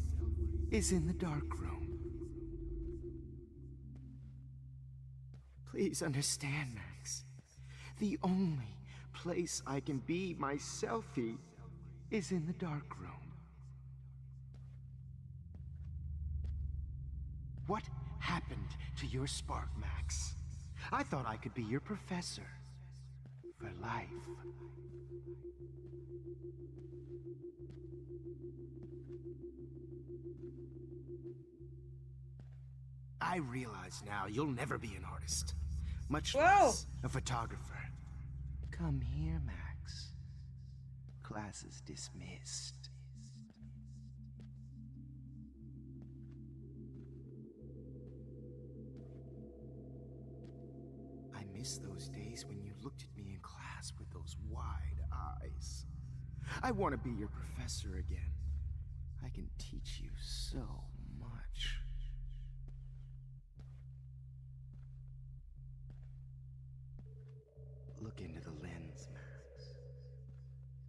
Speaker 4: is in the dark room. Please understand, Max. The only place I can be my selfie is in the dark room. What happened to your spark, Max? I thought I could be your professor for life. I realize now you'll never be an artist, much less a photographer. Come here, Max. Class is dismissed.
Speaker 6: miss those days when you looked at me in class with those wide eyes. I want to be your professor again. I can teach you so much. Look into the lens, Max.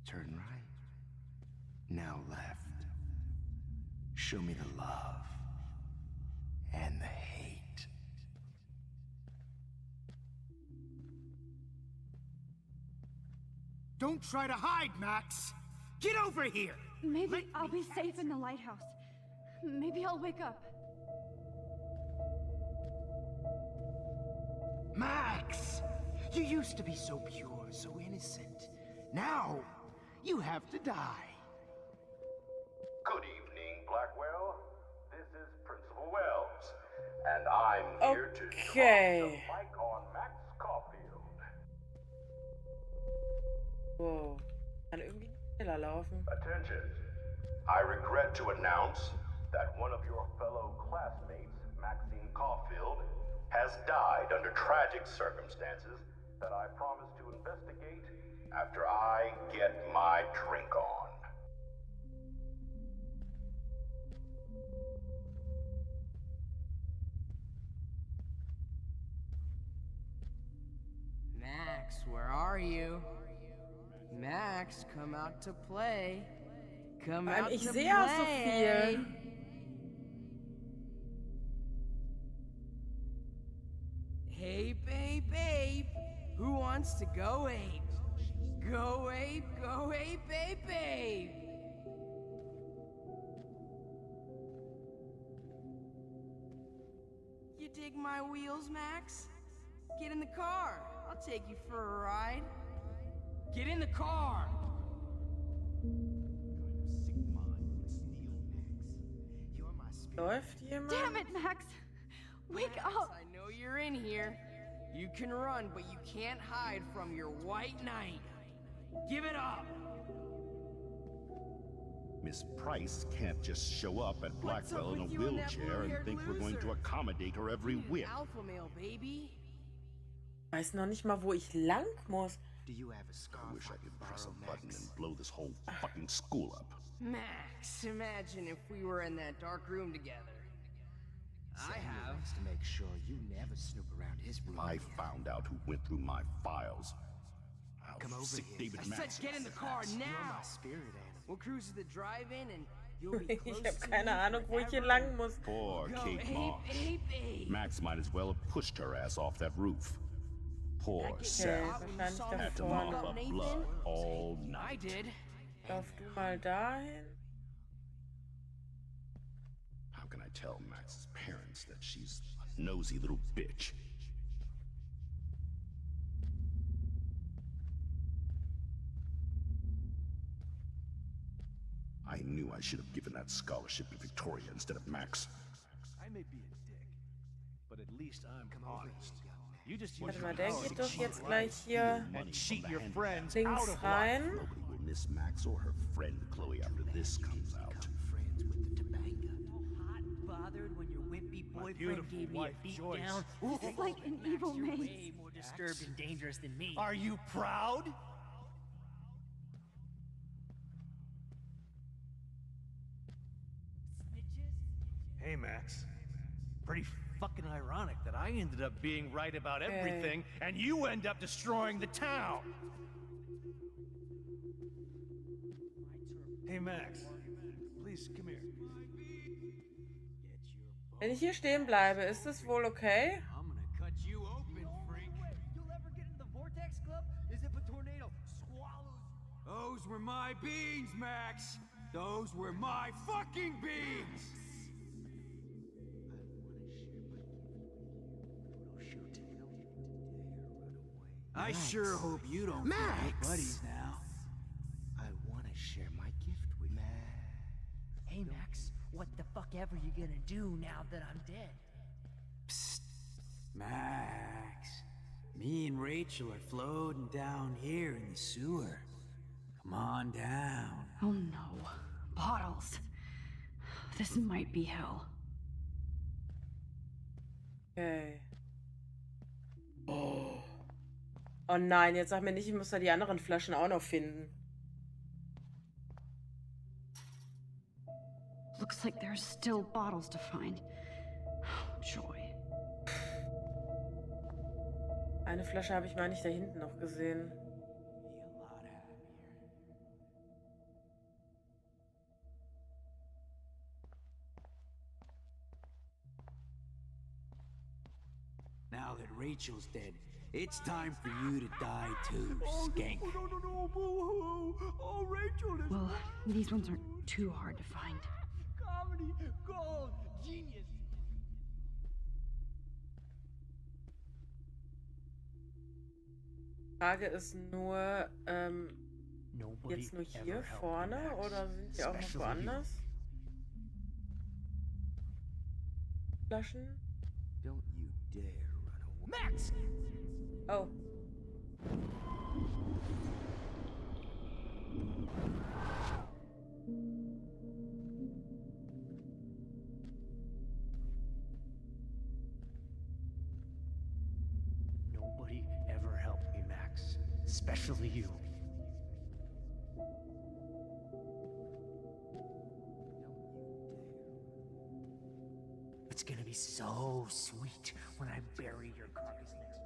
Speaker 6: Turn right. Now left. Show me the love and the hate. Don't try to hide, Max! Get over here!
Speaker 2: Maybe I'll be safe in the lighthouse. Maybe I'll wake up.
Speaker 6: Max! You used to be so pure, so innocent. Now, you have to die.
Speaker 21: Good evening, Blackwell. This is Principal Wells, and I'm here to drop the mic on Max Caulfield.
Speaker 1: Wow. Kann irgendwie schneller laufen.
Speaker 21: Attention. I regret to announce that one of your fellow classmates, Maxine Caulfield, has died under tragic circumstances that I promise to investigate after I get my drink on.
Speaker 14: Max, where are you? Max, come out to play. Come out
Speaker 1: Ich
Speaker 14: to
Speaker 1: sehe auch so
Speaker 14: play.
Speaker 1: viel.
Speaker 14: Hey, babe, babe. Who wants to go ape? Go ape, babe, babe. You dig my wheels, Max? Get in the car. I'll take you for a ride. Get in the car.
Speaker 1: Läuft jemand?
Speaker 2: Damn it, Max! Wake
Speaker 14: Max,
Speaker 2: up!
Speaker 14: I know you're in here. You can run, but you can't hide from your white knight. Give it up!
Speaker 22: Miss Price can't just show up at Blackwell in a wheelchair and think we're going to accommodate her every whim.
Speaker 14: Alpha male, baby.
Speaker 1: Weiß noch nicht mal, wo ich lang muss.
Speaker 6: Do you have a scarf?
Speaker 22: I wish I could press a button and blow this whole fucking school up.
Speaker 14: Max, imagine if we were in that dark room together. I have.
Speaker 6: To make sure you never snoop around his room.
Speaker 22: I found out who went through my files. I'll
Speaker 6: Come over
Speaker 22: sick
Speaker 6: here.
Speaker 22: David
Speaker 14: I
Speaker 22: Max.
Speaker 14: said get in the car now.
Speaker 6: You're my spirit animal.
Speaker 14: We'll cruise to the drive-in and you'll be close
Speaker 1: Ich habe
Speaker 14: to
Speaker 1: keine
Speaker 14: me
Speaker 1: Ahnung, wo ich hier
Speaker 14: forever.
Speaker 1: lang muss.
Speaker 22: Poor
Speaker 14: Go
Speaker 22: Kate
Speaker 14: ape,
Speaker 22: Moss.
Speaker 14: ape, ape.
Speaker 22: Max might as well have pushed her ass off that roof. Poor
Speaker 14: Okay,
Speaker 22: Seth.
Speaker 1: wahrscheinlich
Speaker 22: Had to
Speaker 1: da
Speaker 22: mop
Speaker 1: vorne.
Speaker 22: up blood all
Speaker 14: I
Speaker 22: night.
Speaker 14: did.
Speaker 1: Lauf du mal dahin.
Speaker 22: How can I tell Max's parents that she's a nosy little bitch? I knew I should have given that scholarship to Victoria instead of Max.
Speaker 18: I may be a dick, but at least I'm honest. You just use
Speaker 1: Warte
Speaker 18: your
Speaker 1: mal, der
Speaker 18: power
Speaker 1: geht
Speaker 18: to
Speaker 1: doch
Speaker 18: cheat
Speaker 1: jetzt
Speaker 18: life
Speaker 1: gleich hier
Speaker 18: and cheat your friends
Speaker 1: links
Speaker 18: out of
Speaker 1: rein.
Speaker 18: life.
Speaker 22: Nobody will miss Max or her friend Chloe after this comes out.
Speaker 5: Bothered when your wimpy boyfriend
Speaker 18: beautiful
Speaker 5: gave me a
Speaker 18: wife,
Speaker 5: beat
Speaker 18: Joyce.
Speaker 5: down.
Speaker 2: This is like an evil
Speaker 5: You're
Speaker 2: maze.
Speaker 5: way more disturbed and dangerous than me.
Speaker 18: Are you proud? Hey, Max. Pretty fucking ironic that I ended up being right about everything, and you end up destroying the town. Hey, Max. Please, come here.
Speaker 1: Wenn ich hier stehen bleibe, ist es wohl okay?
Speaker 5: I'm gonna cut you open, freak. You'll ever get in the Vortex Club? As if a tornado swallows. Those were my beans, Max. Those were my fucking beans. I sure hope you don't
Speaker 6: Max!
Speaker 5: make buddies now.
Speaker 6: I want to share my gift with you.
Speaker 5: Hey, Max, what the fuck ever you gonna do now that I'm dead?
Speaker 19: Psst. Max. Me and Rachel are floating down here in the sewer. Come on down.
Speaker 2: Oh no. Bottles. This might be hell.
Speaker 1: Okay. Oh. Oh nein, jetzt sag mir nicht, ich muss da die anderen Flaschen auch noch finden.
Speaker 11: Looks like there's still bottles to find. Oh, joy.
Speaker 1: Eine Flasche habe ich mal nicht da hinten noch gesehen.
Speaker 19: Now that Rachel's dead, it's time for you to die too, skank.
Speaker 5: No, boo-hoo. Oh, Rachel is
Speaker 11: Well, these ones aren't too hard to find.
Speaker 5: comedy, gold, genius.
Speaker 1: Frage ist nur, jetzt nur hier vorne oder sind die auch noch woanders? Flaschen?
Speaker 6: Don't you dare run away.
Speaker 5: Max!
Speaker 1: Oh.
Speaker 18: Nobody ever helped me, Max. Especially you. It's gonna be so sweet when I bury your carcass next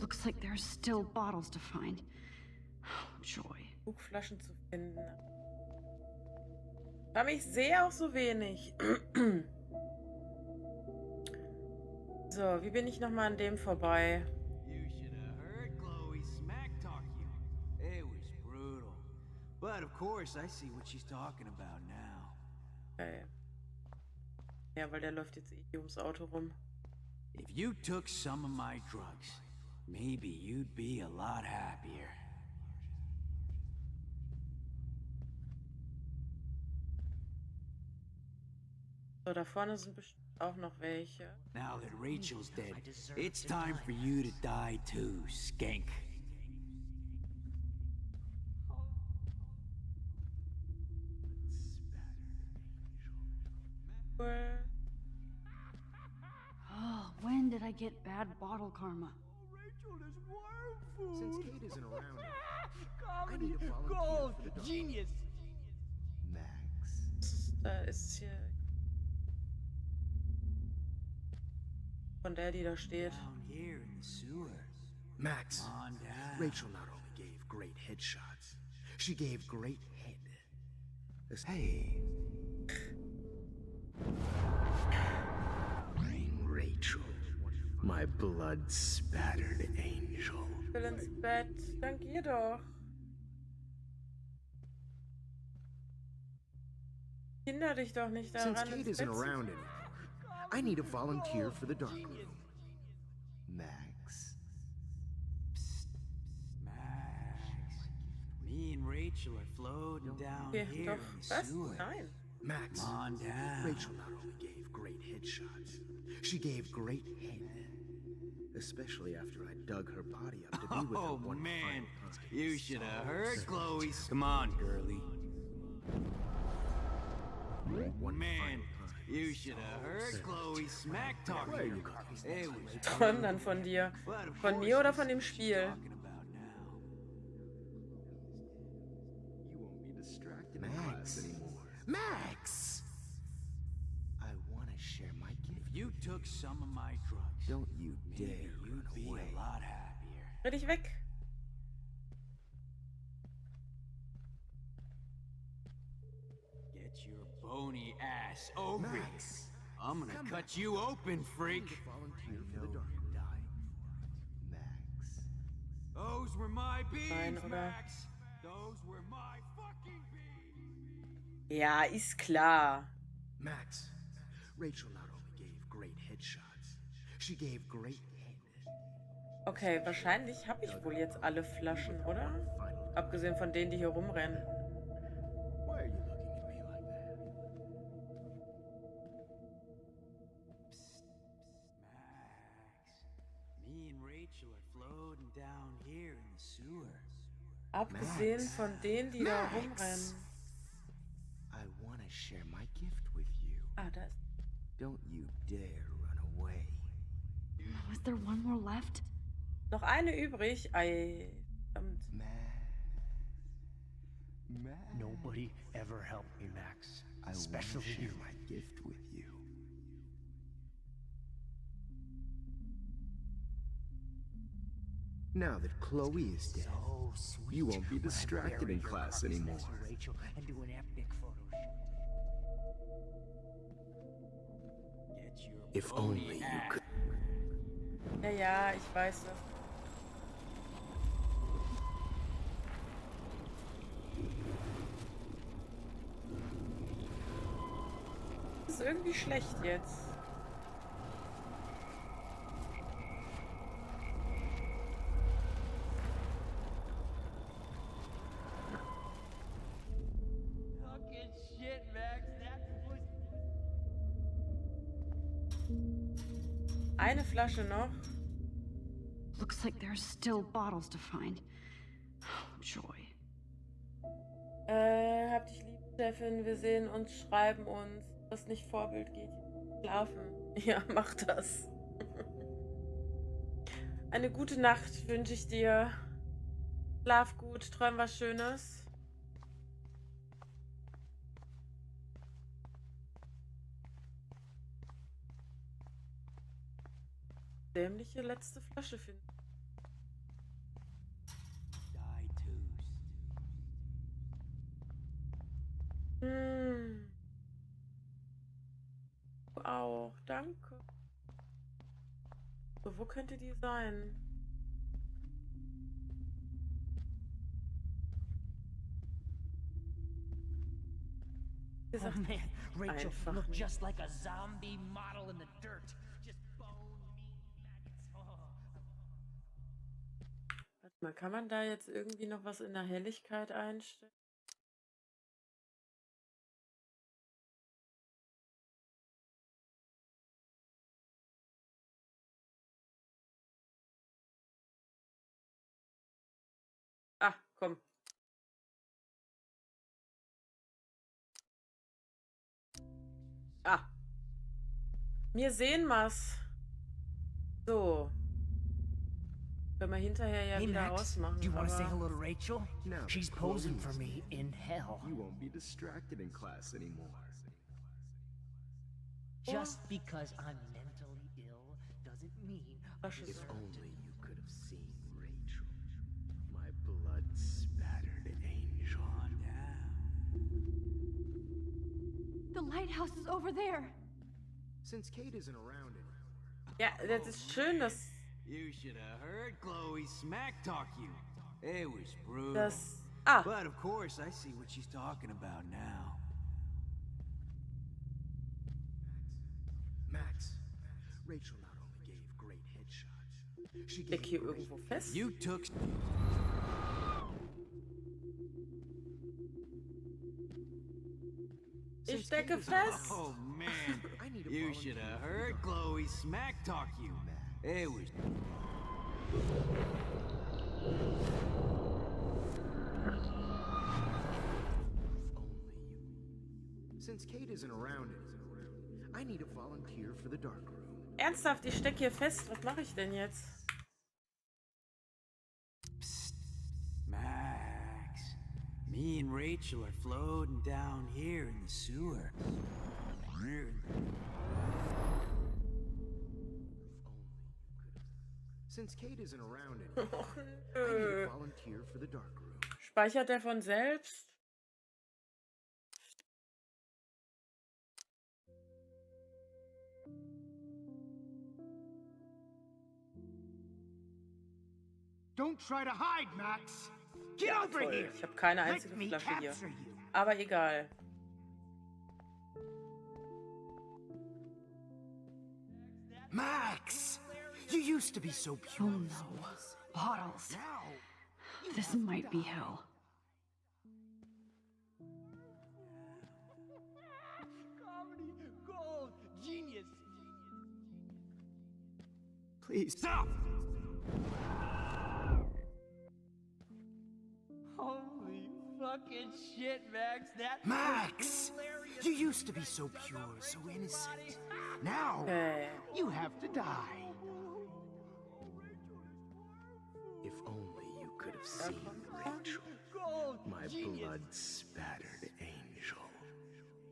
Speaker 11: Looks like there's still bottles to find. Oh, joy.
Speaker 1: Flaschen zu finden. Aber ich sehe auch so wenig. So, wie bin ich nochmal an dem vorbei?
Speaker 5: You should have heard Chloe smack talk you. It was brutal. But of course, I see what she's talking about now.
Speaker 1: Okay. Ja, weil der läuft jetzt eh ums Auto rum.
Speaker 19: If you took some of my drugs, maybe you'd be a lot happier.
Speaker 1: So, da vorne sind bestimmt auch noch welche.
Speaker 19: Now that Rachel's dead, it's time for you to die too, skank.
Speaker 11: Oh, when did I get bad bottle karma?
Speaker 5: Rachel is worm food.
Speaker 6: Since Kate isn't around, I
Speaker 5: Comedy,
Speaker 6: need a volunteer
Speaker 5: gold,
Speaker 6: for the dark.
Speaker 5: genius.
Speaker 6: Max.
Speaker 1: Da ist hier. Von der, die da steht.
Speaker 19: Down here in the sewer.
Speaker 6: Max.
Speaker 19: Come on down.
Speaker 6: Rachel not only gave great headshots, she gave great head. Hey. Rachel, my blood-spattered angel.
Speaker 1: Ich will ins Bett. Dank ihr doch. Hinder dich doch nicht daran,
Speaker 6: Since Kate
Speaker 1: ins
Speaker 6: isn't
Speaker 1: Bett zu
Speaker 6: around
Speaker 1: gehen.
Speaker 6: anymore, I need a volunteer for the dark room. Max.
Speaker 19: Max. Me and Rachel are floating down
Speaker 1: Okay,
Speaker 19: here
Speaker 1: doch.
Speaker 19: in the
Speaker 1: Was?
Speaker 19: sewer.
Speaker 1: Nein.
Speaker 6: Max.
Speaker 19: Come on down.
Speaker 6: Rachel not only gave great headshots, she gave great head. Especially after I dug her body up to be with her
Speaker 19: Oh
Speaker 6: one
Speaker 19: man,
Speaker 6: final time.
Speaker 19: you should have heard Chloe's. Come on, girlie.
Speaker 6: One
Speaker 19: Man, you should have heard Chloe smack talk you. It was
Speaker 1: Von dann von dir. Von mir oder von dem Spiel?
Speaker 6: You won't be distracted in class anymore. Max! I want to share my gift.
Speaker 19: If you took some of my drugs,
Speaker 6: Don't you
Speaker 19: maybe
Speaker 6: dare
Speaker 19: you'd
Speaker 6: run
Speaker 19: be
Speaker 6: away.
Speaker 19: a lot happier.
Speaker 1: Dreh dich weg.
Speaker 19: Get your bony ass over here.
Speaker 6: Max,
Speaker 19: I'm gonna
Speaker 6: come
Speaker 19: cut you open, freak.
Speaker 6: volunteer for the dark room. Max.
Speaker 5: Those were my beans,
Speaker 1: oder?
Speaker 5: Max. Those were my fucking beans.
Speaker 1: Ja, ist klar.
Speaker 6: Max, Rachel not only gave great headshots, she gave great head.
Speaker 1: Okay, wahrscheinlich habe ich wohl jetzt alle Flaschen, oder? Abgesehen von denen, die hier rumrennen.
Speaker 6: Why are you looking at me like that?
Speaker 19: Max, me and Rachel are floating down here in the sewer.
Speaker 1: Abgesehen von denen, die da rumrennen.
Speaker 6: I want to share my gift Don't you dare run away.
Speaker 11: Was there one more left?
Speaker 1: Noch eine übrig. Ei.
Speaker 10: Nobody ever helped me, Max. Especially you.
Speaker 6: My gift with you. Now that Chloe is dead, you won't be distracted in class anymore.
Speaker 10: Rachel, and do an epic photo shoot.
Speaker 6: If only you could.
Speaker 1: Ja, ja, ich weiß das. Das ist irgendwie schlecht jetzt.
Speaker 5: Fucking shit, Max. That was...
Speaker 1: Eine Flasche noch.
Speaker 11: Looks like there's still bottles to find. Oh, joy.
Speaker 1: Hab dich lieb, Chefin. Wir sehen uns, schreiben uns. Das nicht Vorbild geht. Schlafen. Ja, mach das. Eine gute Nacht wünsche ich dir. Schlaf gut, träum was Schönes. Dämliche letzte Flasche finden. Du auch, danke. So, wo könnte die sein?
Speaker 5: Oh man, Rachel,
Speaker 1: einfach
Speaker 5: look
Speaker 1: nicht.
Speaker 5: just like a zombie model in the dirt. Just bone, meat, maggots.
Speaker 1: Warte mal, kann man da jetzt irgendwie noch was in der Helligkeit einstellen? Ah, komm. Ah. Wir sehen was. So. Können wir hinterher ja
Speaker 5: Hey,
Speaker 1: wieder
Speaker 5: Max,
Speaker 1: ausmachen.
Speaker 5: do you want to say
Speaker 1: aber-
Speaker 5: hello to Rachel?
Speaker 6: Now that
Speaker 5: She's
Speaker 6: Chloe
Speaker 5: posing
Speaker 6: is
Speaker 5: for me
Speaker 6: dead,
Speaker 5: in hell.
Speaker 6: You won't be distracted in class anymore.
Speaker 5: Just because I'm mentally ill doesn't mean I
Speaker 6: If
Speaker 5: deserve
Speaker 6: only you could have seen Rachel, my blood-spattered angel.
Speaker 2: The lighthouse is over there.
Speaker 6: Since Kate isn't around anymore.
Speaker 1: Ja, das ist schön, dass
Speaker 19: You should have heard Chloe smack talk you. It was brutal.
Speaker 1: das. Ah,
Speaker 19: But of course, I see what she's talking about now.
Speaker 6: Max, Rachel not only gave great headshots, she
Speaker 1: steck
Speaker 6: gave
Speaker 1: hier
Speaker 6: great
Speaker 1: irgendwo fest.
Speaker 19: You took.
Speaker 1: Ich stecke fest.
Speaker 19: Oh man,
Speaker 6: I need a
Speaker 19: you
Speaker 6: volunteer
Speaker 19: should have
Speaker 6: for the
Speaker 19: heard
Speaker 6: dark.
Speaker 19: Chloe smack talk you. It was.
Speaker 6: Since Kate isn't around anymore, I need a volunteer for the dark room.
Speaker 1: Ernsthaft, ich stecke hier fest. Was mache ich denn jetzt?
Speaker 19: Psst. Max, me and Rachel are floating down here in the sewer.
Speaker 6: Since Kate isn't around anymore, I need a volunteer for the dark room.
Speaker 1: Speichert der von selbst?
Speaker 18: Don't try to hide, Max. Get
Speaker 1: Ja,
Speaker 18: over
Speaker 1: toll.
Speaker 18: here.
Speaker 1: Ich habe keine
Speaker 18: Let
Speaker 1: einzige
Speaker 18: me
Speaker 1: Flasche hier.
Speaker 18: capture you.
Speaker 1: Aber egal.
Speaker 6: Max! You used to be so pure.
Speaker 11: Oh no. Bottles. This might be hell.
Speaker 5: comedy gold. Genius.
Speaker 6: Please.
Speaker 18: Stop!
Speaker 5: Holy fucking shit, Max. That
Speaker 6: Max!
Speaker 5: was hilarious.
Speaker 6: You used to be so pure, so innocent. Now, you have to die. If only you could have seen Rachel, my blood-spattered angel.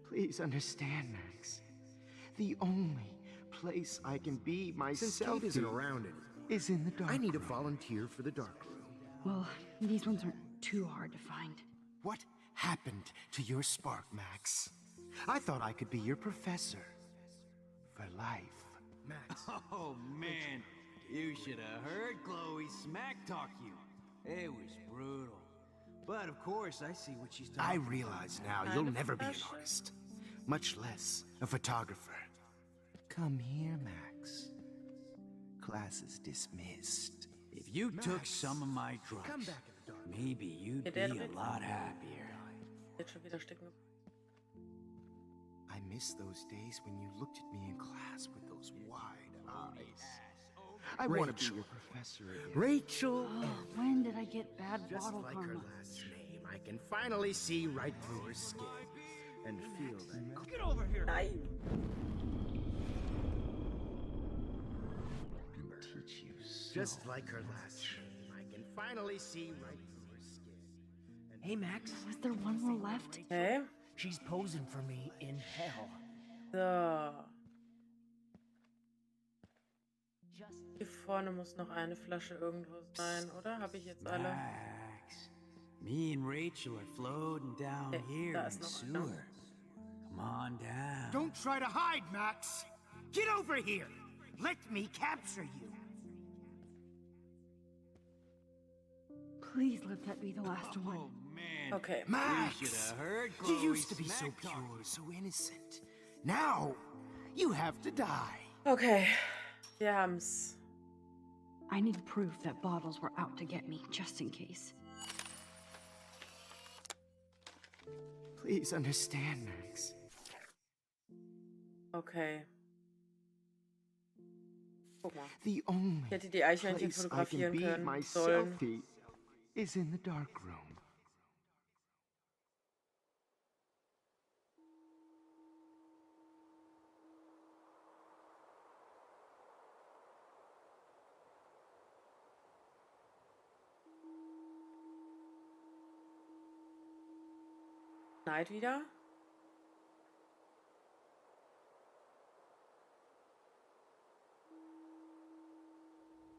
Speaker 6: Please understand, Max. The only place I can be myself
Speaker 4: Since Kate isn't around anymore,
Speaker 6: is in the dark
Speaker 4: I need a
Speaker 6: room.
Speaker 4: volunteer for the dark room.
Speaker 11: Well, these ones aren't too hard to find.
Speaker 6: What happened to your spark, Max? I thought I could be your professor. For life.
Speaker 4: Max.
Speaker 19: Oh, man. You should have heard Chloe smack-talk you. It was brutal. But, of course, I see what she's talking
Speaker 6: I
Speaker 19: about.
Speaker 6: realize now you'll never be an artist. Much less a photographer. Come here, Max. Class is dismissed.
Speaker 19: If you took some of my drugs,
Speaker 4: Come back in the dark.
Speaker 19: maybe you'd be a lot happier.
Speaker 1: Jetzt schon wieder stecken.
Speaker 6: I miss those days when you looked at me in class with those wide eyes. I want to be your professor again.
Speaker 4: Rachel!
Speaker 11: Oh, when did I get bad
Speaker 4: Just
Speaker 11: bottle
Speaker 4: like her
Speaker 11: karma?
Speaker 4: last name, I can finally see right through her skin and feel that.
Speaker 19: Get over here!
Speaker 6: Teach you so
Speaker 4: Just like her last name, I can finally see right through her skin.
Speaker 14: Hey, Max.
Speaker 11: Was there one more left?
Speaker 1: Okay.
Speaker 14: She's posing for me in hell.
Speaker 1: So. Hier vorne muss noch eine Flasche irgendwo sein, oder? Habe ich jetzt alle?
Speaker 19: Max, me and Rachel are floating down here
Speaker 1: da
Speaker 19: in
Speaker 1: ist
Speaker 19: the
Speaker 1: noch einer.
Speaker 19: sewer. Come on down.
Speaker 6: Don't try to hide, Max! Get over here! Let me capture you!
Speaker 11: Please let that be the last one.
Speaker 19: Oh, man.
Speaker 1: Okay.
Speaker 6: Max!
Speaker 19: You should have heard
Speaker 6: You
Speaker 19: Chloe
Speaker 6: used to be so
Speaker 19: smack-talk
Speaker 6: pure, so innocent. Now, you have to die.
Speaker 1: Okay. Wir haben's.
Speaker 11: I need proof that bottles were out to get me, just in case.
Speaker 6: Please understand, Max.
Speaker 1: Okay. Guck mal.
Speaker 6: The only
Speaker 1: Ich hätte die Eichhörnchen
Speaker 6: place I can
Speaker 1: fotografieren
Speaker 6: be
Speaker 1: können
Speaker 6: myself
Speaker 1: sollen.
Speaker 6: is in the dark room.
Speaker 1: Neid wieder.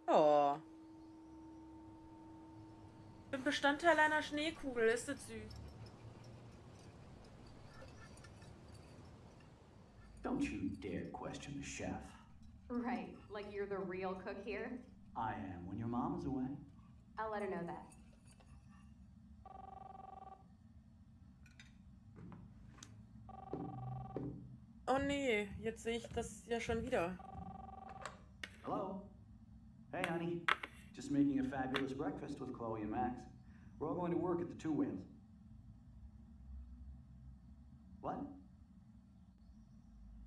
Speaker 1: Oh. Ich bin Bestandteil einer Schneekugel. Ist das süß?
Speaker 16: Don't you dare question the chef.
Speaker 8: Right, like you're the real cook here?
Speaker 16: I am when your mom is away.
Speaker 8: I'll let her know that.
Speaker 1: Oh nee, jetzt sehe ich das ja schon wieder.
Speaker 16: Hello? Hey, honey. Just making a fabulous breakfast with Chloe and Max. We're all going to work at the Two Whales. What?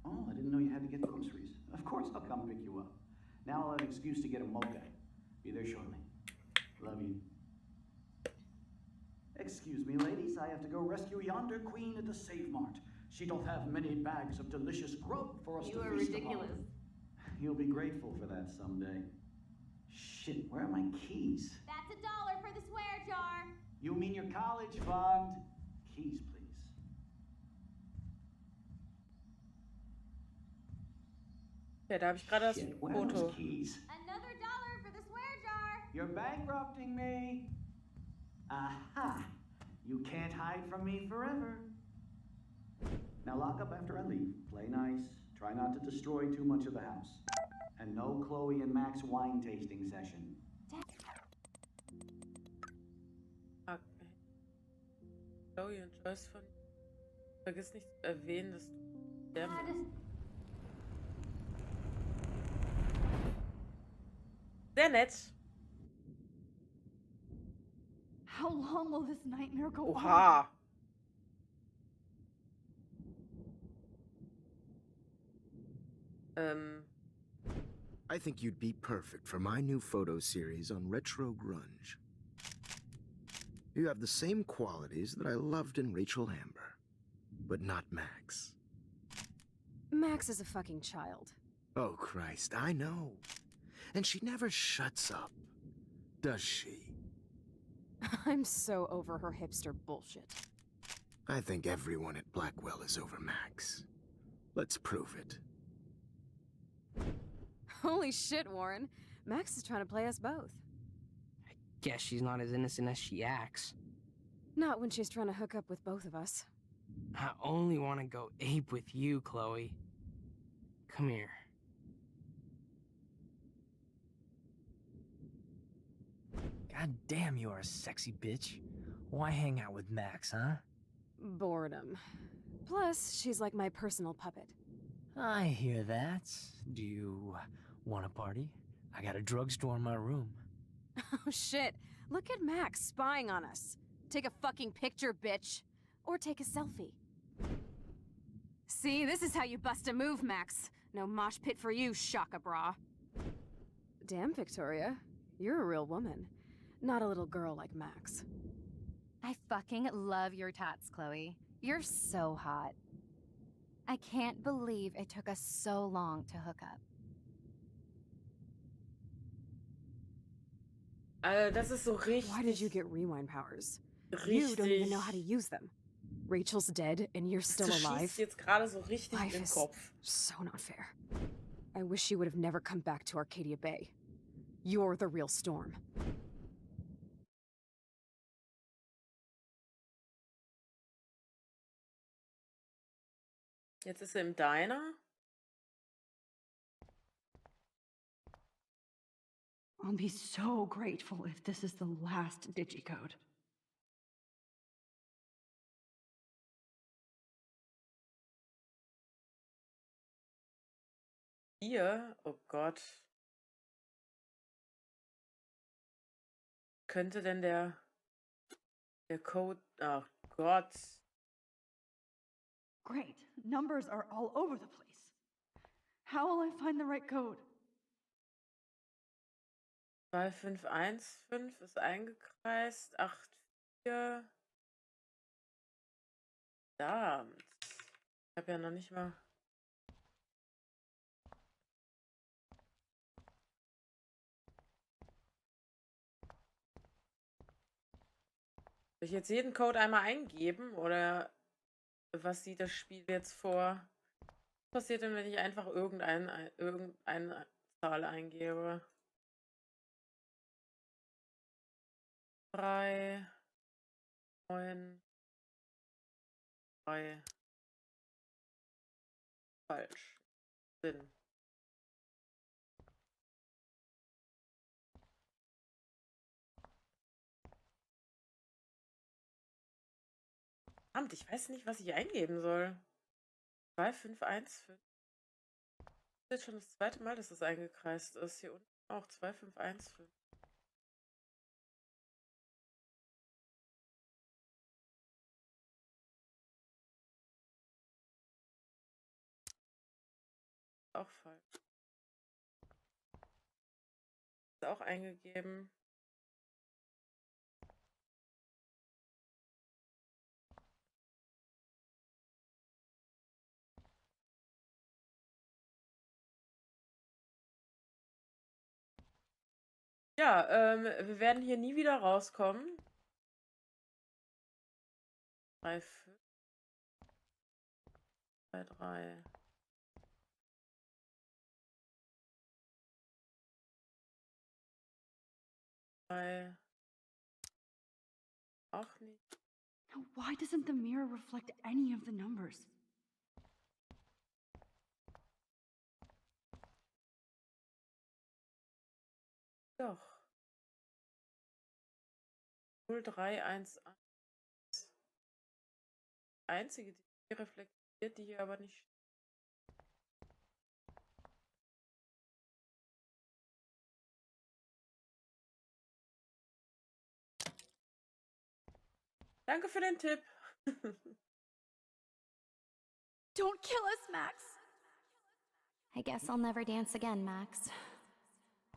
Speaker 16: Oh, I didn't know you had to get groceries. Of course I'll come pick you up. Now I'll have an excuse to get a mocha. Be there shortly. Love you. Excuse me, ladies. I have to go rescue yonder queen at the Save Mart. She doth have many bags of delicious grub for us to feast upon.
Speaker 8: You are ridiculous.
Speaker 16: You'll be grateful for that someday. Shit, where are my keys?
Speaker 8: That's $1 for the swear jar.
Speaker 16: You mean your college fund? Keys, please.
Speaker 1: Ja, da habe ich gerade das
Speaker 16: Shit, where are
Speaker 1: Foto.
Speaker 16: those keys?
Speaker 8: Another $1 for the swear jar.
Speaker 16: You're bankrupting me. Aha! You can't hide from me forever. Now lock up after I leave. Play nice. Try not to destroy too much of the house. And no Chloe and Max wine tasting session.
Speaker 1: Okay. Chloe und Joyce von. Vergiss nicht zu erwähnen, dass du sterben wirst. Sehr nett.
Speaker 2: How long will this nightmare go on?
Speaker 1: Oha.
Speaker 4: I think you'd be perfect for my new photo series on retro grunge. You have the same qualities that I loved in Rachel Amber, but not Max.
Speaker 2: Max is a fucking child.
Speaker 4: Oh, Christ, I know. And she never shuts up, does she?
Speaker 2: I'm so over her hipster bullshit.
Speaker 4: I think everyone at Blackwell is over Max. Let's prove it.
Speaker 2: Holy shit, Warren. Max is trying to play us both.
Speaker 14: Guess she's not as innocent as she acts.
Speaker 2: Not when she's trying to hook up with both of us.
Speaker 14: I only want to go ape with you, Chloe. Come here.
Speaker 9: God damn, you are a sexy bitch. Why hang out with Max, huh?
Speaker 2: Boredom. Plus, she's like my personal puppet.
Speaker 9: I hear that. Do you want a party? I got a drugstore in my room.
Speaker 2: Oh shit, look at Max spying on us. Take a fucking picture, bitch. Or take a selfie. See, this is how you bust a move, Max. No mosh pit for you, shaka bra. Damn, Victoria. You're a real woman. Not a little girl like Max.
Speaker 15: I fucking love your tats, Chloe. You're so hot. I can't believe it took us so long to hook up.
Speaker 1: Das ist so richtig.
Speaker 2: Why did you get rewind powers? You don't even know how to use them. Rachel's dead and you're still alive.
Speaker 1: Jetzt gerade so richtig
Speaker 2: Life
Speaker 1: im
Speaker 2: is
Speaker 1: Kopf.
Speaker 2: so not fair. I wish you would have never come back to Arcadia Bay. You're the real Storm.
Speaker 1: Jetzt ist er im Diner.
Speaker 11: I'll be so grateful if this is the last digicode.
Speaker 1: Hier, oh Gott. Könnte denn der Code, ach Gott.
Speaker 11: Great. Numbers are all over the place. How will I find the right code?
Speaker 1: 2515 ist eingekreist. 84. Verdammt. Ich habe ja noch nicht mal. Soll ich jetzt jeden Code einmal eingeben oder was sieht das Spiel jetzt vor? Was passiert denn, wenn ich einfach irgendeine Zahl eingebe? 3, 9, 3. Falsch. Sinn. Verdammt, ich weiß nicht, was ich eingeben soll. 2515. Das ist jetzt schon das zweite Mal, dass das eingekreist ist. Hier unten auch 2515. Auch falsch. Ist auch eingegeben. Ja, wir werden hier nie wieder rauskommen. 3, 5, 3, 3. Auch nicht.
Speaker 11: Now, why doesn't the mirror reflect any of the numbers?
Speaker 1: Doch. 0311. Einzige, die hier reflektiert, die hier aber nicht. Danke für den Tipp.
Speaker 13: Don't kill us, Max.
Speaker 3: I guess I'll never dance again, Max.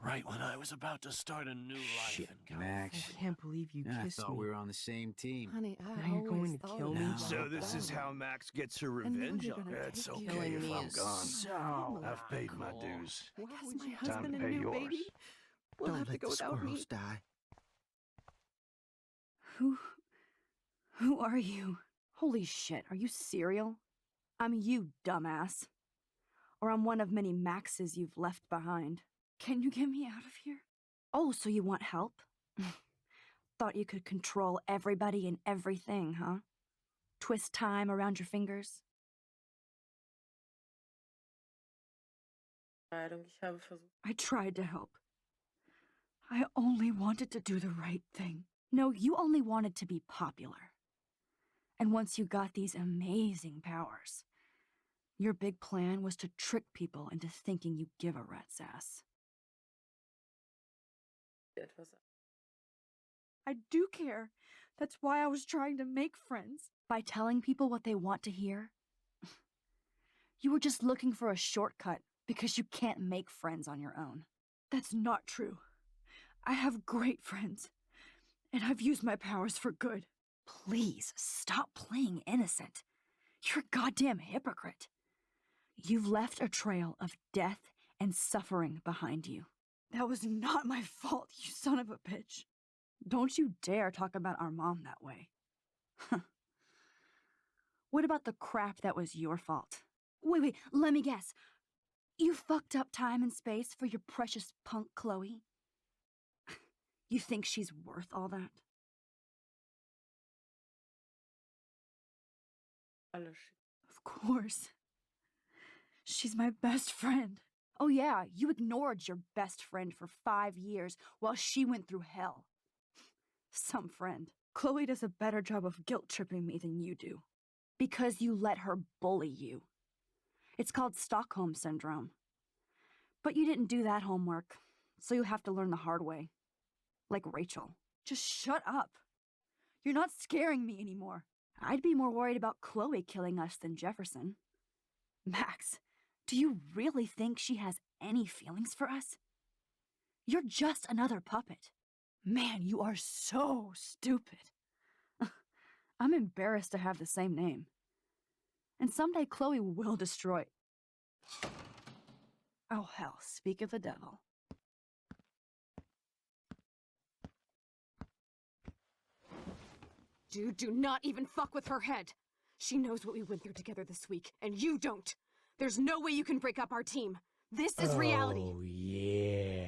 Speaker 10: Right when I was about to start a new life.
Speaker 19: Shit,
Speaker 10: in
Speaker 19: Max.
Speaker 14: I can't believe you
Speaker 19: I
Speaker 14: kissed
Speaker 19: thought
Speaker 14: me.
Speaker 19: we were on the same team.
Speaker 12: Honey,
Speaker 14: Now you're going to kill me.
Speaker 10: So this is how Max gets her revenge on me. It's okay
Speaker 14: Killing
Speaker 10: if
Speaker 14: me
Speaker 10: I'm
Speaker 14: is
Speaker 10: gone.
Speaker 14: so
Speaker 10: I've paid my dues.
Speaker 12: I guess my
Speaker 10: Time
Speaker 12: husband
Speaker 10: to
Speaker 12: and
Speaker 10: pay
Speaker 12: new
Speaker 10: yours.
Speaker 12: baby will
Speaker 6: Don't
Speaker 12: have to
Speaker 6: let
Speaker 12: go
Speaker 6: the
Speaker 12: without me.
Speaker 6: squirrels die.
Speaker 2: Who are you? Holy shit, are you serial? I'm you, dumbass. Or I'm one of many Maxes you've left behind. Can you get me out of here? Oh, so you want help? Thought you could control everybody and everything, huh? Twist time around your fingers? I tried to help. I only wanted to do the right thing. No, you only wanted to be popular. And once you got these amazing powers, your big plan was to trick people into thinking you give a rat's ass. I do care. That's why I was trying to make friends. By telling people what they want to hear. You were just looking for a shortcut because you can't make friends on your own. That's not true. I have great friends, and I've used my powers for good. Please, stop playing innocent. You're a goddamn hypocrite. You've left a trail of death and suffering behind you. That was not my fault, you son of a bitch. Don't you dare talk about our mom that way. What about the crap that was your fault? Wait, let me guess. You fucked up time and space for your precious punk Chloe? You think she's worth all that? Of course. She's my best friend. Oh yeah, you ignored your best friend for 5 years while she went through hell. Some friend. Chloe does a better job of guilt-tripping me than you do. Because you let her bully you. It's called Stockholm Syndrome. But you didn't do that homework, so you have to learn the hard way. Like Rachel. Just shut up. You're not scaring me anymore. I'd be more worried about Chloe killing us than Jefferson. Max, do you really think she has any feelings for us? You're just another puppet. Man, you are so stupid. I'm embarrassed to have the same name. And someday Chloe will destroy... Oh hell, speak of the devil.
Speaker 13: Dude, do not even fuck with her head. She knows what we went through together this week, and you don't. There's no way you can break up our team. This is reality.
Speaker 19: Oh, yeah.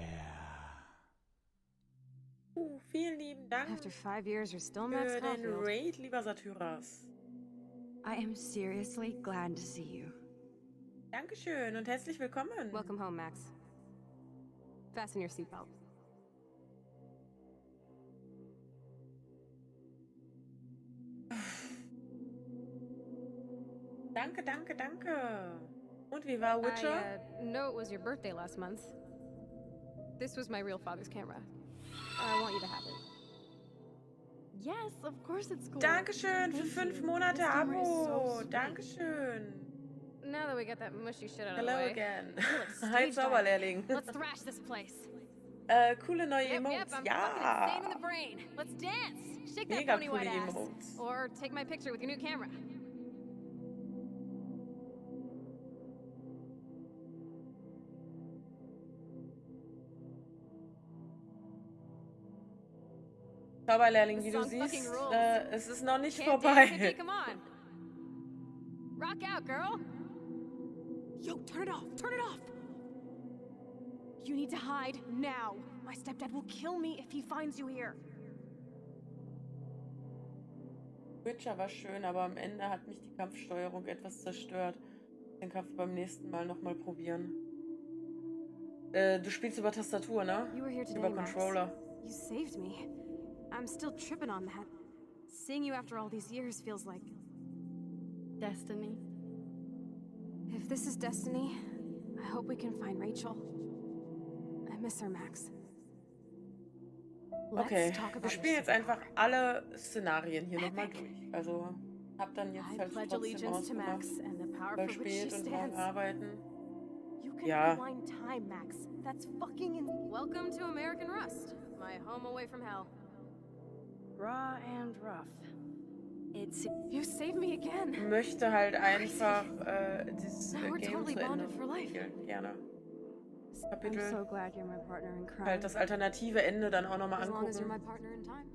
Speaker 1: Vielen lieben Dank
Speaker 13: After 5 years, you're still Max
Speaker 1: für den
Speaker 13: Caulfield.
Speaker 1: Raid, lieber Satyras.
Speaker 2: I am seriously glad to see you.
Speaker 1: Dankeschön und herzlich willkommen.
Speaker 13: Welcome home, Max. Fasten your seatbelt.
Speaker 1: Danke, danke, danke. Und wie war Witcher?
Speaker 13: I know it was your birthday last month. This was my real father's camera. I want you to have it.
Speaker 2: Yes, of course it's cool.
Speaker 1: Dankeschön für 5 Monate Abo. Dankeschön.
Speaker 13: Now that we got that mushy shit out of the
Speaker 1: Hello
Speaker 13: way.
Speaker 1: again.
Speaker 13: Let's
Speaker 1: Hi, Zauberlehrling.
Speaker 13: Let's thrash this place.
Speaker 1: Coole neue
Speaker 13: Yep,
Speaker 1: Emotes.
Speaker 13: I'm
Speaker 1: Ja.
Speaker 13: fucking insane in the brain. Let's dance. Shake that
Speaker 1: Mega
Speaker 13: pony
Speaker 1: coole
Speaker 13: white ass.
Speaker 1: Emotes.
Speaker 13: Or take my picture with your new camera.
Speaker 1: Zauberlehrling, wie
Speaker 13: This
Speaker 1: du
Speaker 13: song fucking
Speaker 1: siehst,
Speaker 13: rules.
Speaker 1: es ist noch nicht
Speaker 13: Can't dance, Hickey?
Speaker 1: vorbei.
Speaker 13: Come on. Rock out, girl. Yo, turn it off. Turn it off. You need to hide now. My stepdad will kill me if he finds you here.
Speaker 1: Witcher war schön, aber am Ende hat mich die Kampfsteuerung etwas zerstört. Den Kampf beim nächsten Mal nochmal probieren. Du spielst über Tastatur, ne?
Speaker 13: You were here today,
Speaker 1: Über
Speaker 13: Max.
Speaker 1: Controller.
Speaker 13: You saved me. I'm still tripping on that. Seeing you after all these years feels like...
Speaker 2: Destiny.
Speaker 13: If this is destiny, I hope we can find Rachel. I miss her, Max.
Speaker 1: Okay, wir spielen jetzt einfach alle Szenarien hier nochmal durch. Also, hab dann jetzt halt trotzdem ausgemacht. Weil spät und morgen arbeiten.
Speaker 13: You can
Speaker 1: Ja.
Speaker 13: rewind time, Max. That's fucking Welcome to American Rust, my home away from hell. Raw and rough. You saved me again.
Speaker 1: Möchte halt einfach dieses
Speaker 13: Now we're
Speaker 1: Game
Speaker 13: totally
Speaker 1: zu Ende
Speaker 13: bonded for life.
Speaker 1: spielen. Gerne. Das
Speaker 2: I'm
Speaker 1: Kapitel,
Speaker 2: so glad you're my partner in crime.
Speaker 1: halt das alternative Ende dann auch nochmal
Speaker 13: As long as you're my
Speaker 1: angucken.
Speaker 13: partner in time.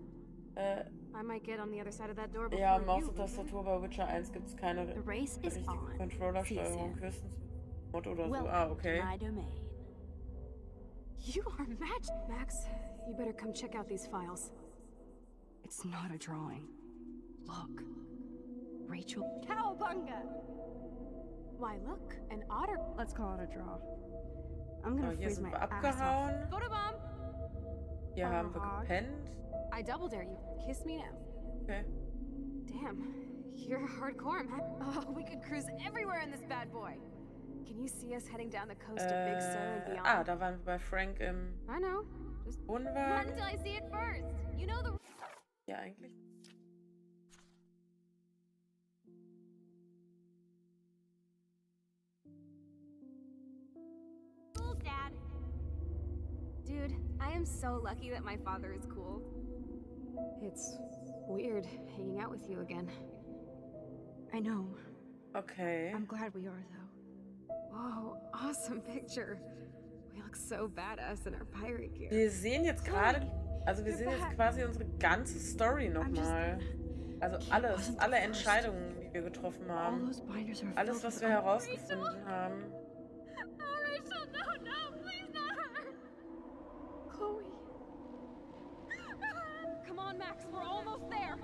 Speaker 13: I might get on the other side of that door before
Speaker 1: Ja,
Speaker 13: you.
Speaker 1: Maus und Tastatur bei Witcher 1 gibt es keine
Speaker 13: The race is
Speaker 1: richtige
Speaker 13: on.
Speaker 1: Controllersteuerung, höchstens mit Mod oder so. Ah, okay.
Speaker 13: My domain. You are magic, Max. You better come check out these files.
Speaker 2: It's not a drawing. Look. Rachel.
Speaker 13: Cowabunga! Why, look, an otter.
Speaker 2: Let's call it a draw. I'm gonna
Speaker 1: Oh, hier
Speaker 2: freeze
Speaker 1: sind
Speaker 2: my
Speaker 1: wir
Speaker 2: ass
Speaker 1: abgehauen.
Speaker 2: off.
Speaker 13: Photobomb!
Speaker 1: Hier haben wir gepennt.
Speaker 13: I double dare you. Kiss me now.
Speaker 1: Okay.
Speaker 13: Damn, you're hardcore, man. Oh, we could cruise everywhere in this bad boy. Can you see us heading down the coast of Big Sur and beyond?
Speaker 1: Da waren wir bei Frank im
Speaker 13: I know. Just
Speaker 1: Wohnwagen.
Speaker 13: run till I see it first. You know the.
Speaker 1: Ja, eigentlich.
Speaker 13: Dad. Dude, I am so lucky that my father is cool. It's weird hanging out with you again.
Speaker 2: I know.
Speaker 1: Okay.
Speaker 2: I'm glad we are, though.
Speaker 13: Whoa, awesome picture. We look so badass in our pirate gear.
Speaker 1: Wir sehen jetzt gerade, also wir sehen jetzt quasi unsere ganze Story nochmal. Also alles, alle Entscheidungen, die wir getroffen haben. Alles, was wir herausgefunden haben.
Speaker 13: Rachel, no, please not her. Chloe. Come on, Max, we're almost there.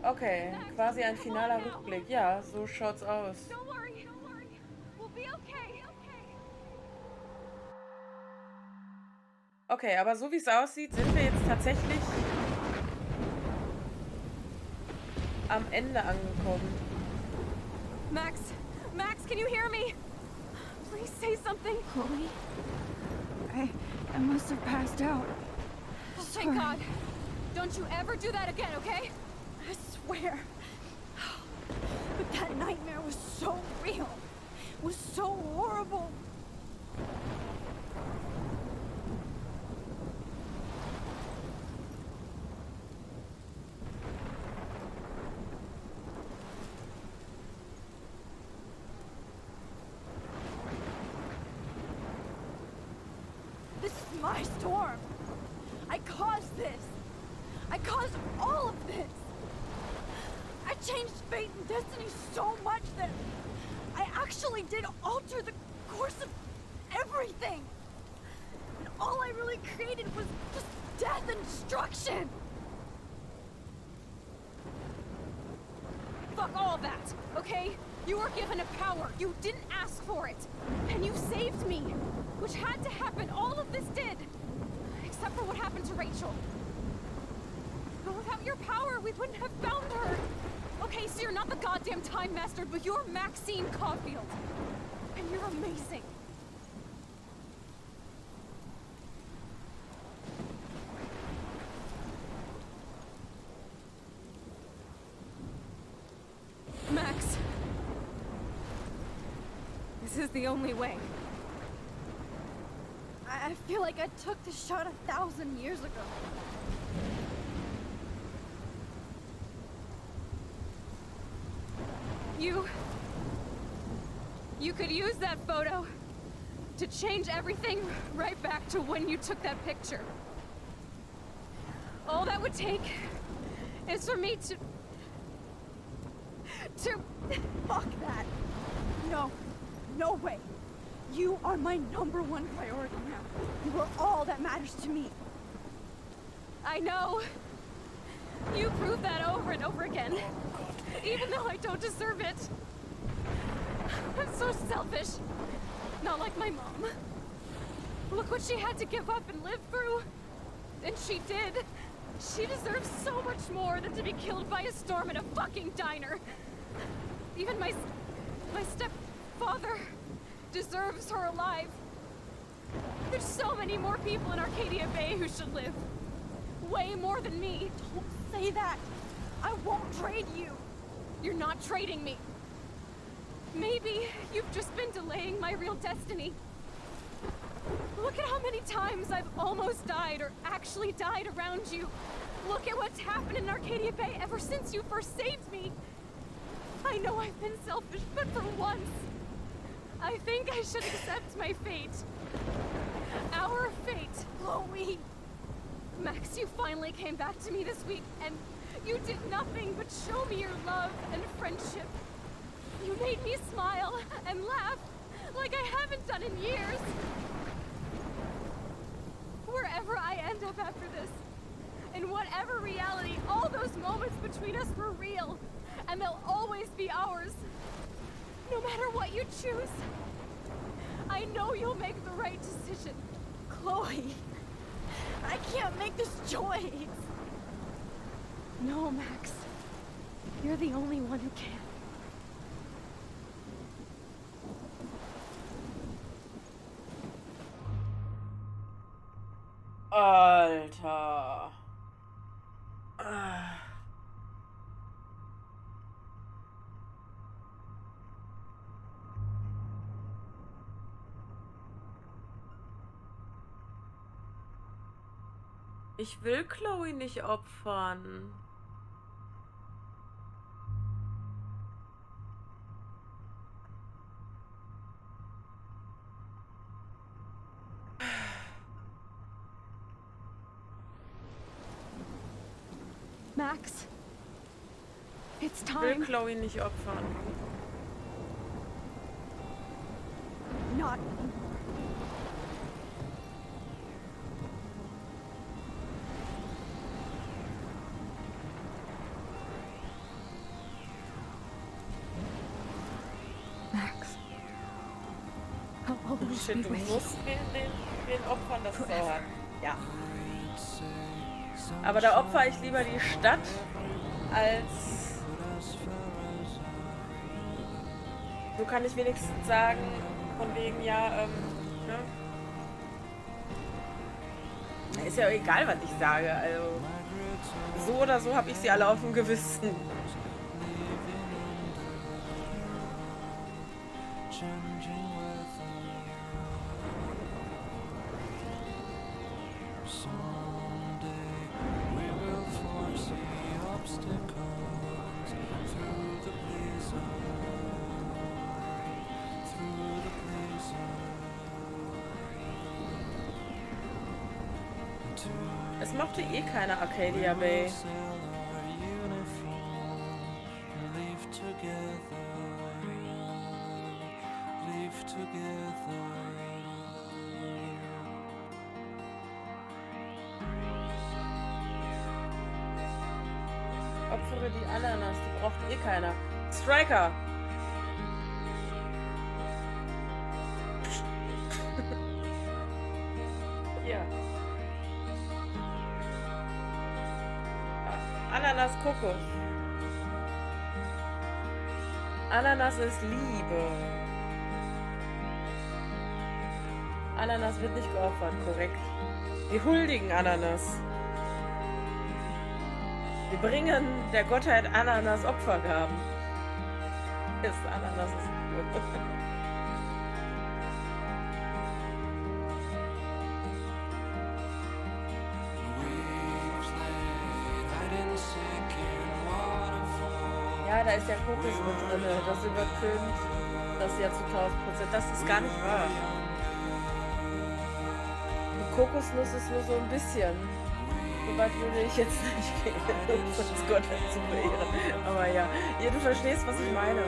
Speaker 1: Okay, quasi ein finaler Rückblick. Ja, so schaut's aus.
Speaker 13: Don't worry. We'll be okay.
Speaker 1: Okay, aber so wie es aussieht, sind wir jetzt tatsächlich am Ende angekommen.
Speaker 13: Max, can you hear me? Please say something.
Speaker 2: Chloe? I must have passed out.
Speaker 13: Oh, thank God. Don't you ever do that again, okay?
Speaker 2: I swear. But that nightmare was so real. It was so horrible. This is my storm. I caused this. I caused all of this. I changed fate and destiny so much that I actually did alter the course of everything. And all I really created was just death and destruction.
Speaker 13: Fuck all that, okay? You were given a power. You didn't ask for it. And you saved me, which had to happen. All of this did. Except for what happened to Rachel. But without your power, we wouldn't have found her. Okay, so you're not the goddamn Time Master, but you're Maxine Caulfield. And you're amazing. Max. This is the only way.
Speaker 2: I feel like I took the shot 1,000 years ago.
Speaker 13: You could use that photo to change everything right back to when you took that picture. All that would take is for me to
Speaker 2: Fuck that. No way. You are my #1 priority now. You are all that matters to me.
Speaker 13: I know. You prove that over and over again. Even though I don't deserve it. I'm so selfish. Not like my mom. Look what she had to give up and live through. And she did. She deserves so much more than to be killed by a storm in a fucking diner. Even my stepfather deserves her alive. There's so many more people in Arcadia Bay who should live. Way more than me.
Speaker 2: Don't say that. I won't trade you.
Speaker 13: you're not trading me. Maybe you've just been delaying my real destiny. Look at how many times I've almost died or actually died around you. Look at what's happened in Arcadia Bay ever since you first saved me. I know I've been selfish, but for once, I think I should accept my fate. Our fate, Chloe. Max, you finally came back to me this week, and you did nothing but show me your love and friendship. You made me smile and laugh like I haven't done in years. Wherever I end up after this, in whatever reality, all those moments between us were real, and they'll always be ours. No matter what you choose, I know you'll make the right decision.
Speaker 2: Chloe, I can't make this choice.
Speaker 13: No, Max. You're the only one who can.
Speaker 1: Alter. Ich will Chloe nicht opfern.
Speaker 13: Max, it's
Speaker 1: Ich will
Speaker 13: time.
Speaker 1: Chloe nicht opfern.
Speaker 2: Not
Speaker 1: Shit, du musst den opfern, das ist so hart. Ja. Aber da opfere ich lieber die Stadt, als... So kann ich wenigstens sagen, von wegen, ja, ne? Ist ja egal, was ich sage, also... So oder so habe ich sie alle auf dem Gewissen. Es mochte eh keine Arcadia Bay. Opfere die Ananas, die braucht eh keiner. Striker! Hier. Ananas Kokos. Ananas ist Liebe. Ananas wird nicht geopfert, korrekt. Wir huldigen Ananas. Wir bringen der Gottheit Ananas Opfergaben. Ananas ist gut. Ja, da ist ja Kokos mit drin. Das übertönt das ja zu 1000%. Das ist gar nicht wahr. Die Kokosnuss ist nur so ein bisschen. So weit würde ich jetzt nicht gehen, sonst Gott zu verehren. Aber ja, du verstehst, was ich meine.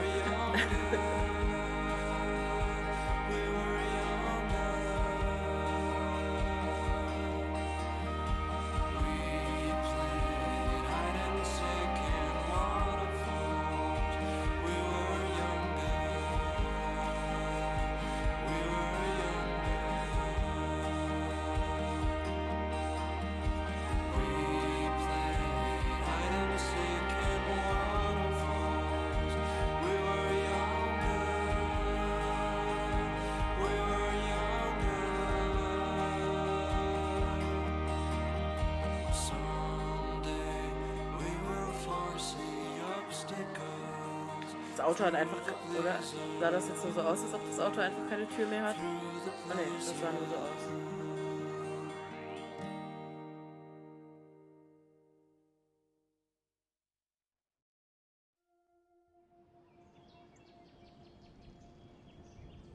Speaker 1: das Auto hat einfach, oder sah das jetzt nur so aus, als ob das Auto einfach keine Tür mehr hat? Oh ne, das sah nur so aus.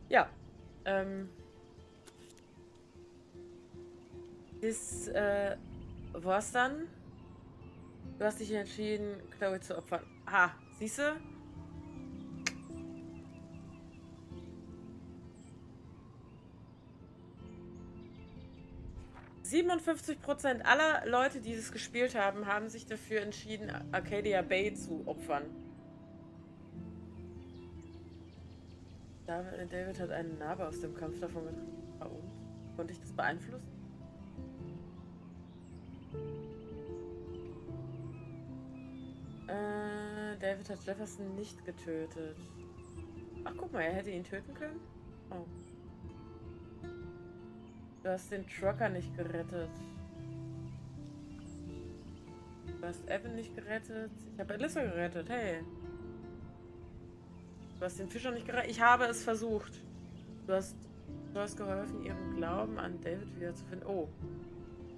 Speaker 1: Ja, das war's dann. Du hast dich entschieden, Chloe zu opfern. Ah, siehst du? %57 aller Leute, die es gespielt haben, haben sich dafür entschieden, Arcadia Bay zu opfern. David hat eine Narbe aus dem Kampf davon getragen. Und? Konnte ich das beeinflussen? David hat Jefferson nicht getötet. Ach, guck mal, er hätte ihn töten können? Oh. Du hast den Trucker nicht gerettet. Du hast Evan nicht gerettet. Ich habe Alyssa gerettet, hey. Du hast den Fischer nicht gerettet. Ich habe es versucht. Du hast geholfen, ihren Glauben an David wiederzufinden. Oh.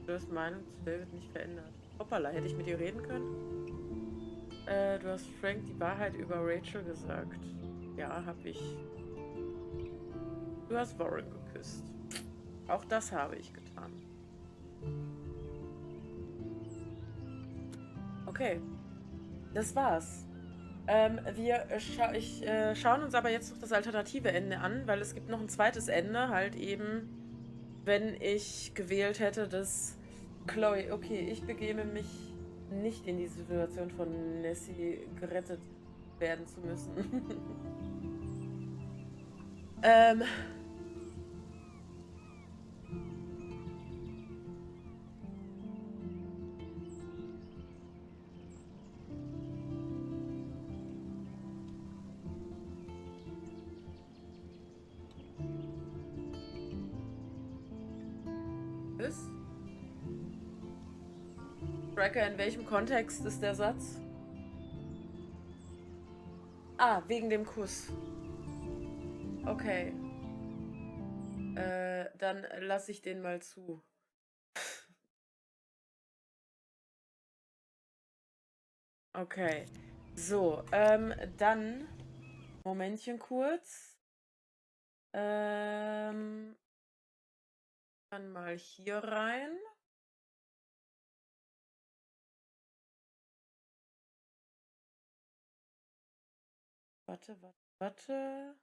Speaker 1: Du hast Meinung zu David nicht verändert. Hoppala, hätte ich mit ihr reden können? Du hast Frank die Wahrheit über Rachel gesagt. Ja, hab ich. Du hast Warren geküsst. Auch das habe ich getan. Okay. Das war's. Wir schauen uns aber jetzt noch das alternative Ende an, weil es gibt noch ein zweites Ende, halt eben, wenn ich gewählt hätte, dass Chloe, okay, ich begebe mich nicht in die Situation von Nessie gerettet werden zu müssen. Tracker, in welchem Kontext ist der Satz? Ah, wegen dem Kuss. Okay. Dann lasse ich den mal zu. Okay. So, dann Momentchen kurz. Dann mal hier rein. Warte.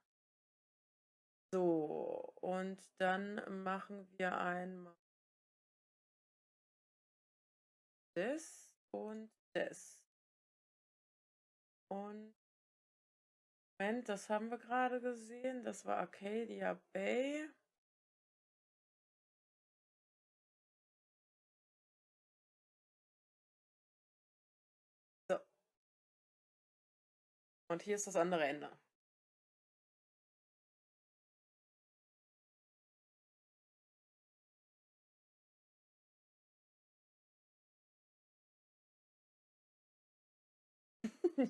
Speaker 1: So, und dann machen wir einmal das und das. Und Moment, das haben wir gerade gesehen. Das war Arcadia Bay. So. Und hier ist das andere Ende.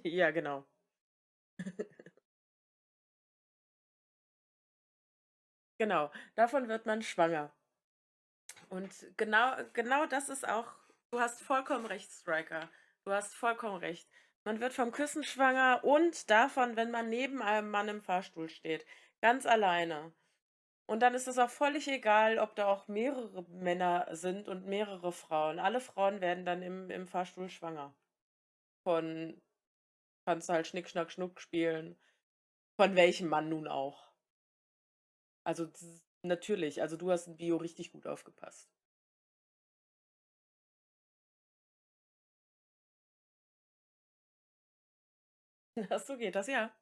Speaker 1: Ja, genau. Genau, davon wird man schwanger. Und genau das ist auch, du hast vollkommen recht, Striker. Du hast vollkommen recht. Man wird vom Küssen schwanger und davon, wenn man neben einem Mann im Fahrstuhl steht. Ganz alleine. Und dann ist es auch völlig egal, ob da auch mehrere Männer sind und mehrere Frauen. Alle Frauen werden dann im Fahrstuhl schwanger. Kannst du halt Schnick, Schnack, Schnuck spielen. Von welchem Mann nun auch. Also natürlich, also du hast in Bio richtig gut aufgepasst. Ach so geht das, ja.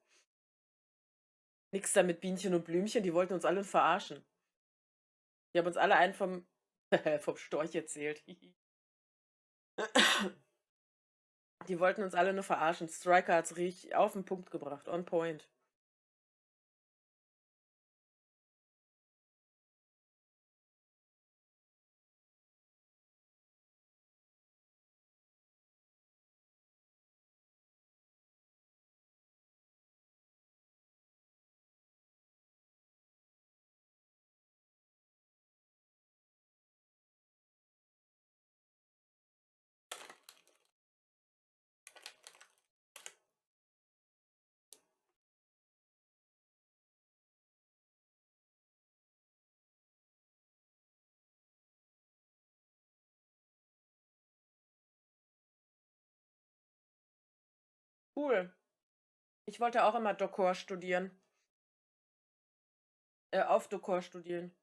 Speaker 1: Nix da mit Bienchen und Blümchen, die wollten uns alle verarschen. Die haben uns alle einen vom Storch erzählt. Die wollten uns alle nur verarschen. Striker hat's richtig auf den Punkt gebracht. On point. Cool. Ich wollte auch immer Doktor studieren. Auf Doktor studieren.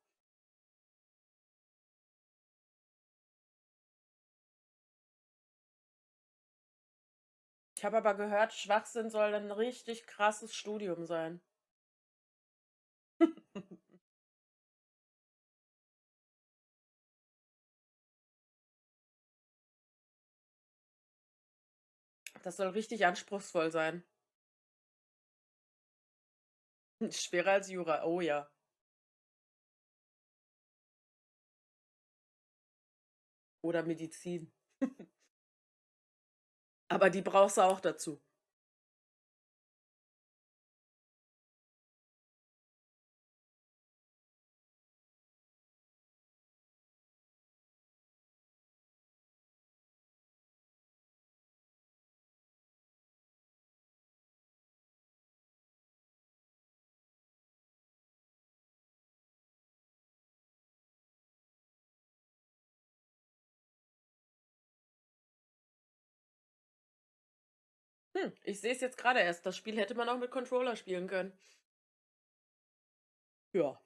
Speaker 1: Ich habe aber gehört, Schwachsinn soll ein richtig krasses Studium sein. Das soll richtig anspruchsvoll sein. Schwerer als Jura, oh ja. Oder Medizin. Aber die brauchst du auch dazu. Ich sehe es jetzt gerade erst. Das Spiel hätte man auch mit Controller spielen können. Ja.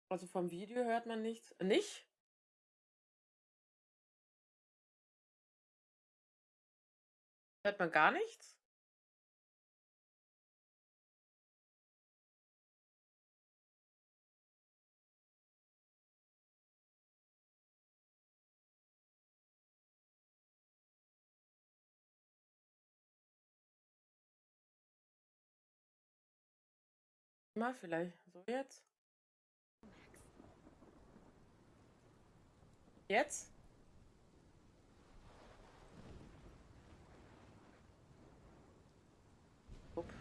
Speaker 1: Also vom Video hört man nichts. Nicht? Hört man gar nichts? Mal vielleicht. So jetzt? Jetzt? Upp.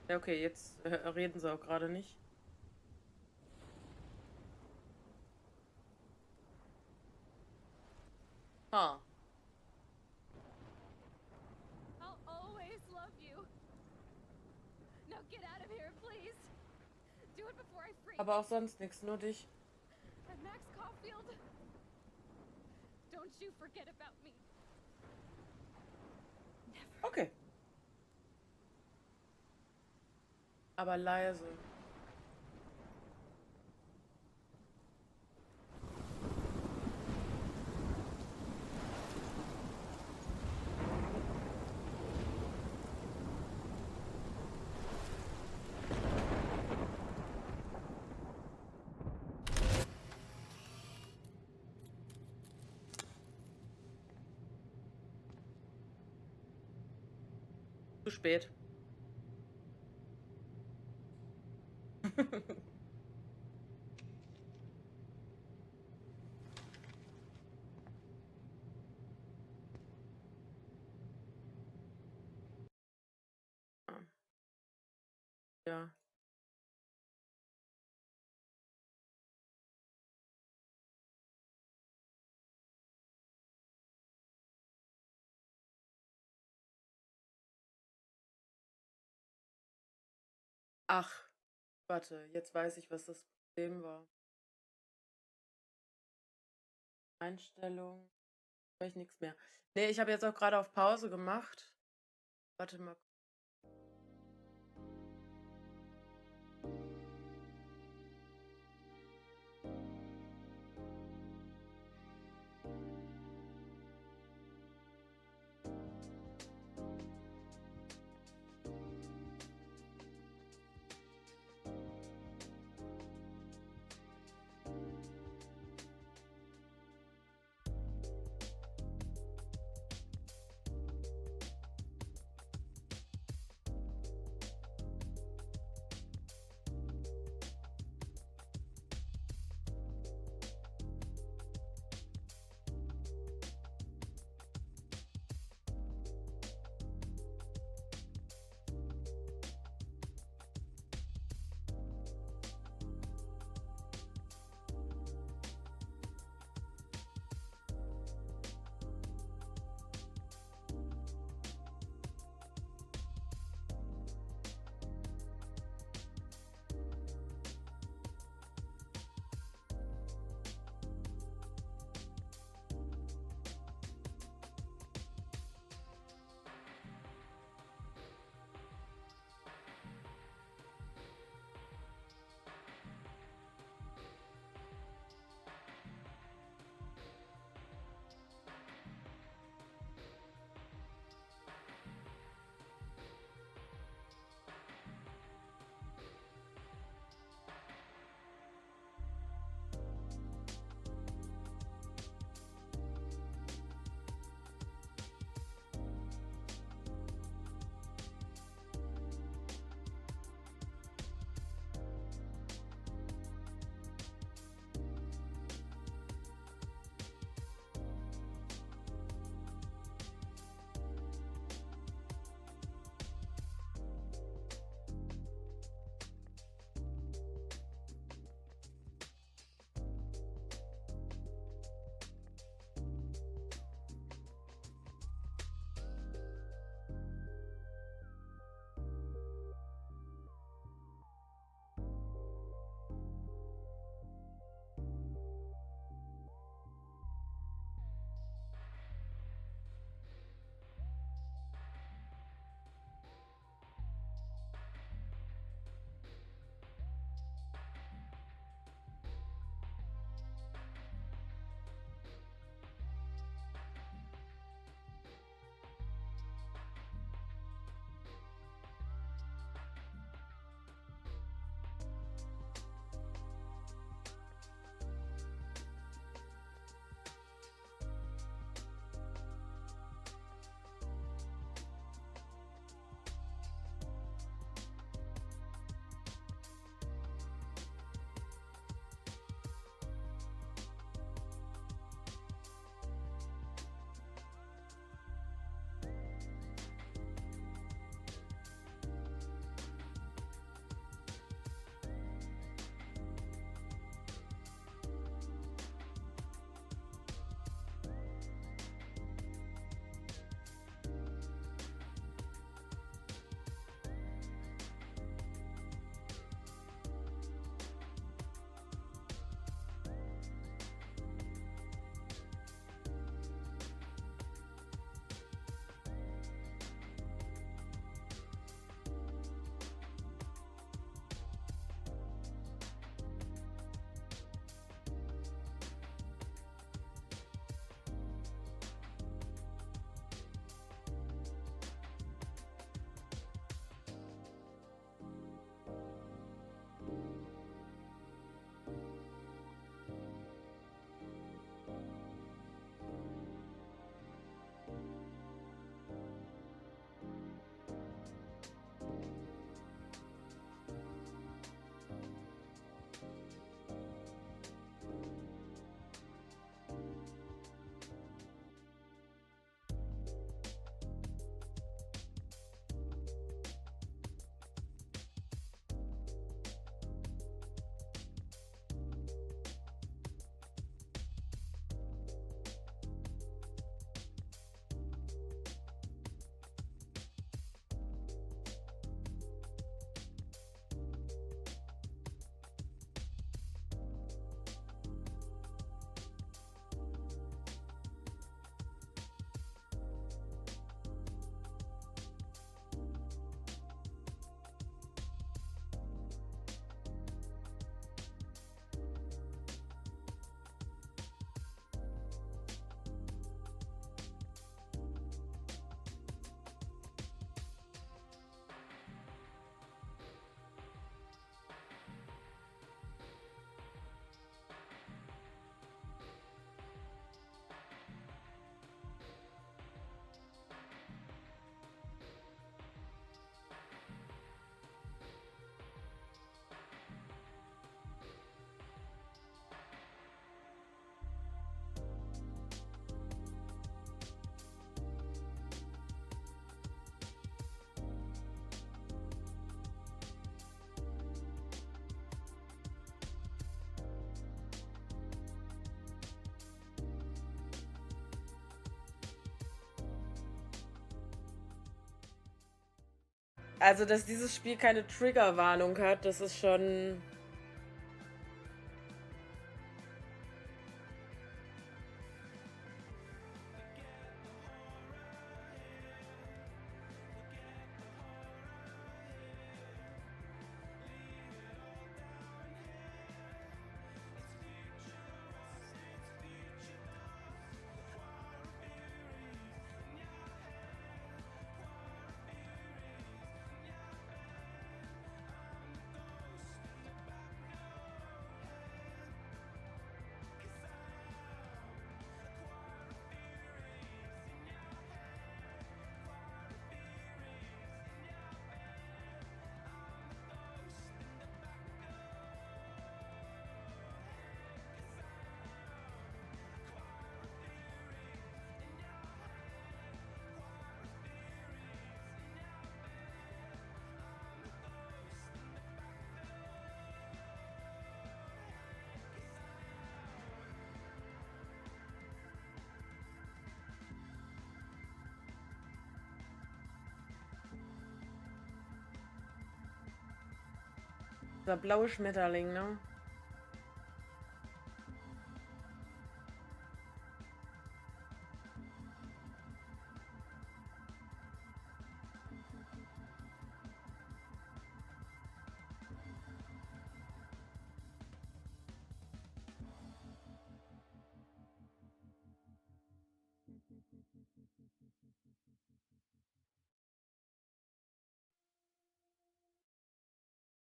Speaker 1: Ja, okay, jetzt reden sie auch gerade nicht. Ha.
Speaker 13: I'll always love you. Now get out of here, please. Do it before I freeze.
Speaker 1: Aber auch sonst nichts, nur dich.
Speaker 13: And Max Caulfield. Don't you forget about me.
Speaker 1: Okay. Aber leise. Zu spät. Ja. Ach, warte, jetzt weiß ich, was das Problem war. Einstellung. Habe ich nichts mehr. Nee, ich habe jetzt auch gerade auf Pause gemacht. Warte mal. Also, dass dieses Spiel keine Triggerwarnung hat, das ist schon... Der blaue Schmetterling, ne?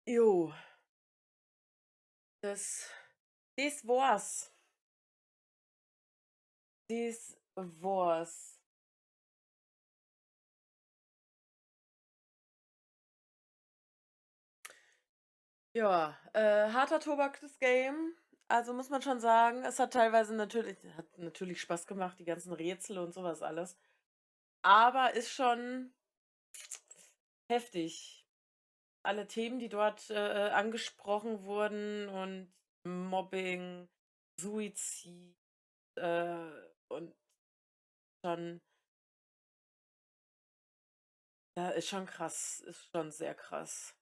Speaker 1: Jo. Das war's. Das war's. Ja, harter Tobak, das Game. Also muss man schon sagen, es hat teilweise natürlich Spaß gemacht, die ganzen Rätsel und sowas alles. Aber ist schon heftig. Alle Themen, die dort angesprochen wurden und Mobbing, Suizid und schon, ja, ist schon krass, ist schon sehr krass.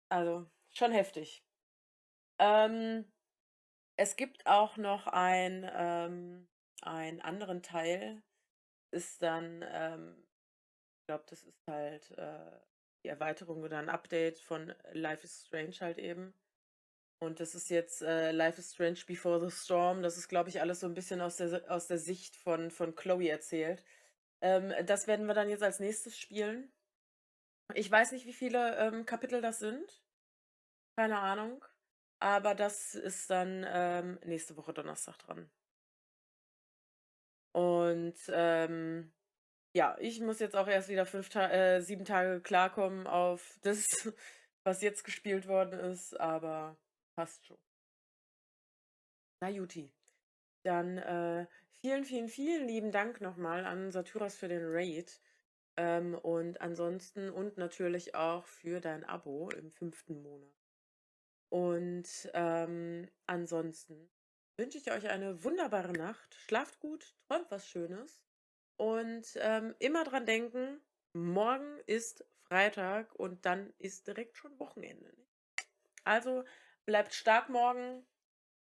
Speaker 1: Also schon heftig. Es gibt auch noch einen anderen Teil, ist dann, ich glaube, das ist halt die Erweiterung oder ein Update von Life is Strange halt eben. Und das ist jetzt Life is Strange Before the Storm. Das ist, glaube ich, alles so ein bisschen aus der Sicht von Chloe erzählt. Das werden wir dann jetzt als nächstes spielen. Ich weiß nicht, wie viele Kapitel das sind. Keine Ahnung. Aber das ist dann nächste Woche Donnerstag dran. Und ja, ich muss jetzt auch erst wieder 7 Tage klarkommen auf das, was jetzt gespielt worden ist, aber passt schon. Na Juti. Dann vielen, vielen, vielen lieben Dank nochmal an Satyras für den Raid. Und ansonsten und natürlich auch für dein Abo im 5. Monat. Und ansonsten wünsche ich euch eine wunderbare Nacht. Schlaft gut, träumt was Schönes. Und immer dran denken, morgen ist Freitag und dann ist direkt schon Wochenende. Ne? Also bleibt stark morgen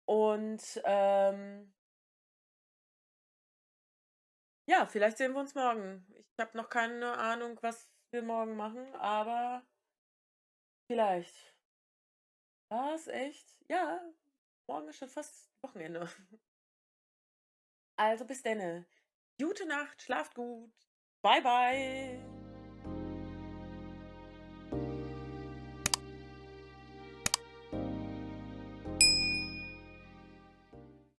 Speaker 1: und ja, vielleicht sehen wir uns morgen. Ich habe noch keine Ahnung, was wir morgen machen, aber vielleicht. Was? Echt? Ja, morgen ist schon fast Wochenende. Also bis denne. Gute Nacht, schlaft gut. Bye, bye.